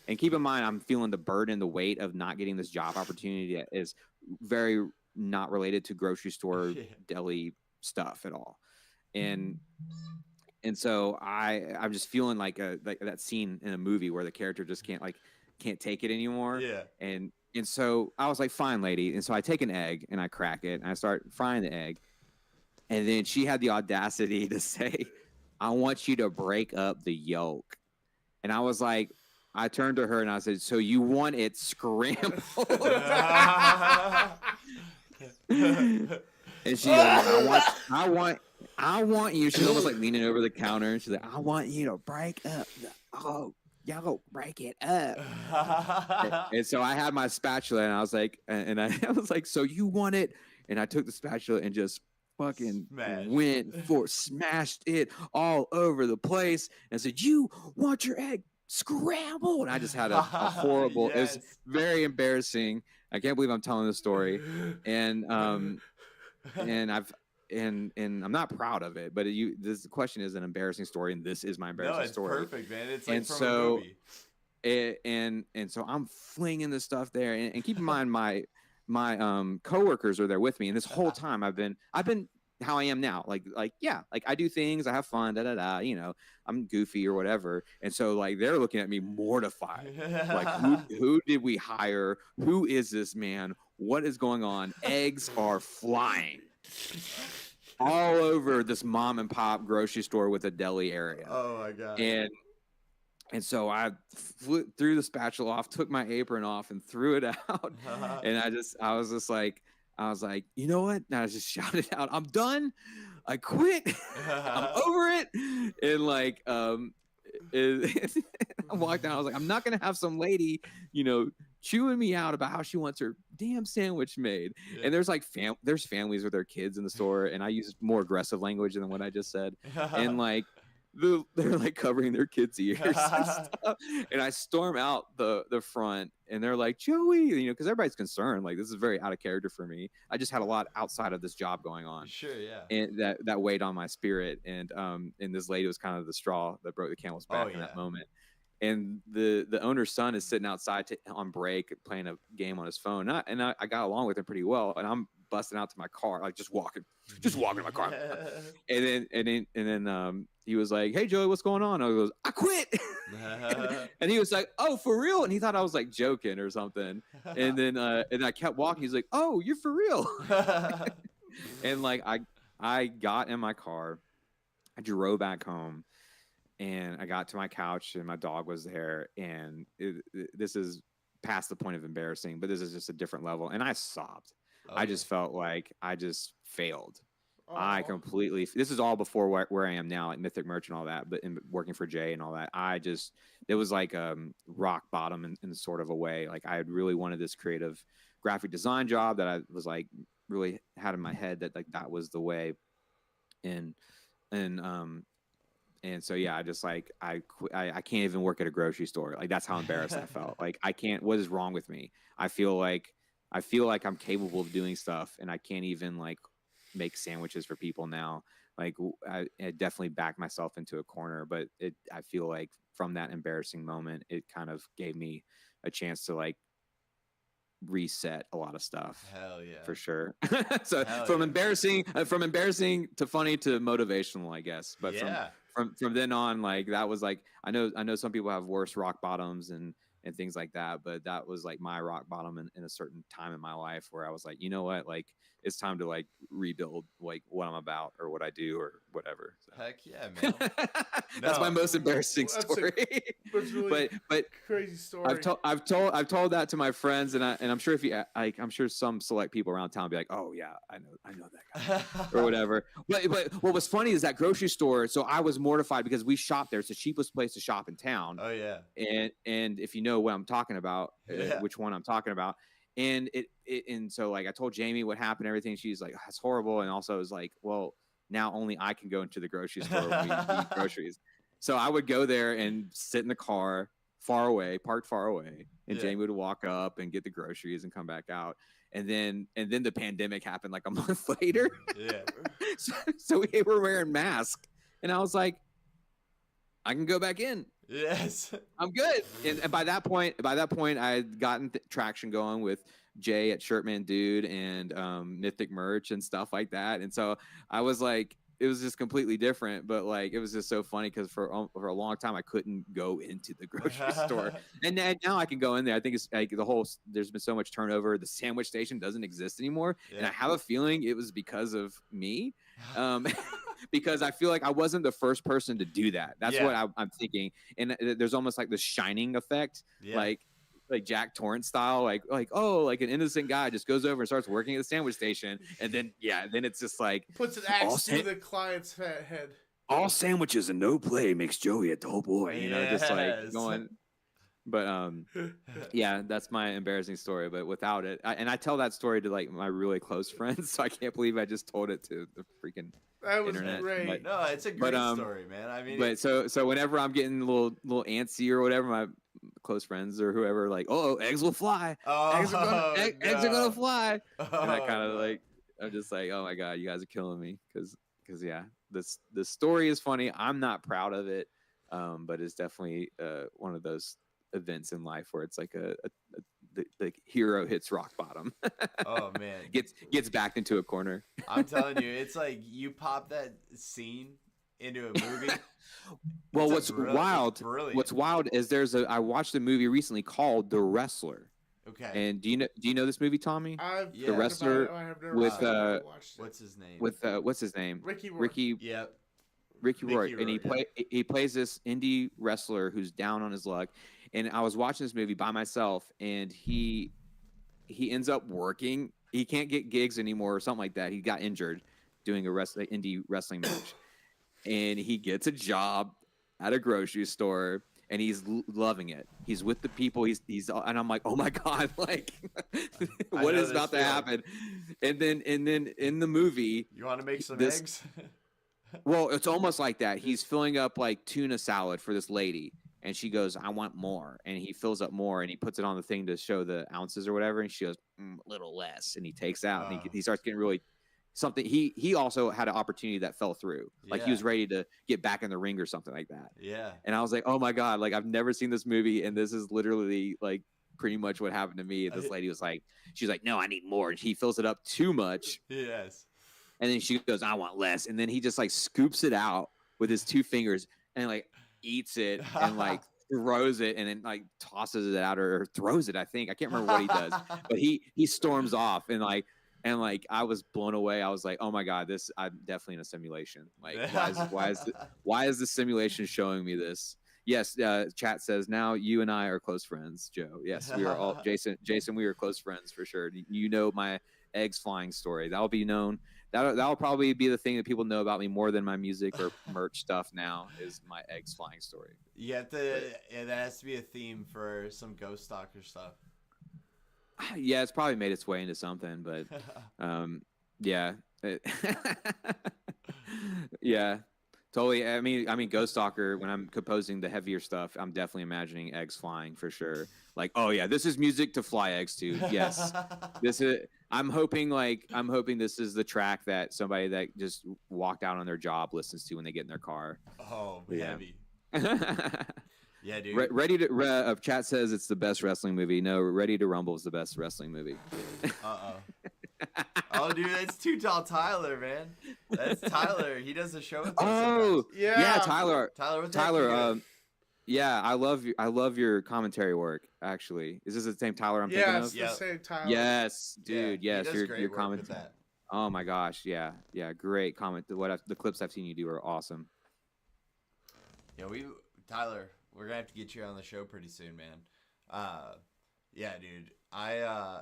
And keep in mind, I'm feeling the burden, the weight of not getting this job opportunity that is very not related to grocery store deli stuff at all. And so I'm just feeling like that scene in a movie where the character just can't take it anymore. Yeah. And so I was like, fine, lady. And so I take an egg and I crack it and I start frying the egg. And then she had the audacity to say, I want you to break up the yolk. And I was like, I turned to her and I said, so you want it scrambled? And she goes, I want you. She's almost like leaning over the counter, and she's like, I want you to break up y'all break it up. And so I had my spatula, and I was like, I was like, so you want it? And I took the spatula and just fucking smashed it all over the place, and said, you want your egg scrambled? And I just had a horrible. Yes. It was very embarrassing. I can't believe I'm telling this story, and I'm not proud of it, but the question is an embarrassing story, and this is my embarrassing story. No, it's perfect, man. It's like from a movie. And so I'm flinging this stuff there, and keep in mind my coworkers are there with me, and this whole time I've been how I am now, like I do things, I have fun, you know, I'm goofy or whatever, and so like they're looking at me mortified, like who did we hire? Who is this man? What is going on? Eggs are flying all over this mom and pop grocery store with a deli area. Oh my god! And so I threw the spatula off, took my apron off, and threw it out. And I was like, you know what? And I just shouted out, I'm done. I quit. I'm over it. And like, I walked down. I was like, I'm not going to have some lady, you know, chewing me out about how she wants her damn sandwich made. Yeah. And there's like, there's families with their kids in the store. And I use more aggressive language than what I just said. And like, they're like covering their kids' ears and stuff. And I storm out the front, and they're like, Joey, you know, because everybody's concerned. Like, this is very out of character for me. I just had a lot outside of this job going on. Sure, yeah. And that weighed on my spirit. And this lady was kind of the straw that broke the camel's back in that moment. And the owner's son is sitting outside on break playing a game on his phone. And I got along with him pretty well. And I'm busting out to my car, like just walking to my car. And then he was like, hey, Joey, what's going on? I goes, I quit. And he was like, oh, for real? And he thought I was like joking or something. And then and I kept walking. He's like, oh, you're for real? And like I got in my car, I drove back home, and I got to my couch, and my dog was there. And this is past the point of embarrassing, but this is just a different level. And I sobbed. I just felt like I just failed. I completely, this is all before where I am now, like Mythic Merch and all that, but in working for Jay and all that, it was like rock bottom in sort of a way. Like I had really wanted this creative graphic design job that I was like really had in my head that like that was the way. And so, yeah, I just like, I can't even work at a grocery store. Like that's how embarrassed I felt. Like I can't, what is wrong with me? I feel like I'm capable of doing stuff, and I can't even like make sandwiches for people now. Like I definitely backed myself into a corner, but I feel like from that embarrassing moment, it kind of gave me a chance to like reset a lot of stuff. Hell yeah, for sure. So from embarrassing to funny to motivational, I guess. But from then on, like that was like, I know some people have worse rock bottoms and things like that, but that was like my rock bottom in a certain time in my life where I was like, you know what, like it's time to like rebuild like what I'm about or what I do or whatever. So. Heck yeah, man. That's my most embarrassing story. That's really but crazy story. I've told that to my friends, and I'm sure if you like, I'm sure some select people around town be like, oh yeah, I know that guy or whatever. But what was funny is that grocery store. So I was mortified because we shopped there. It's the cheapest place to shop in town. Oh yeah. And if you know what I'm talking about, which one I'm talking about. And and so like I told Jamie what happened, everything. She's like, that's horrible. And also it was like, well, now only I can go into the grocery store when we eat groceries. So I would go there and sit in the car parked far away, and Yeah. Jamie would walk up and get the groceries and come back out. And then the pandemic happened like a month later. Yeah. So we were wearing masks, and I was like, I can go back in. Yes. I'm good. And by that point, I had gotten traction going with Jay at Shirtman Dude and Mythic Merch and stuff like that. And so I was like, it was just completely different. But like, it was just so funny because for a long time I couldn't go into the grocery store, and now I can go in there. I think it's like there's been so much turnover. The sandwich station doesn't exist anymore, and I have a feeling it was because of me. Because I feel like I wasn't the first person to do that. That's what I'm thinking. And there's almost like the Shining effect, like Jack Torrance style, like an innocent guy just goes over and starts working at the sandwich station, and then it's just like puts an axe to the client's head. All sandwiches and no play makes Joey a dull boy, just like going. But yeah, that's my embarrassing story. But without it, I tell that story to like my really close friends, so I can't believe I just told it to the freaking. That was internet. great. But, no, it's a great story, man. I mean, but so whenever I'm getting a little antsy or whatever, my close friends or whoever like, eggs will fly. Eggs are gonna fly. And I kind of like, I'm just like, oh my god, you guys are killing me because yeah, this story is funny. I'm not proud of it, but it's definitely one of those events in life where it's like the hero hits rock bottom. Oh man, gets backed into a corner. I'm telling you, it's like you pop that scene into a movie. Well, what's wild is I watched a movie recently called The Wrestler. Okay. And do you know this movie, Tommy? The Wrestler with what's his name? What's his name? Ricky Rourke. Ricky Rourke, and he plays this indie wrestler who's down on his luck. And I was watching this movie by myself, and he ends up working. He can't get gigs anymore or something like that. He got injured doing a indie wrestling match, and he gets a job at a grocery store, and he's loving it. He's with the people. He's and I'm like, oh my god, like what is about to happen? And then in the movie, you want to make some eggs? Well, it's almost like that. He's filling up like tuna salad for this lady. And she goes, I want more. And he fills up more, and he puts it on the thing to show the ounces or whatever. And she goes, a little less. And he takes out, and he starts getting really something. He also had an opportunity that fell through. Like he was ready to get back in the ring or something like that. Yeah. And I was like, oh my God, like I've never seen this movie. And this is literally like pretty much what happened to me. And this lady was like, she's like, no, I need more. And he fills it up too much. Yes. And then she goes, I want less. And then he just like scoops it out with his two fingers and like eats it and like throws it and then like tosses it out or throws it. I think I can't remember what he does, but he storms off and like I was blown away. I was like, oh my god, I'm definitely in a simulation. Like why is the simulation showing me this? Yes, chat says now you and I are close friends, Joe. Yes, we are all Jason. We are close friends for sure. You know my eggs flying story. That'll be known. That'll probably be the thing that people know about me more than my music or merch stuff now is my eggs flying story. That has to be a theme for some Ghost Stalker stuff. Yeah, it's probably made its way into something, but yeah. Yeah. Totally. I mean, Ghost Stalker, when I'm composing the heavier stuff, I'm definitely imagining eggs flying for sure. Like, oh yeah, this is music to fly eggs to. Yes. I'm hoping this is the track that somebody that just walked out on their job listens to when they get in their car. Oh, yeah. Heavy. Yeah, dude. Ready to chat says it's the best wrestling movie. No, Ready to Rumble is the best wrestling movie. Oh, dude, that's Too Tall Tyler, man. That's Tyler. He does the show with us. Oh, yeah, Tyler. Tyler. Yeah, I love your commentary work. Actually, is this the same Tyler I'm thinking of? Yes, the same Tyler. Yes, dude. Yeah, yes, your commentary. Oh my gosh, yeah, great comment. The clips I've seen you do are awesome. Yeah, Tyler, we're gonna have to get you on the show pretty soon, man. Yeah, dude. I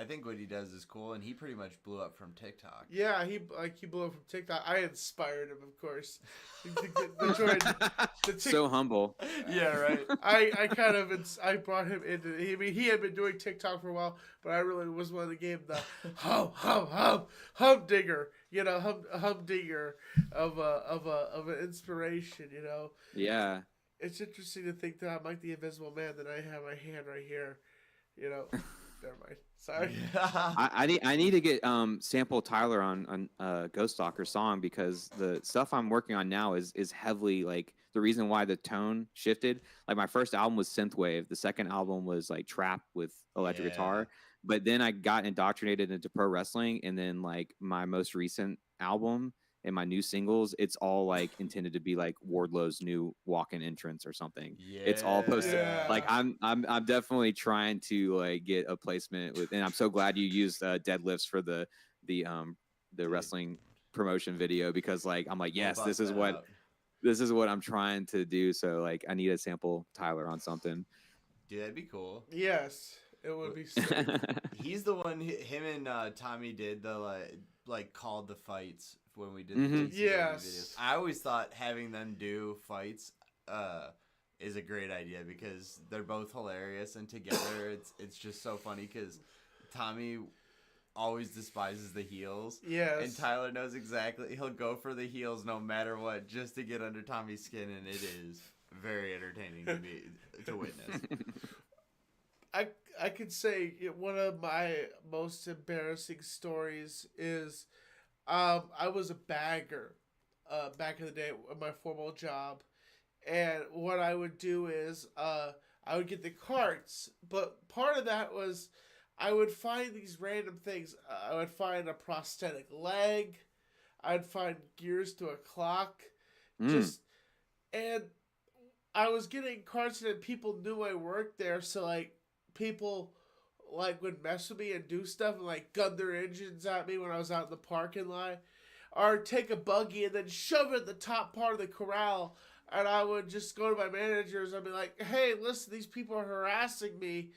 think what he does is cool, and he pretty much blew up from TikTok. Yeah, he blew up from TikTok. I inspired him, of course. To join the so humble. Yeah, right. I brought him into. He had been doing TikTok for a while, but I really was one that gave him the humdinger, humdinger of an inspiration, Yeah. it's interesting to think that I'm like the Invisible Man. That I have my hand right here. You know, never mind. Sorry. I need to get sample Tyler on Ghost Stalker song, because the stuff I'm working on now is heavily like the reason why the tone shifted. Like my first album was synthwave, the second album was like trap with electric guitar, but then I got indoctrinated into pro wrestling, and then like my most recent album and my new singles, it's all like intended to be like Wardlow's new walk-in entrance or something. It's all posted. Yeah. Like I'm definitely trying to like get a placement with, and I'm so glad you used deadlifts for the wrestling promotion video, because like I'm like, yes, this is what I'm trying to do. So like I need to sample Tyler on something. Dude, that'd be cool. Yes, it would be sick. He's the one. Him and Tommy did the like called the fights when we did the Mm-hmm. TCW videos. I always thought having them do fights is a great idea, because they're both hilarious, and together it's just so funny, because Tommy always despises the heels. Yes. And Tyler knows exactly. He'll go for the heels no matter what, just to get under Tommy's skin, and it is very entertaining to witness. I could say one of my most embarrassing stories is I was a bagger back in the day at my formal job, and what I would do is I would get the carts, but part of that was I would find these random things. I would find a prosthetic leg, I'd find gears to a clock, and I was getting carts, and people knew I worked there, so like people like would mess with me and do stuff and like gun their engines at me when I was out in the parking lot, or take a buggy and then shove it at the top part of the corral, and I would just go to my managers. I'd be like, "Hey, listen, these people are harassing me,"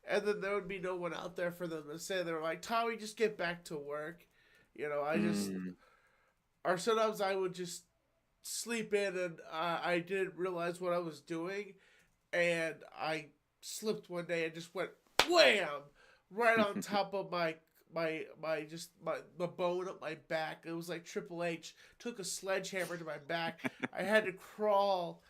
and then there would be no one out there for them to say. They were like, "Tommy, just get back to work," you know. Or sometimes I would just sleep in, and I didn't realize what I was doing, and I slipped one day and just went wham right on top of the bone up my back. It was like Triple H took a sledgehammer to my back. I had to crawl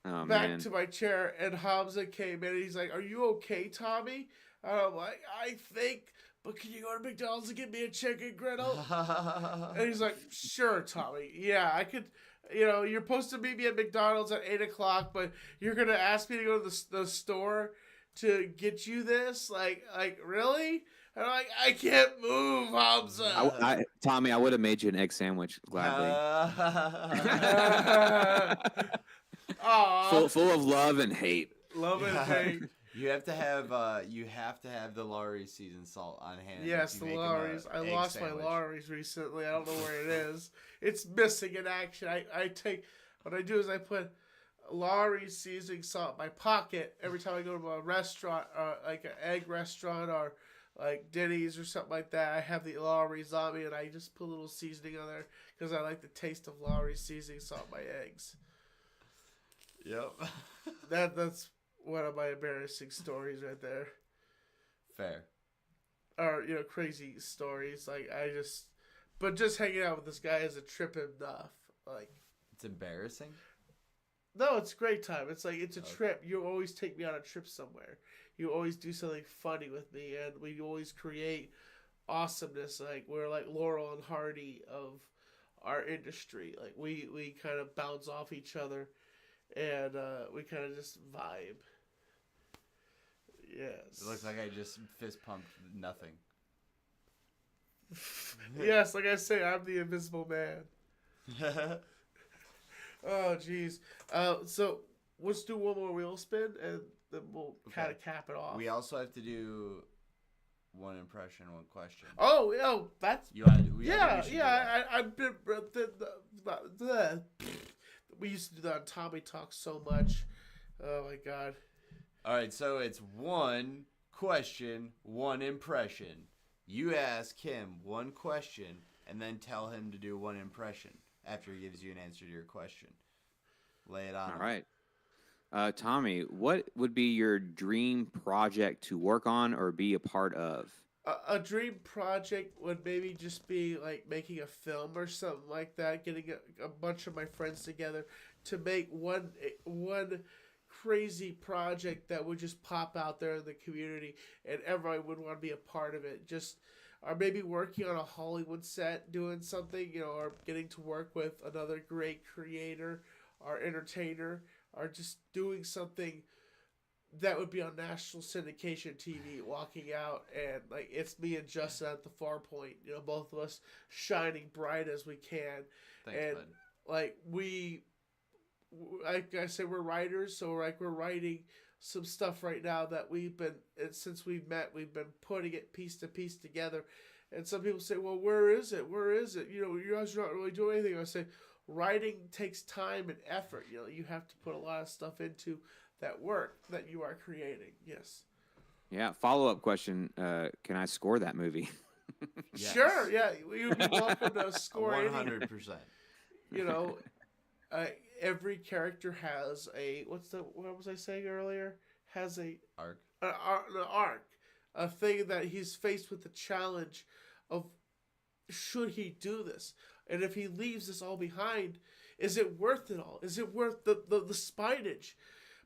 back to my chair, and Hamza came in and he's like, "Are you okay, Tommy?" And I'm like, "I think, but can you go to McDonald's and get me a chicken griddle?" And he's like, "Sure, Tommy. Yeah, I could." You know, you're supposed to meet me at McDonald's at 8 o'clock, but you're going to ask me to go to the store to get you this? Like really? And I'm like, "I can't move, Hamza." Tommy, I would have made you an egg sandwich gladly. Full of love and hate. Love and hate. You have to have the Lowry's seasoned salt on hand. Yes, the Lowry's. I lost my Lowry's recently. I don't know where it is. It's missing in action. What I do is I put Lowry's seasoning salt in my pocket every time I go to a restaurant, like an egg restaurant or like Denny's or something like that. I have the Lowry's on me, and I just put a little seasoning on there because I like the taste of Lowry's seasoning salt in my eggs. Yep. That's one of my embarrassing stories right there. Fair. Or, you know, crazy stories. Like, but just hanging out with this guy is a trip enough. Like, it's embarrassing? No, it's a great time. It's like, it's a trip. You always take me on a trip somewhere. You always do something funny with me, and we always create awesomeness. Like, we're like Laurel and Hardy of our industry. Like, we kind of bounce off each other, and we kind of just vibe. Yes. It looks like I just fist pumped nothing. Yes, like I say, I'm the Invisible Man. Oh, jeez. So let's do one more wheel spin, and then we'll kind of cap it off. We also have to do one impression, one question. Oh, that's... I've been... We used to do that on Tommy Talk so much. Oh, my God. All right, so it's one question, one impression. You ask him one question, and then tell him to do one impression after he gives you an answer to your question. Lay it on. All right. Tommy, what would be your dream project to work on or be a part of? a dream project would maybe just be like making a film or something like that. Getting a bunch of my friends together to make one crazy project that would just pop out there in the community, and everyone would want to be a part of it. Just or maybe working on a Hollywood set, doing something, or getting to work with another great creator or entertainer, or just doing something that would be on national syndication TV, walking out and like it's me and Justin at the far point, both of us shining bright as we can. Thanks, and bud. like like I said, we're writers, so like we're writing some stuff right now that since we've met, we've been putting it piece to piece together. And some people say, well, where is it? Where is it? You guys are not really doing anything. I say, writing takes time and effort. You have to put a lot of stuff into that work that you are creating. Yes. Yeah. Follow-up question. Can I score that movie? Yes. Sure. Yeah. You'd be welcome to score 100%. Every character has what was I saying earlier? Has an Arc. arc, a thing that he's faced with the challenge of should he do this, and if he leaves this all behind, is it worth it all? Is it worth the spinach?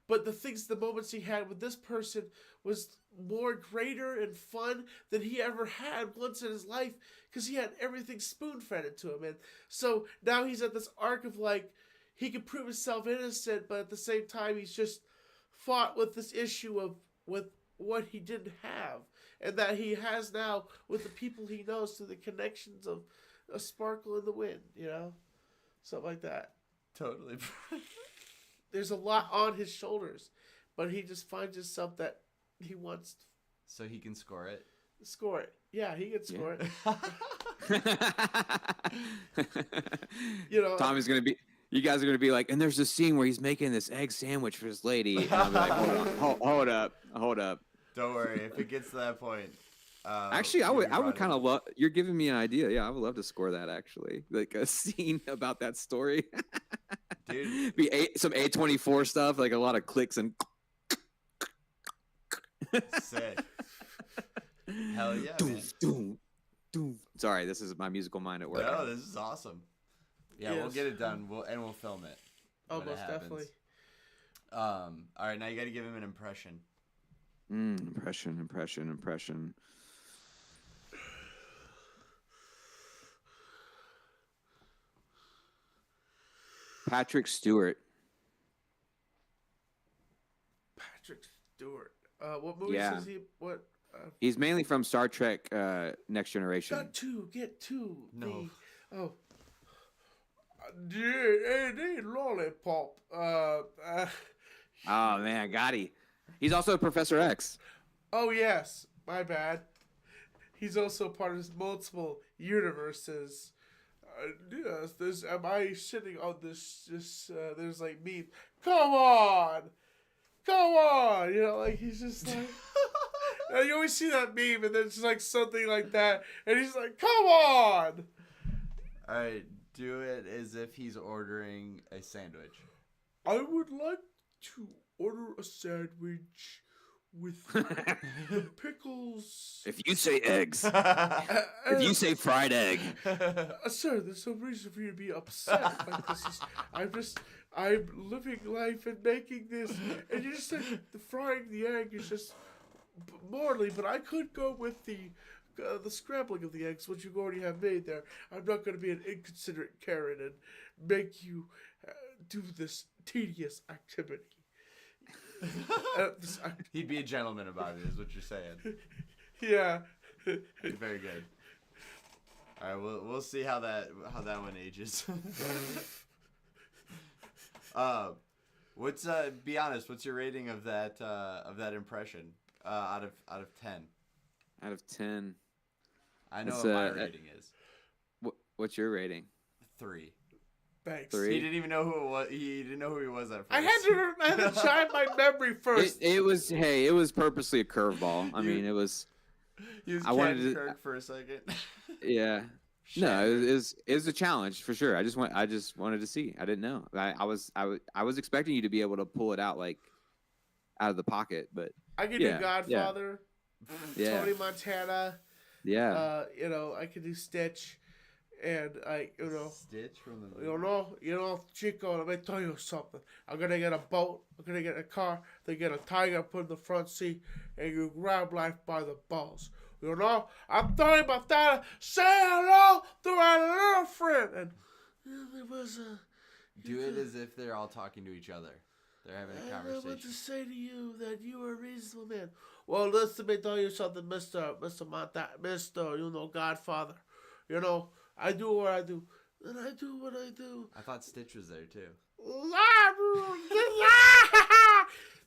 But the moments he had with this person was more greater and fun than he ever had once in his life, because he had everything spoon-fed into him. And so now he's at this arc of like, he can prove himself innocent, but at the same time, he's just fought with this issue of with what he didn't have, and that he has now with the people he knows through the connections of a sparkle in the wind, something like that. Totally. There's a lot on his shoulders, but he just finds himself that he wants to So he can score it. score it. Yeah, he can score it. Tommy's gonna be. You guys are gonna be like, and there's this scene where he's making this egg sandwich for this lady. And I'll be like, hold up. Don't worry, if it gets to that point. Actually, I would kind of love. You're giving me an idea. Yeah, I would love to score that. Actually, like a scene about that story. Dude, some A24 stuff, like a lot of clicks and. sick. Hell yeah, man. Sorry, this is my musical mind at work. No, this is awesome. Yeah, Yes. we'll get it done. We'll film it. Oh, when it most happens. definitely. All right, now you got to give him an impression. Impression. Patrick Stewart. Patrick Stewart. What movies is he? What? He's mainly from Star Trek Next Generation. Got to get to No. Oh. Hey, lollipop. Oh man, got he. He's also Professor X. Oh yes, my bad. He's also part of his multiple universes. Yes, am I sitting on this? There's like me. Come on. Like he's just like. And you always see that meme, and then it's like something like that, and he's like, "Come on." All right, do it as if he's ordering a sandwich. I would like to order a sandwich with the pickles. If you say eggs, if you say fried egg, Sir, there's no reason for you to be upset. Like I'm living life and making this, and you just said the frying the egg is just morally. But I could go with the scrambling of the eggs, which you already have made there. I'm not going to be an inconsiderate Karen and make you do this tedious activity. He'd be a gentleman about it, is what you're saying. Yeah. Very good. All right, we'll see how that one ages. Be honest, what's your rating of that impression out of 10? out of 10. I know It's, what my rating is. What's your rating? 3. Thanks. 3. He didn't even know who it was. He didn't know who he was at first. I had to chime my memory first. It was purposely a curveball. I mean, it was. He was I wanted Captain to- Kirk for a second. Yeah. No, it was a challenge for sure. I just wanted to see. I didn't know. I was expecting you to be able to pull it out like out of the pocket, but I could Yeah, do Godfather, yeah. Tony Montana, Yeah. You know, I can do Stitch, and Stitch from the Chico. Let me tell you something. I'm gonna get a boat. I'm gonna get a car. They get a tiger, put in the front seat, and you grab life by the balls. You know, I'm talking about that. Say hello to my little friend, and there was a. Do it as if they're all talking to each other. They're having a conversation. I want to say to you that you are a reasonable man. Well, listen, let me tell you something, Mister Godfather. You know, I do what I do, and I do what I do. I thought Stitch was there too.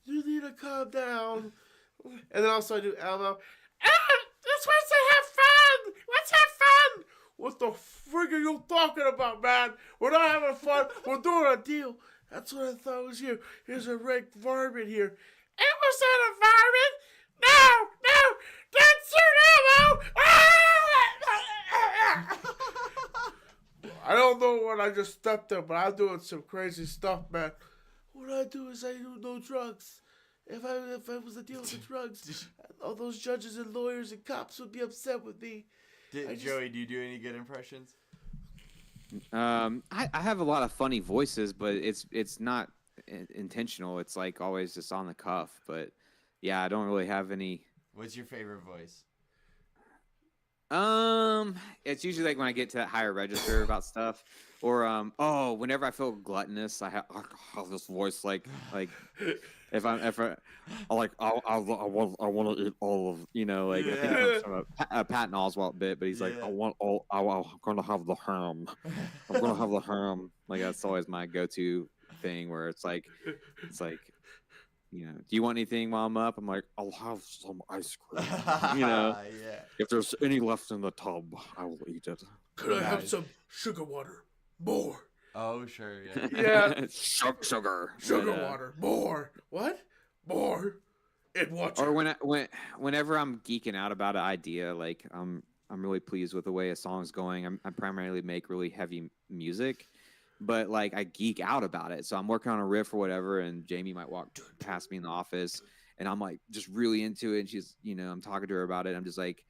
You need to calm down. And then also I do Elmo. This wants to have fun. Let's have fun. What the frig are you talking about, man? We're not having fun. We're doing a deal. That's what I thought was here. Here's a red varmint here. It was not a varmint. No, that's your Elmo. I don't know what I just stepped in, but I'm doing some crazy stuff, man. What I do is I do no drugs. If I was to deal with the drugs, all those judges and lawyers and cops would be upset with me. Joey, do you do any good impressions? I have a lot of funny voices, but it's not intentional. It's like always just on the cuff. But yeah, I don't really have any. What's your favorite voice? It's usually like when I get to that higher register about stuff, or whenever I feel gluttonous, I have this voice like if I want to eat all of, you know, like I think it's from a Patton Oswalt bit, but he's like, I'm gonna have the ham. I'm gonna have the ham. Like that's always my go-to thing, where it's like, you know, do you want anything while I'm up? I'm like, I'll have some ice cream. You know, if there's any left in the tub, I will eat it. Could I have some sugar water? More. Oh, sure, yeah. Yeah. Sugar water. More. What? More. And water. Or whenever I'm geeking out about an idea, like I'm really pleased with the way a song's going. I primarily make really heavy music, but like I geek out about it. So I'm working on a riff or whatever, and Jamie might walk past me in the office, and I'm like just really into it. And she's, you know, I'm talking to her about it. I'm just like,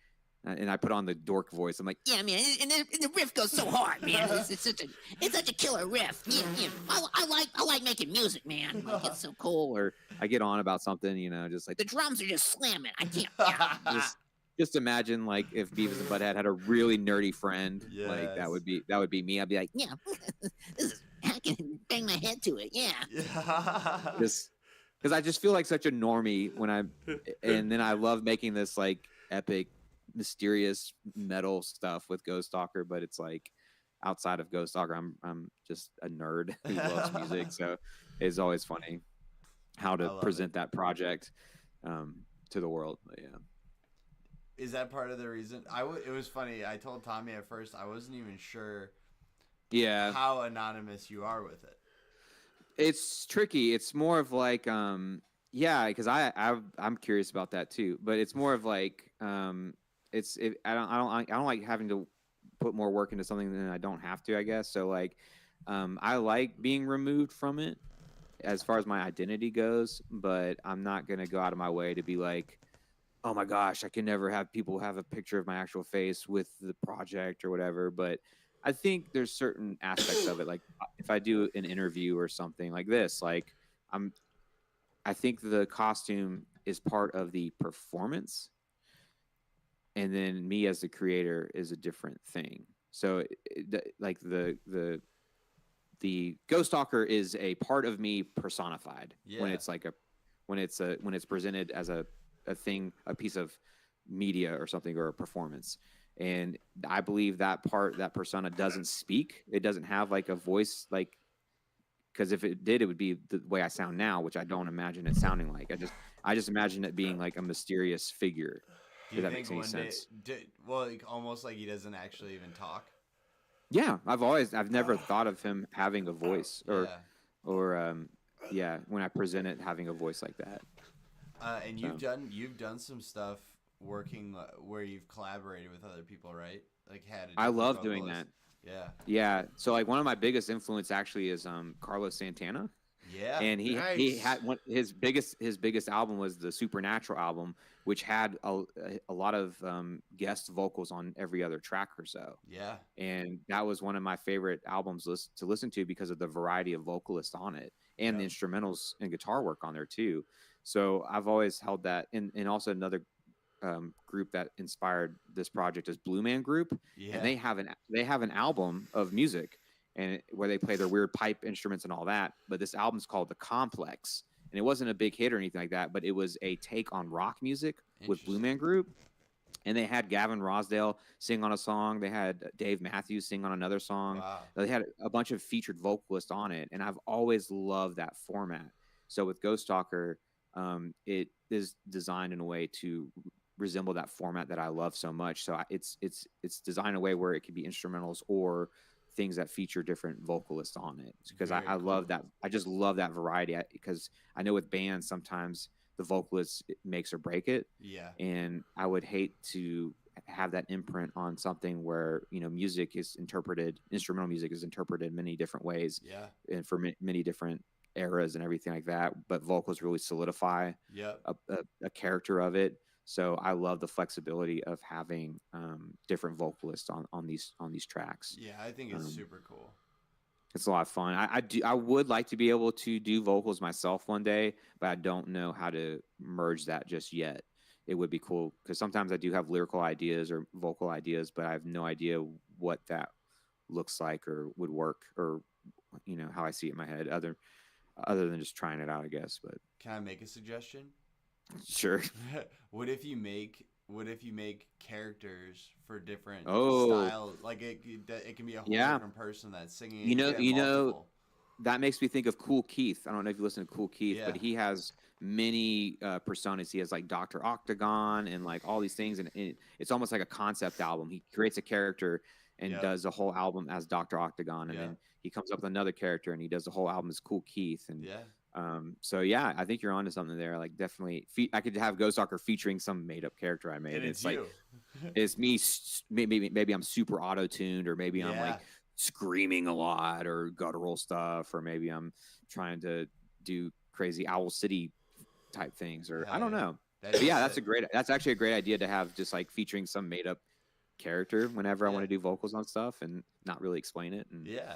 and I put on the dork voice. I'm like, yeah, man, and the riff goes so hard, man. It's such a killer riff. Yeah. I like making music, man. Like, it's so cool. or I get on about something, you know, just like The drums are just slamming. I can't. Yeah. just imagine like if Beavis and Butthead had a really nerdy friend, like that would be me. I'd be like, Yeah, I can bang my head to it. Yeah. just because I just feel like such a normie and then I love making this like epic, mysterious metal stuff with GHOSTsTALKER, but it's like outside of GHOSTsTALKER, I'm just a nerd who loves music, so it's always funny how to present that project to the world. But yeah. Is that part of the reason? It was funny. I told Tommy at first I wasn't even sure. Yeah. How anonymous you are with it. It's tricky. It's more of like because I'm curious about that too. But it's more of like I don't like having to put more work into something than I don't have to, I guess. So like I like being removed from it as far as my identity goes, but I'm not gonna go out of my way to be like, oh my gosh, I can never have people have a picture of my actual face with the project or whatever. But I think there's certain aspects of it. Like if I do an interview or something like this, like I think the costume is part of the performance, and then me as the creator is a different thing. So like the GHOSTsTALKER is a part of me personified when it's like when it's presented as a thing, a piece of media or something, or a performance. And I believe that persona doesn't speak. It doesn't have like a voice, like, because if it did, it would be the way I sound now, which I don't imagine it sounding like. I just imagine it being like a mysterious figure. Do you if that think makes any sense. Like almost like he doesn't actually even talk? Yeah, I've never thought of him having a voice or when I present it having a voice like that. And you've done some stuff working where you've collaborated with other people, right? Like I love doing that. Yeah. Yeah. So like one of my biggest influence actually is Carlos Santana. Yeah. And he Nice. had his biggest album was the Supernatural album, which had a lot of guest vocals on every other track or so. Yeah. And that was one of my favorite albums to listen to because of the variety of vocalists on it and the instrumentals and guitar work on there too. So I've always held that. And also another group that inspired this project is Blue Man Group, Yeah. and they have an album of music and where they play their weird pipe instruments and all that. But this album's called The Complex, and it wasn't a big hit or anything like that, but it was a take on rock music with Blue Man Group. And they had Gavin Rosdale sing on a song. They had Dave Matthews sing on another song. Wow. They had a bunch of featured vocalists on it, and I've always loved that format. So with Ghost Stalker, it is designed in a way to resemble that format that I love so much. So it's designed in a way where it could be instrumentals or things that feature different vocalists on it, because I love that. I just love that variety, because I know with bands sometimes the vocalist makes or break it. Yeah. And I would hate to have that imprint on something where, you know, music is interpreted, instrumental music is interpreted many different ways. Yeah. And for many different eras and everything like that, but vocals really solidify a character of it. So I love the flexibility of having different vocalists on these tracks. Yeah, I think it's super cool. It's a lot of fun. I would like to be able to do vocals myself one day, but I don't know how to merge that just yet. It would be cool because sometimes I do have lyrical ideas or vocal ideas, but I have no idea what that looks like or would work, or, you know, how I see it in my head, other than just trying it out, I guess. But can I make a suggestion? Sure. What if you make characters for different styles? Like it can be a whole different person that's singing. You know, that makes me think of Cool Keith. I don't know if you listen to Cool Keith, but he has many personas. He has like Dr. Octagon and like all these things, and it's almost like a concept album. He creates a character and does a whole album as Dr. Octagon, and then he comes up with another character and he does the whole album as Cool Keith. And so yeah, I think you're onto something there. Like definitely, I could have Ghost Stalker featuring some made up character I made. And it's like it's me. Maybe I'm super auto tuned, or maybe I'm like screaming a lot or guttural stuff, or maybe I'm trying to do crazy Owl City type things, or I don't know. That's actually a great idea to have, just like featuring some made up character whenever I want to do vocals on stuff and not really explain it. And yeah,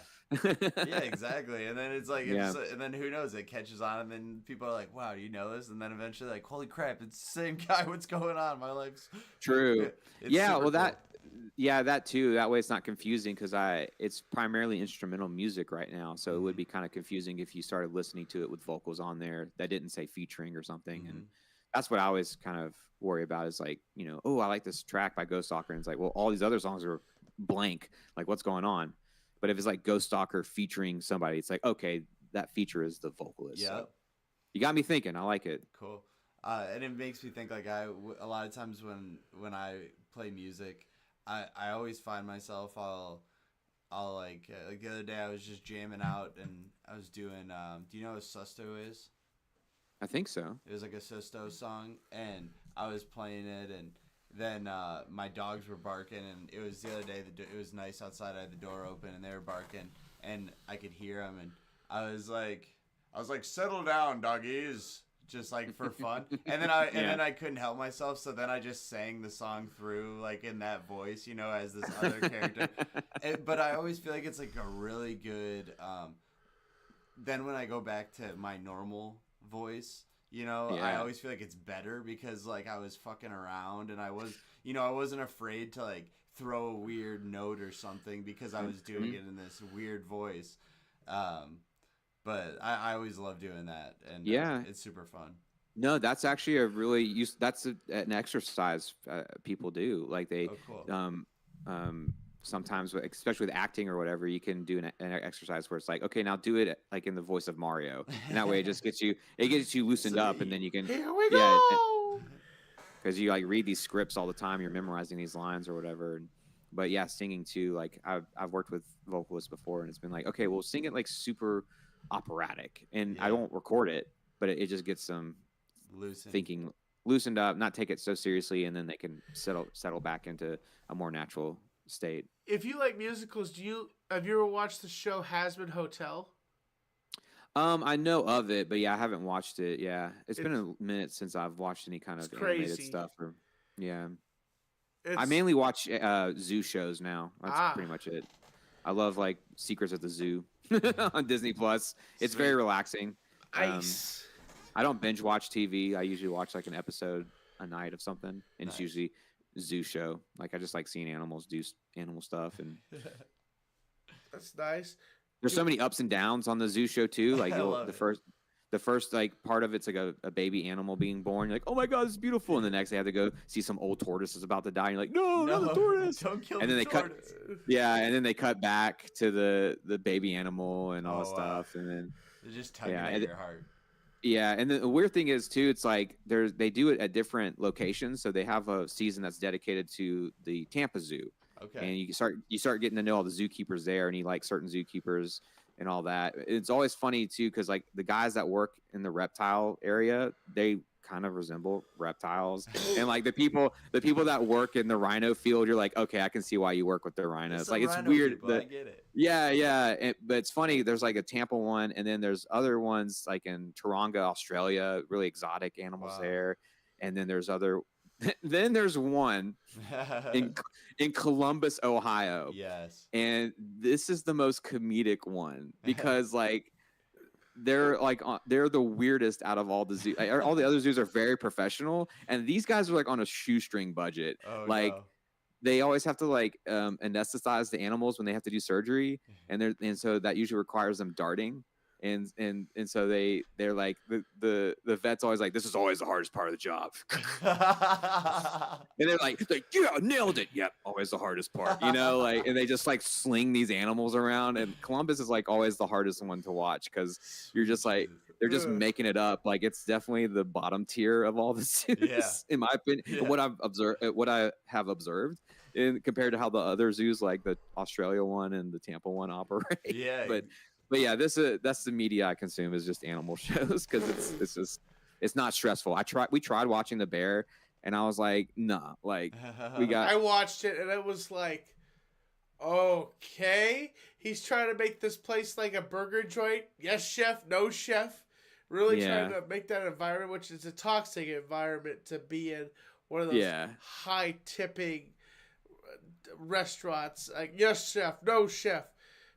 exactly. And then it's like, and then who knows, it catches on, and then people are like, wow, do you know this? And then eventually like, holy crap, it's the same guy. What's going on? My life's true. Yeah, well, cool. that too. That way it's not confusing, because it's primarily instrumental music right now. So it would be kind of confusing if you started listening to it with vocals on there that didn't say featuring or something. And that's what I always kind of worry about, is like, you know, oh, I like this track by Ghost Stalker, and it's like, well, all these other songs are blank. Like, what's going on? But if it's like Ghost Stalker featuring somebody, it's like, okay, that feature is the vocalist. Yeah. So you got me thinking. I like it. Cool. And it makes me think, like, a lot of times when I play music, I always find myself, I'll like the other day I was just jamming out and I was doing, do you know what Susto is? I think so. It was like a Susto song, and I was playing it, and then my dogs were barking, and it was the other day, it was nice outside, I had the door open, and they were barking, and I could hear them, and I was like, settle down, doggies, just like for fun. And then then I couldn't help myself, so then I just sang the song through, like in that voice, you know, as this other character. But I always feel like it's like a really good, then when I go back to my normal voice, you know, I always feel like it's better, because like I was fucking around, and I wasn't afraid to like throw a weird note or something, because I was doing it in this weird voice. But I always love doing that, and it's super fun. No, that's actually an exercise people do. Like they, sometimes, especially with acting or whatever, you can do an exercise where it's like, okay, now do it like in the voice of Mario, and that way it gets you loosened up, and then you can. Here we go. Because you like read these scripts all the time, you're memorizing these lines or whatever. But yeah, singing too. Like I've worked with vocalists before, and it's been like, okay, well, sing it like super operatic, and I won't record it, but it just gets them loosened up, not take it so seriously, and then they can settle back into a more natural state. If you like musicals, have you ever watched the show Hazbin Hotel? I know of it, but yeah, I haven't watched it. Yeah, it's been a minute since I've watched any kind of animated crazy. stuff. Or yeah, I It's mainly watch zoo shows now. That's Ah. pretty much it. I love like Secrets at the Zoo on Disney Plus. It's Sweet. very relaxing. ice. I don't binge watch TV. I usually watch like an episode a night of something, and Nice. it's usually zoo show. Like I just like seeing animals do animal stuff, and That's nice. there's so many ups and downs on the zoo show too. Like I love the it. first like part of it's like a baby animal being born. You're like, oh my god, it's beautiful. And the next they have to go see some old tortoise is about to die. And you're like, no, not the tortoise. Don't kill And the then they cut- tortoise. Yeah, and then they cut back to the baby animal and all Oh, that wow. stuff, and then They're just tugging Yeah, at and your heart. yeah, and the weird thing is too, it's like they do it at different locations. So they have a season that's dedicated to the Tampa Zoo, Okay. and you start getting to know all the zookeepers there, and you like certain zookeepers and all that. It's always funny too, because like the guys that work in the reptile area, they kind of resemble reptiles, and like the people that work in the rhino field, you're like, okay, I can see why you work with the rhinos. Like it's rhino weird. people, I get it. Yeah. But it's funny. There's like a Tampa one, and then there's other ones like in Taronga, Australia, really exotic animals Wow. there. And then there's other. Then there's one in Columbus, Ohio, Yes. and this is the most comedic one because like they're the weirdest out of all the zoos. All the other zoos are very professional, and these guys are like on a shoestring budget. Oh, Like, no. they always have to like anesthetize the animals when they have to do surgery, and so that usually requires them darting, and so they're like the vet's always like, this is always the hardest part of the job, and they're like yeah, nailed it, yep, always the hardest part, like, and they just like sling these animals around, and Columbus is like always the hardest one to watch because you're just like, they're just Ugh. making it up. Like it's definitely the bottom tier of all the zoos, Yeah. in my opinion. Yeah. What I have observed, in compared to how the other zoos, like the Australia one and the Tampa one, operate. Yeah. But yeah, that's the media I consume, is just animal shows, because it's not stressful. We tried watching The Bear, and I was like, nah, like we got I watched it and it was like, okay, he's trying to make this place like a burger joint. Yes, chef. No, chef. Really trying to make that environment, which is a toxic environment to be in. One of those high tipping restaurants. Like, yes, chef. No, chef.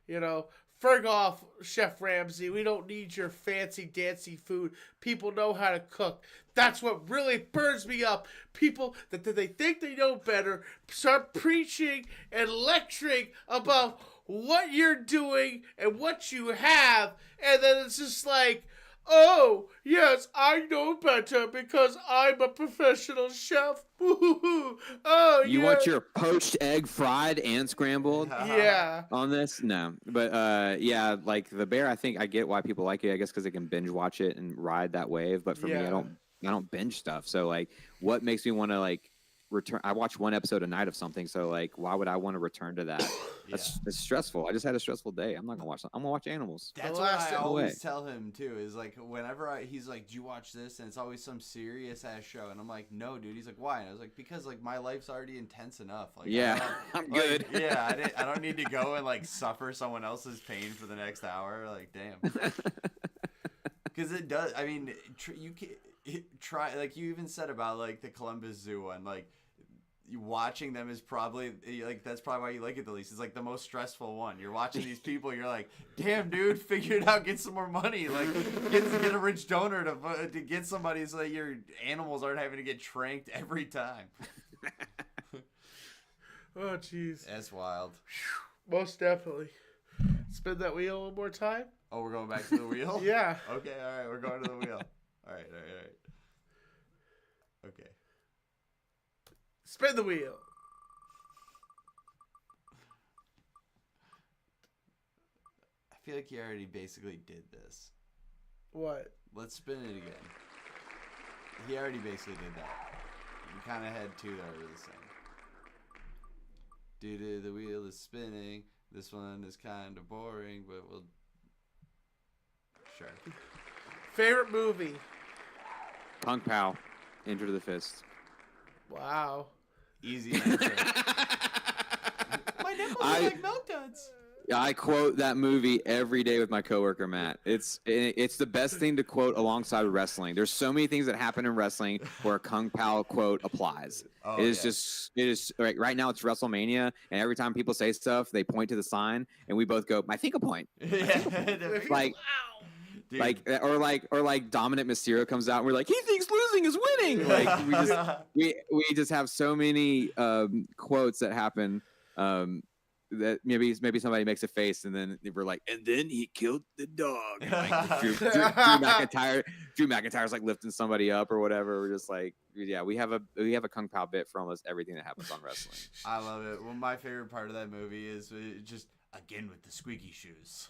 Ferg off, Chef Ramsay. We don't need your fancy dancy food. People know how to cook. That's what really burns me up. People that they think they know better start preaching and lecturing about what you're doing and what you have, and then it's just like, oh, yes, I know better because I'm a professional chef. Oh, you yeah. want your poached egg fried and scrambled Yeah. on this? No, but yeah, like The Bear, I think I get why people like it. I guess because they can binge watch it and ride that wave. But for me, I don't binge stuff. So like, what makes me want to like return? I watch one episode a night of something. So like, why would I want to return to that? It's stressful. I just had a stressful day. I'm not gonna watch that. I'm gonna watch animals. That's The what last- I No always way. tell him too. Is like, whenever he's like, "Do you watch this?" and it's always some serious ass show, and I'm like, "No, dude." He's like, "Why?" And I was like, "Because like my life's already intense enough." Like, Yeah, I I'm don't- like, good. Yeah, I don't need to go and like suffer someone else's pain for the next hour. Like, damn. Because it does. I mean, you can try. Like you even said about like the Columbus Zoo one, like. Watching them is probably like, that's probably why you like it the least. It's like the most stressful one. You're watching these people, you're like, damn, dude, figure it out, get some more money, like get a rich donor to get somebody so that your animals aren't having to get tranked every time. Oh, jeez. That's wild. Most definitely. Spin that wheel one more time. Oh, we're going back to the wheel? Yeah. Okay, all right, we're going to the wheel. All right. Okay. Spin the wheel. I feel like you already basically did this. What? Let's spin it again. He already basically did that. You kind of had two that were the same. Due to the wheel is spinning. This one is kind of boring, but we'll... Sure. Favorite movie? Punk Pal, Enter the Fist. Wow. Easy answer. My nipples are like milk duds. I quote that movie every day with my coworker Matt. It's the best thing to quote alongside wrestling. There's so many things that happen in wrestling where a Kung Pao quote applies. Oh, It is right now it's WrestleMania, and every time people say stuff, they point to the sign, and we both go, "I think a point." Yeah. Like, Dude. like Dominic Mysterio comes out, and we're like, he thinks losing is winning. Like we just have so many quotes that happen. That maybe somebody makes a face, and then we're like, and then he killed the dog. And like, Drew McIntyre's like lifting somebody up or whatever. We're just like, yeah, we have a Kung Pao bit for almost everything that happens on wrestling. I love it. Well, my favorite part of that movie is just again with the squeaky shoes.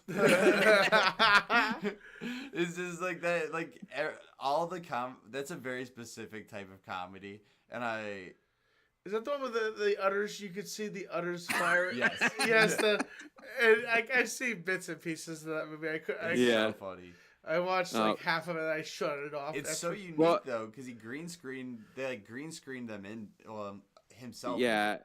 It's just like that, like all the that's a very specific type of comedy, and Is that the one with the udders? You could see the udders fire. Yes. Yes. And I see bits and pieces of that movie. Yeah. So funny. I watched like half of it. And I shut it off. It's so unique though, because they green screened them in himself. Yeah,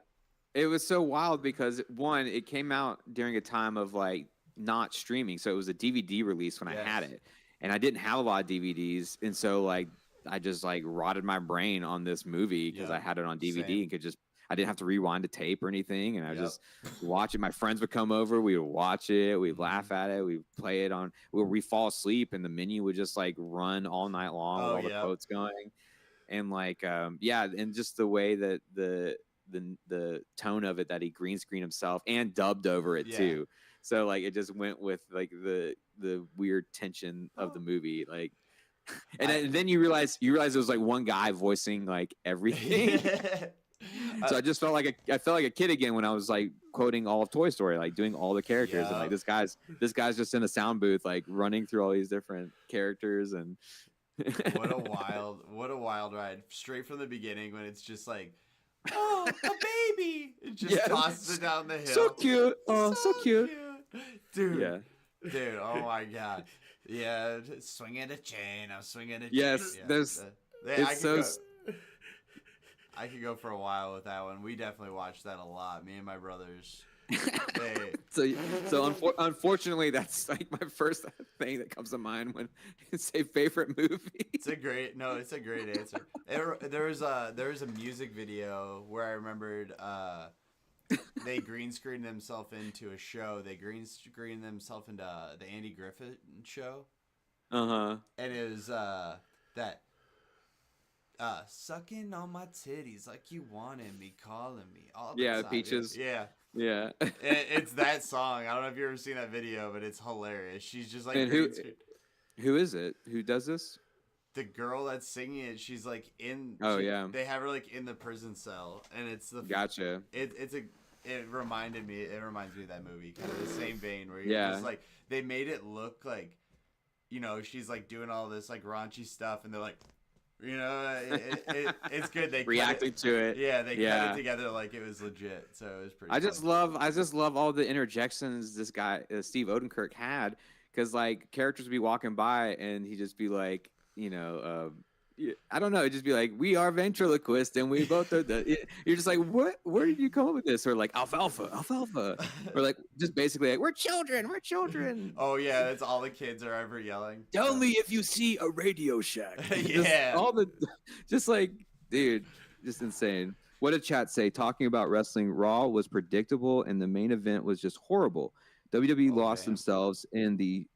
it was so wild because one, it came out during a time of like not streaming, so it was a DVD release when I had it, and I didn't have a lot of DVDs, and so like I just like rotted my brain on this movie because I had it on DVD and I didn't have to rewind a tape or anything, and I just watch it. My friends would come over, we would watch it, we'd laugh at it, we'd play it on, we fall asleep, and the menu would just like run all night long with all the quotes going, and like and just the way that the tone of it that he green screened himself and dubbed over it too, so like it just went with like the weird tension of the movie, like. And then you realize it was like one guy voicing like everything. So I just felt like a kid again when I was like quoting all of Toy Story, like doing all the characters, and like this guy's just in a sound booth like running through all these different characters, and what a wild ride straight from the beginning when it's just like, oh, a baby, it just tosses it down the hill. So cute, so cute, dude. Yeah. Dude, oh my god. Yeah, swinging a chain. I'm swinging a chain. Yes, I could go for a while with that one. We definitely watched that a lot. Me and my brothers. So unfortunately, that's like my first thing that comes to mind when you say favorite movie. It's a great answer. There was a music video where I remembered they green screened themselves into a show. They green screened themselves into the Andy Griffith show. And it was that sucking on my titties like you wanted me, calling me all the time. Peaches. Yeah. It's that song. I don't know if you've ever seen that video, but it's hilarious. She's just like, who is it? Who does this? The girl that's singing it, she's like in. They have her like in the prison cell, and it's the. Gotcha. It reminds me of that movie, kind of the same vein where you're just like, they made it look like, you know, she's like doing all this like raunchy stuff, and they're like, you know, it's good. They reacting to it. Yeah, they cut it together like it was legit. So it was pretty. I just love all the interjections this guy Steve Odenkirk had, because like characters would be walking by and he'd just be like, you know, I don't know, it'd just be like, we are ventriloquists and we both are you're just like, what? Where did you come up with this? Or like alfalfa, or like just basically like, we're children. Oh yeah, that's all the kids are ever yelling. Only if you see a Radio Shack. Yeah, just like, dude, just insane. What did chat say? Talking about wrestling, Raw was predictable and the main event was just horrible. WWE lost themselves in the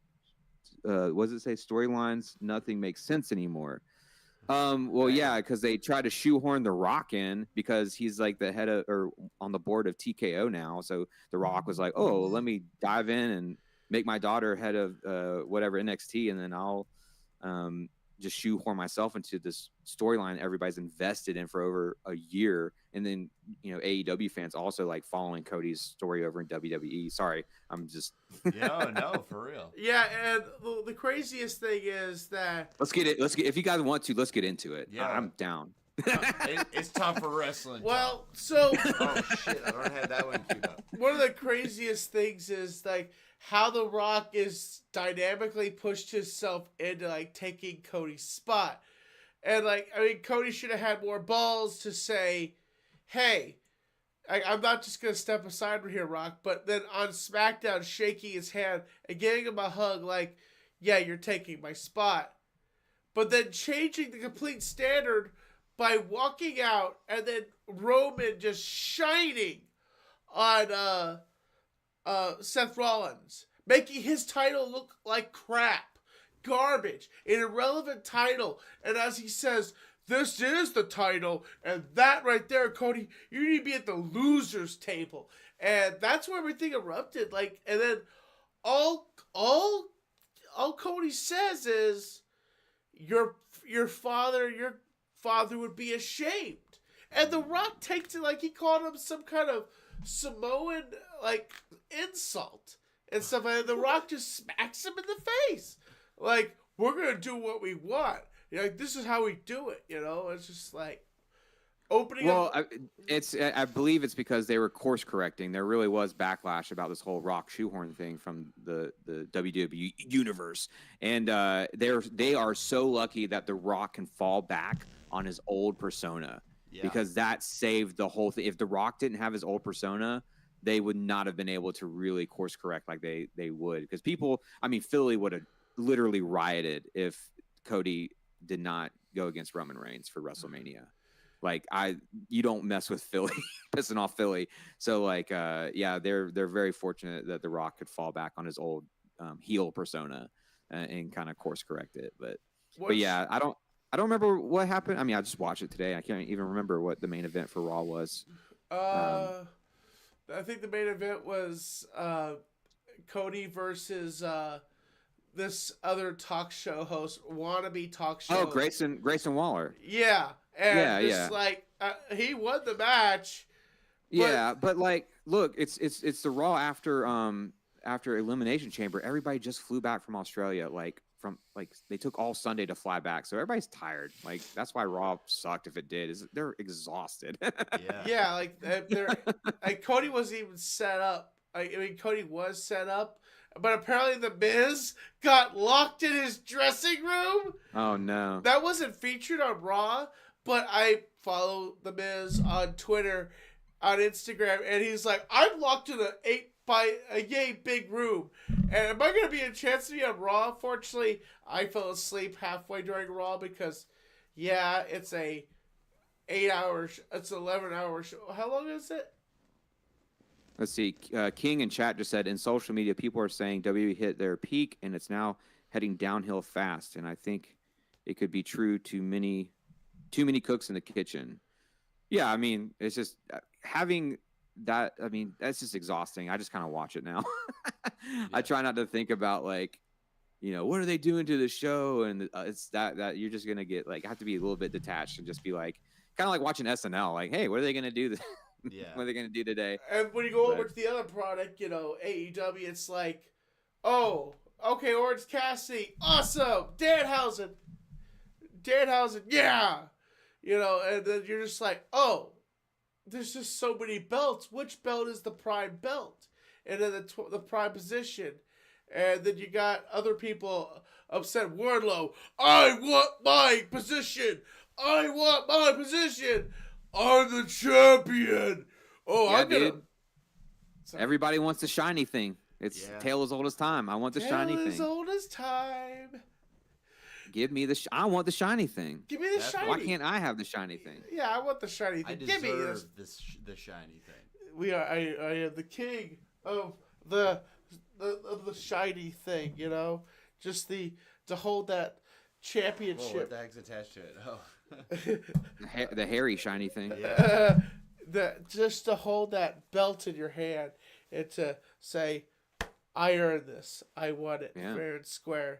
what does it say? Storylines, nothing makes sense anymore. Because they try to shoehorn The Rock in because he's like the head of or on the board of TKO now. So The Rock was like, oh, let me dive in and make my daughter head of whatever NXT, and then I'll just shoehorn myself into this storyline everybody's invested in for over a year. And then, you know, AEW fans also like following Cody's story over in WWE. Sorry, I'm just no, for real. Yeah, and the craziest thing is that let's get if you guys want to, let's get into it. Yeah, I'm down. It's time for wrestling. Well, so oh shit, I don't have that one queued up. One of the craziest things is like how The Rock is dynamically pushed himself into like taking Cody's spot. And like, I mean, Cody should have had more balls to say, hey, I'm not just gonna step aside from here, Rock, but then on SmackDown, shaking his hand and giving him a hug, like, yeah, you're taking my spot. But then changing the complete standard by walking out and then Roman just shining on Seth Rollins, making his title look like crap, garbage, an irrelevant title. And as he says, this is the title, and that right there, Cody, you need to be at the losers table. And that's where everything erupted. Like, and then all Cody says is, your father would be ashamed. And The Rock takes it like he called him some kind of Samoan, like, insult and stuff. And The Rock just smacks him in the face. Like, we're going to do what we want. Like, this is how we do it, It's just like opening up. Well, I believe it's because they were course correcting. There really was backlash about this whole Rock shoehorn thing from the WWE universe, and they are so lucky that The Rock can fall back on his old persona, because that saved the whole thing. If The Rock didn't have his old persona, they would not have been able to really course correct like they would. Because Philly would have literally rioted if Cody did not go against Roman Reigns for WrestleMania. Like, you don't mess with Philly, pissing off Philly. So they're very fortunate that The Rock could fall back on his old heel persona and kind of course correct it. But yeah, I don't remember what happened. I mean, I just watched it today. I can't even remember what the main event for Raw was. I think the main event was Cody versus this other talk show host, wannabe talk show. Oh, Grayson Waller. Yeah, and like he won the match. But like, look, it's the Raw after Elimination Chamber. Everybody just flew back from Australia. They took all Sunday to fly back, so everybody's tired. Like, that's why Raw sucked. If it did, they're exhausted. Like Cody wasn't even set up. Cody was set up. But apparently the Miz got locked in his dressing room. Oh, no. That wasn't featured on Raw, but I follow the Miz on Twitter, on Instagram, and he's like, I'm locked in a yay big room. And am I going to be a chance to be on Raw? Fortunately, I fell asleep halfway during Raw because, it's a 8-hour, it's an 11-hour show. How long is it? Let's see. King in chat just said, in social media, people are saying WWE hit their peak and it's now heading downhill fast. And I think it could be true to too many cooks in the kitchen. Yeah, it's just having that. That's just exhausting. I just kind of watch it now. I try not to think about what are they doing to the show? And it's that you're just going to get have to be a little bit detached and just be kind of like watching SNL. Like, hey, what are they going to do? What are they going to do today? And when you go over to the other product, AEW, it's like, oh, okay, Orange Cassidy, awesome. Danhausen, yeah. And then you're just like, oh, there's just so many belts. Which belt is the prime belt? And then the prime position. And then you got other people upset. Wardlow, I want my position. I'm the champion. Oh, yeah, I'm gonna. Dude. Everybody wants the shiny thing. It's tale as old as time. I want the shiny thing. Tale as old as time. Give me I want the shiny thing. Give me the shiny. Why can't I have the shiny thing? Yeah, I want the shiny thing. Give me the shiny thing. I am the king of the shiny thing. Just to hold that championship. Whoa, what the heck's attached to it? Oh. The hairy shiny thing. Yeah. Just to hold that belt in your hand and to say, I earned this. I won it fair and square.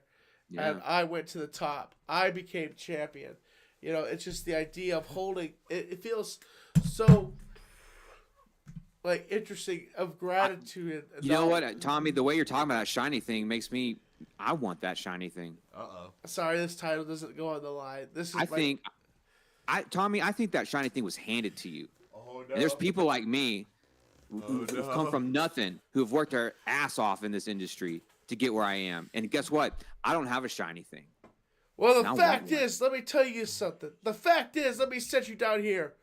Yeah. And I went to the top. I became champion. It's just the idea of holding it feels so interesting, of gratitude. You know what, Tommy, the way you're talking about that shiny thing makes me I want that shiny thing. Sorry, this title doesn't go on the line. Tommy, I think that shiny thing was handed to you. Oh, no. And there's people like me who've come from nothing, who've worked their ass off in this industry to get where I am. And guess what? I don't have a shiny thing. Well, the fact is, let me tell you something. The fact is, let me set you down here.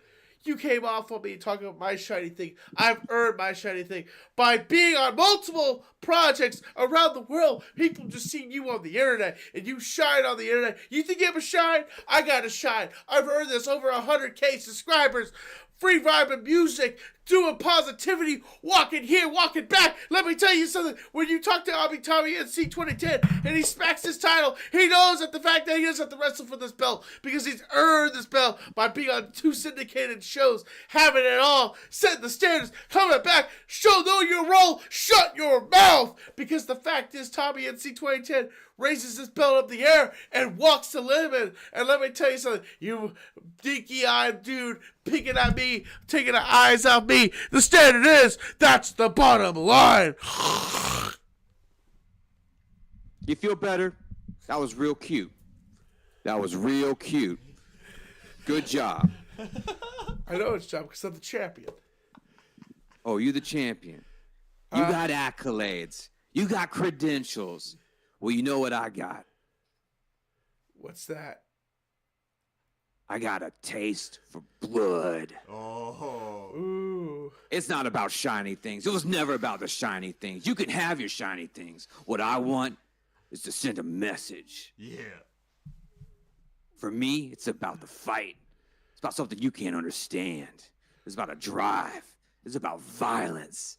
You came off on me talking about my shiny thing. I've earned my shiny thing by being on multiple projects around the world. People just see you on the internet, and you shine on the internet. You think you have a shine? I got a shine. I've earned this over 100K subscribers. Free vibing music, doing positivity, walking here, walking back. Let me tell you something. When you talk to Tommy NC 2010 and he smacks his title, he knows that the fact that he doesn't have to wrestle for this belt because he's earned this belt by being on 2 syndicated shows, having it all, setting the standards, coming back, know your role, shut your mouth. Because the fact is, Tommy NC 2010 raises his belt up the air and walks the limit. And let me tell you something, you dinky-eyed dude picking at me, taking the eyes off me. The standard is, that's the bottom line. You feel better? That was real cute. That was real cute. Good job. I know it's job because I'm the champion. Oh, you the champion. You got accolades. You got credentials. Well, you know what I got? What's that? I got a taste for blood. Oh. Ooh. It's not about shiny things. It was never about the shiny things. You can have your shiny things. What I want is to send a message. Yeah. For me, it's about the fight. It's about something you can't understand. It's about a drive. It's about violence.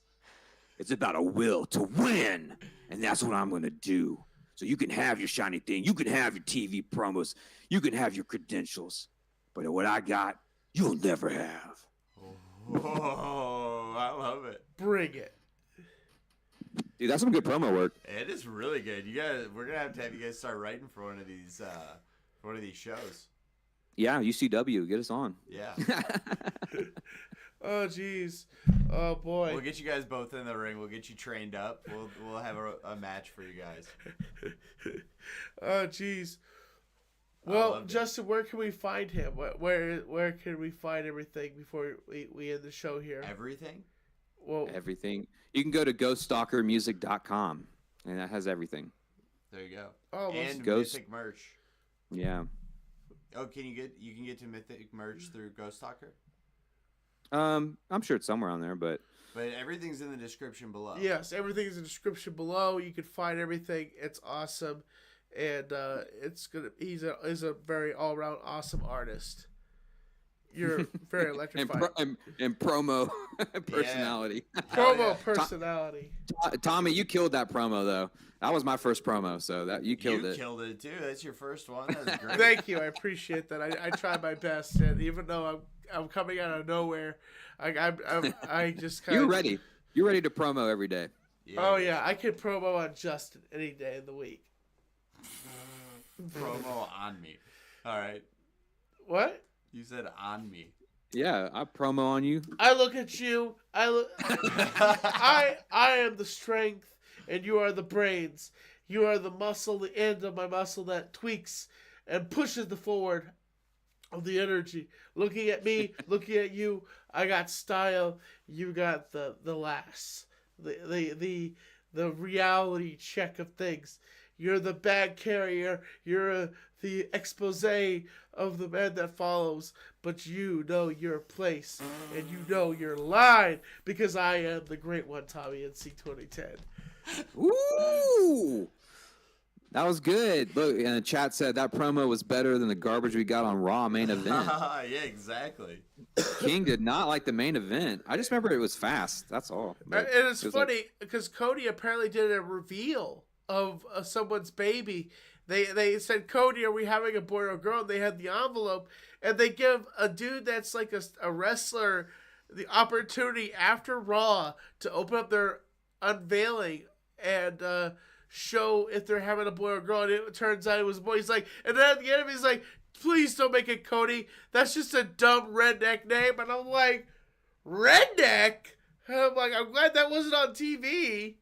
It's about a will to win. And that's what I'm going to do. So you can have your shiny thing. You can have your TV promos. You can have your credentials. But what I got, you'll never have. Oh, I love it. Bring it. Dude, that's some good promo work. It is really good. You guys, we're gonna have you guys start writing for one of these shows. Yeah, UCW, get us on. Yeah. Oh, jeez. Oh, boy. We'll get you guys both in the ring. We'll get you trained up. We'll have a match for you guys. Oh, jeez. Well, Justin, where can we find him? Where can we find everything before we end the show here? Everything? Well, Everything. You can go to GHOSTsTALKERmusic.com, and that has everything. There you go. Oh, and Ghost- Mythic merch. Yeah. Oh, can you get to Mythic merch through Ghost Talker? I'm sure it's somewhere on there, but everything's in the description below. yes, everything's in the description below. You can find everything. It's awesome, and he's a very all around awesome artist. You're very electrified. and promo personality. Promo personality. Tommy, you killed that promo though. That was my first promo, so that you killed it. You killed it too. That's your first one. That was great. Thank you. I appreciate that. I tried my best, and even though I'm coming out of nowhere, I just kind of. You're ready. You're ready to promo every day. Yeah. Oh yeah, I could promo on Justin any day of the week. Promo on me. All right. What? You said on me. Yeah, I promo on you. I look at you. I am the strength, and you are the brains. You are the muscle, the end of my muscle that tweaks and pushes the forward of the energy. Looking at me, looking at you, I got style. You got the laughs, the reality check of things. You're the bag carrier. You're the expose of the man that follows. But you know your place, and you know your line, because I am the great one, Tommy NC 2010. Ooh, that was good. Look, and the chat said that promo was better than the garbage we got on Raw main event. Yeah, exactly. King did not like the main event. I just remember it was fast. That's all. And it's funny because Cody apparently did a reveal of someone's baby. They said, Cody, are we having a boy or a girl? And they had the envelope, and they give a dude that's like a wrestler the opportunity after Raw to open up their unveiling and show if they're having a boy or a girl. And it turns out it was a boy. He's like, and then at the end of it, he's like, please don't make it Cody. That's just a dumb redneck name. And I'm like, redneck? And I'm like, I'm glad that wasn't on TV.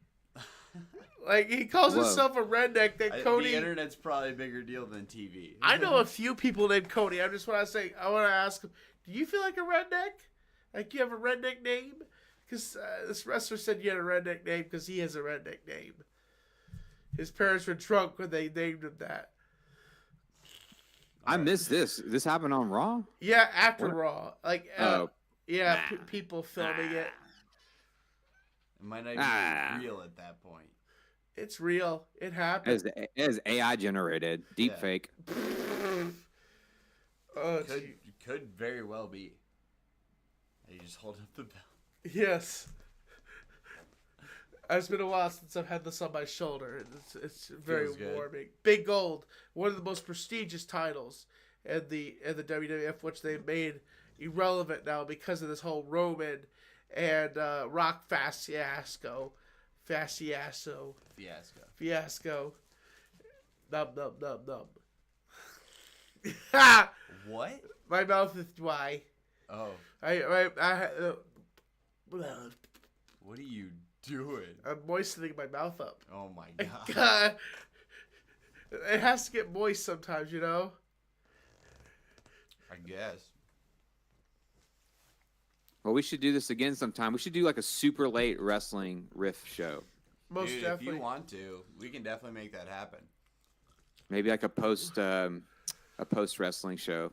Like, he calls himself a redneck. That Cody. The internet's probably a bigger deal than TV. I know a few people named Cody. I just want to say, I want to ask him, do you feel like a redneck? Like you have a redneck name? Because this wrestler said you had a redneck name because he has a redneck name. His parents were drunk when they named him that. I missed this. This happened on Raw? Yeah, after What? Raw. Like, Oh. yeah, people filming it. It might not even be real at that point. It's real. It happened. It is AI generated. Deep Yeah. fake. Oh, Could very well be. You just hold up the bell. yes. It's been a while since I've had this on my shoulder. It's very Feels good. warming. Big Gold, one of the most prestigious titles in the WWF, which they've made irrelevant now because of this whole Roman and Rock fiasco. Nub. Ha! What? My mouth is dry. Oh, what are you doing? I'm moistening my mouth up. Oh my god. God. It has to get moist sometimes, you know? I guess. Well, we should do this again sometime. We should do like a super late wrestling riff show. Most Dude, definitely. if you want to, we can definitely make that happen. Maybe like a post wrestling show.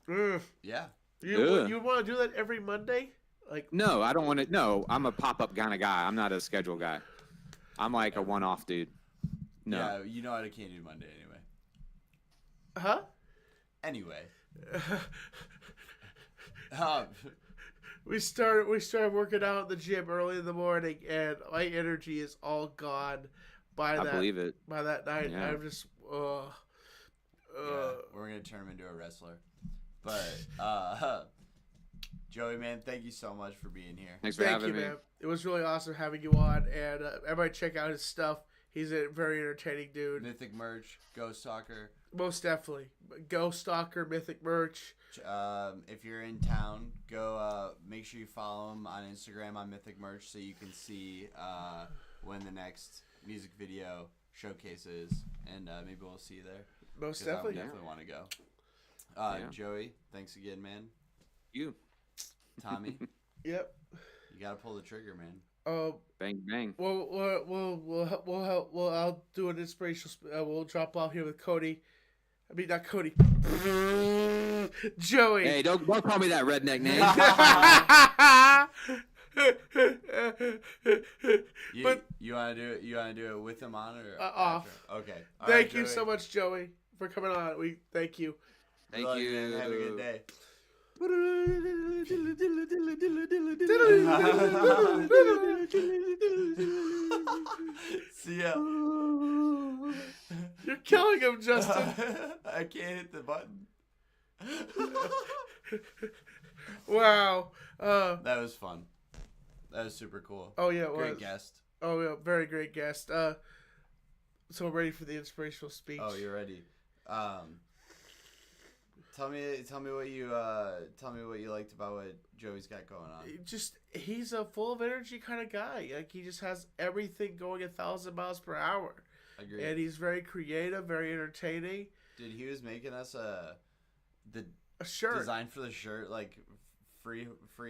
Ugh. Yeah. You want to do that every Monday? Like, No, I don't want to. No, I'm a pop-up kind of guy. I'm not a schedule guy. I'm like a one-off dude. No. Yeah, you know I can't do Monday anyway. huh? Anyway. Um, We started working out in the gym early in the morning, and my energy is all gone by I that. believe it. By that night, Yeah. I'm just, yeah, we're gonna turn him into a wrestler. But Joey, man, thank you so much for being here. Thanks for Thank you, having me. man. It was really awesome having you on, and everybody check out his stuff. He's a very entertaining dude. Mythic merch, Ghost Talker. Most definitely. GHOSTsTALKER, Mythic merch. If you're in town, go make sure you follow him on Instagram on Mythic Merch so you can see when the next music video showcase is, and maybe we'll see you there. Most 'Cause I definitely. definitely want to go. Yeah. Joey, thanks again, man. You. Tommy, Yep. you gotta pull the trigger, man. Bang, bang. We'll I'll do an inspirational. We'll drop off here with Cody. I mean, not Cody. Joey. Hey, don't call me that redneck name. You wanna do it? You wanna do it with him on or off? after? Okay. All Thank right, you Joey. so much, Joey, for coming on. We thank you. Thank Good luck, you. man. Have a good day. See ya. You're killing him, Justin. I can't hit the button. Wow. That was fun. That was super cool. Oh yeah, it Great was. guest. Oh yeah, very great guest. So we're ready for the inspirational speech. Oh, you're ready. Tell me what you liked about what Joey's got going on. He's a full of energy kind of guy. Like, he just has everything going 1,000 miles per hour. Agreed. And he's very creative, very entertaining. Dude, he was making us the A shirt. design for the shirt, like free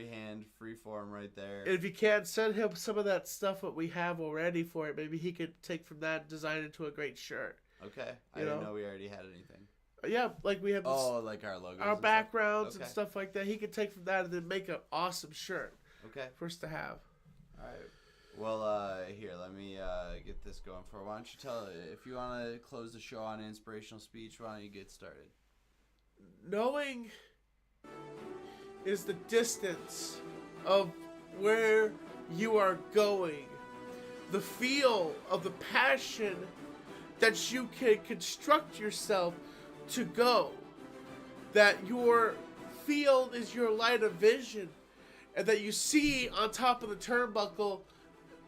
hand, free form right there. And if you can, send him some of that stuff that we have already for it. Maybe he could take from that and design it into a great shirt. Okay. I You didn't know? know we already had anything. Yeah, like we have this, Oh, like our logos. our and stuff? backgrounds and Okay. stuff like that. He could take from that and then make an awesome shirt Okay. for us to have. All right. Well, here, let me get this going for. Why don't you if you want to close the show on an inspirational speech? Why don't you get started? Knowing is the distance of where you are going, the feel of the passion that you can construct yourself to go, that your field is your light of vision, and that you see on top of the turnbuckle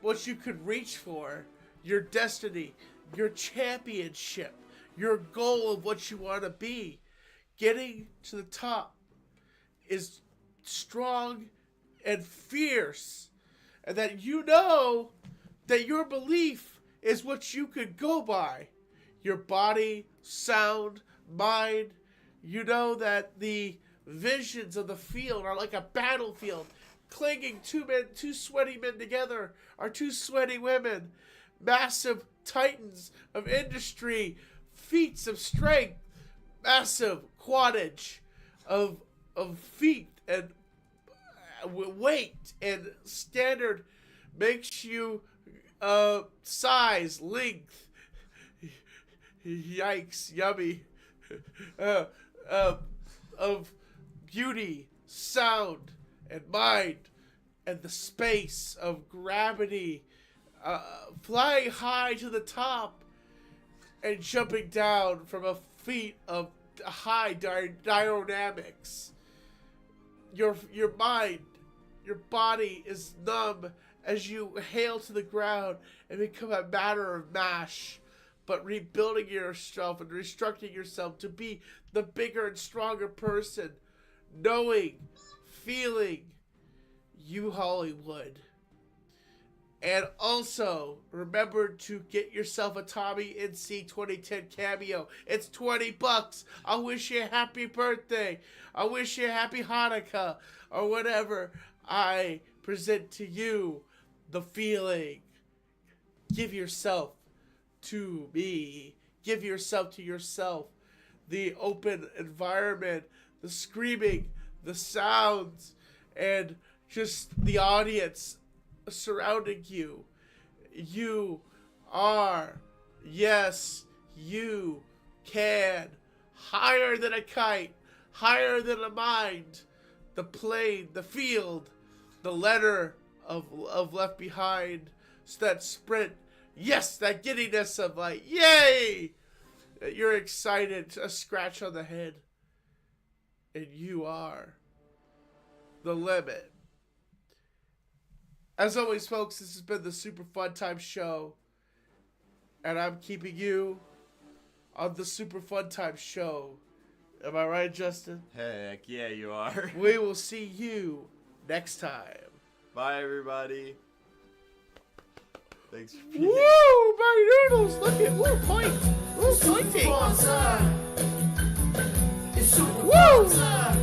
what you could reach for, your destiny, your championship, your goal of what you want to be. Getting to the top is strong and fierce, and that you know that your belief is what you could go by. Your body, sound, mind. You know that the visions of the field are like a battlefield, clinging two sweaty men together are two sweaty women, massive titans of industry, feats of strength, massive quantage of feet and weight and standard makes you size, length. Yikes, yummy. Of beauty, sound, and mind, and the space of gravity, flying high to the top and jumping down from a feat of high dynamics. Your mind, your body is numb as you hail to the ground and become a matter of mash, but rebuilding yourself and restructuring yourself to be the bigger and stronger person, knowing, feeling, you Hollywood. And also, remember to get yourself a Tommy NC 2010 cameo. It's $20. I wish you a happy birthday. I wish you a happy Hanukkah. Or whatever I present to you. The feeling. Give yourself to me. Give yourself to yourself. The open environment. The screaming. The sounds. And just the audience surrounding you. You are, yes, you can, higher than a kite, higher than a mind, the plane, the field, the letter of Left Behind, so that sprint, yes, that giddiness of like, yay, you're excited, a scratch on the head, and you are the limit. As always, folks, this has been the Super Fun Time Show. And I'm keeping you on the Super Fun Time Show. Am I right, Justin? Heck yeah, you are. We will see you next time. Bye, everybody. Thanks for being Woo! My noodles! Look at, woo, point! Woo, pointing! It's super Woo! fun time.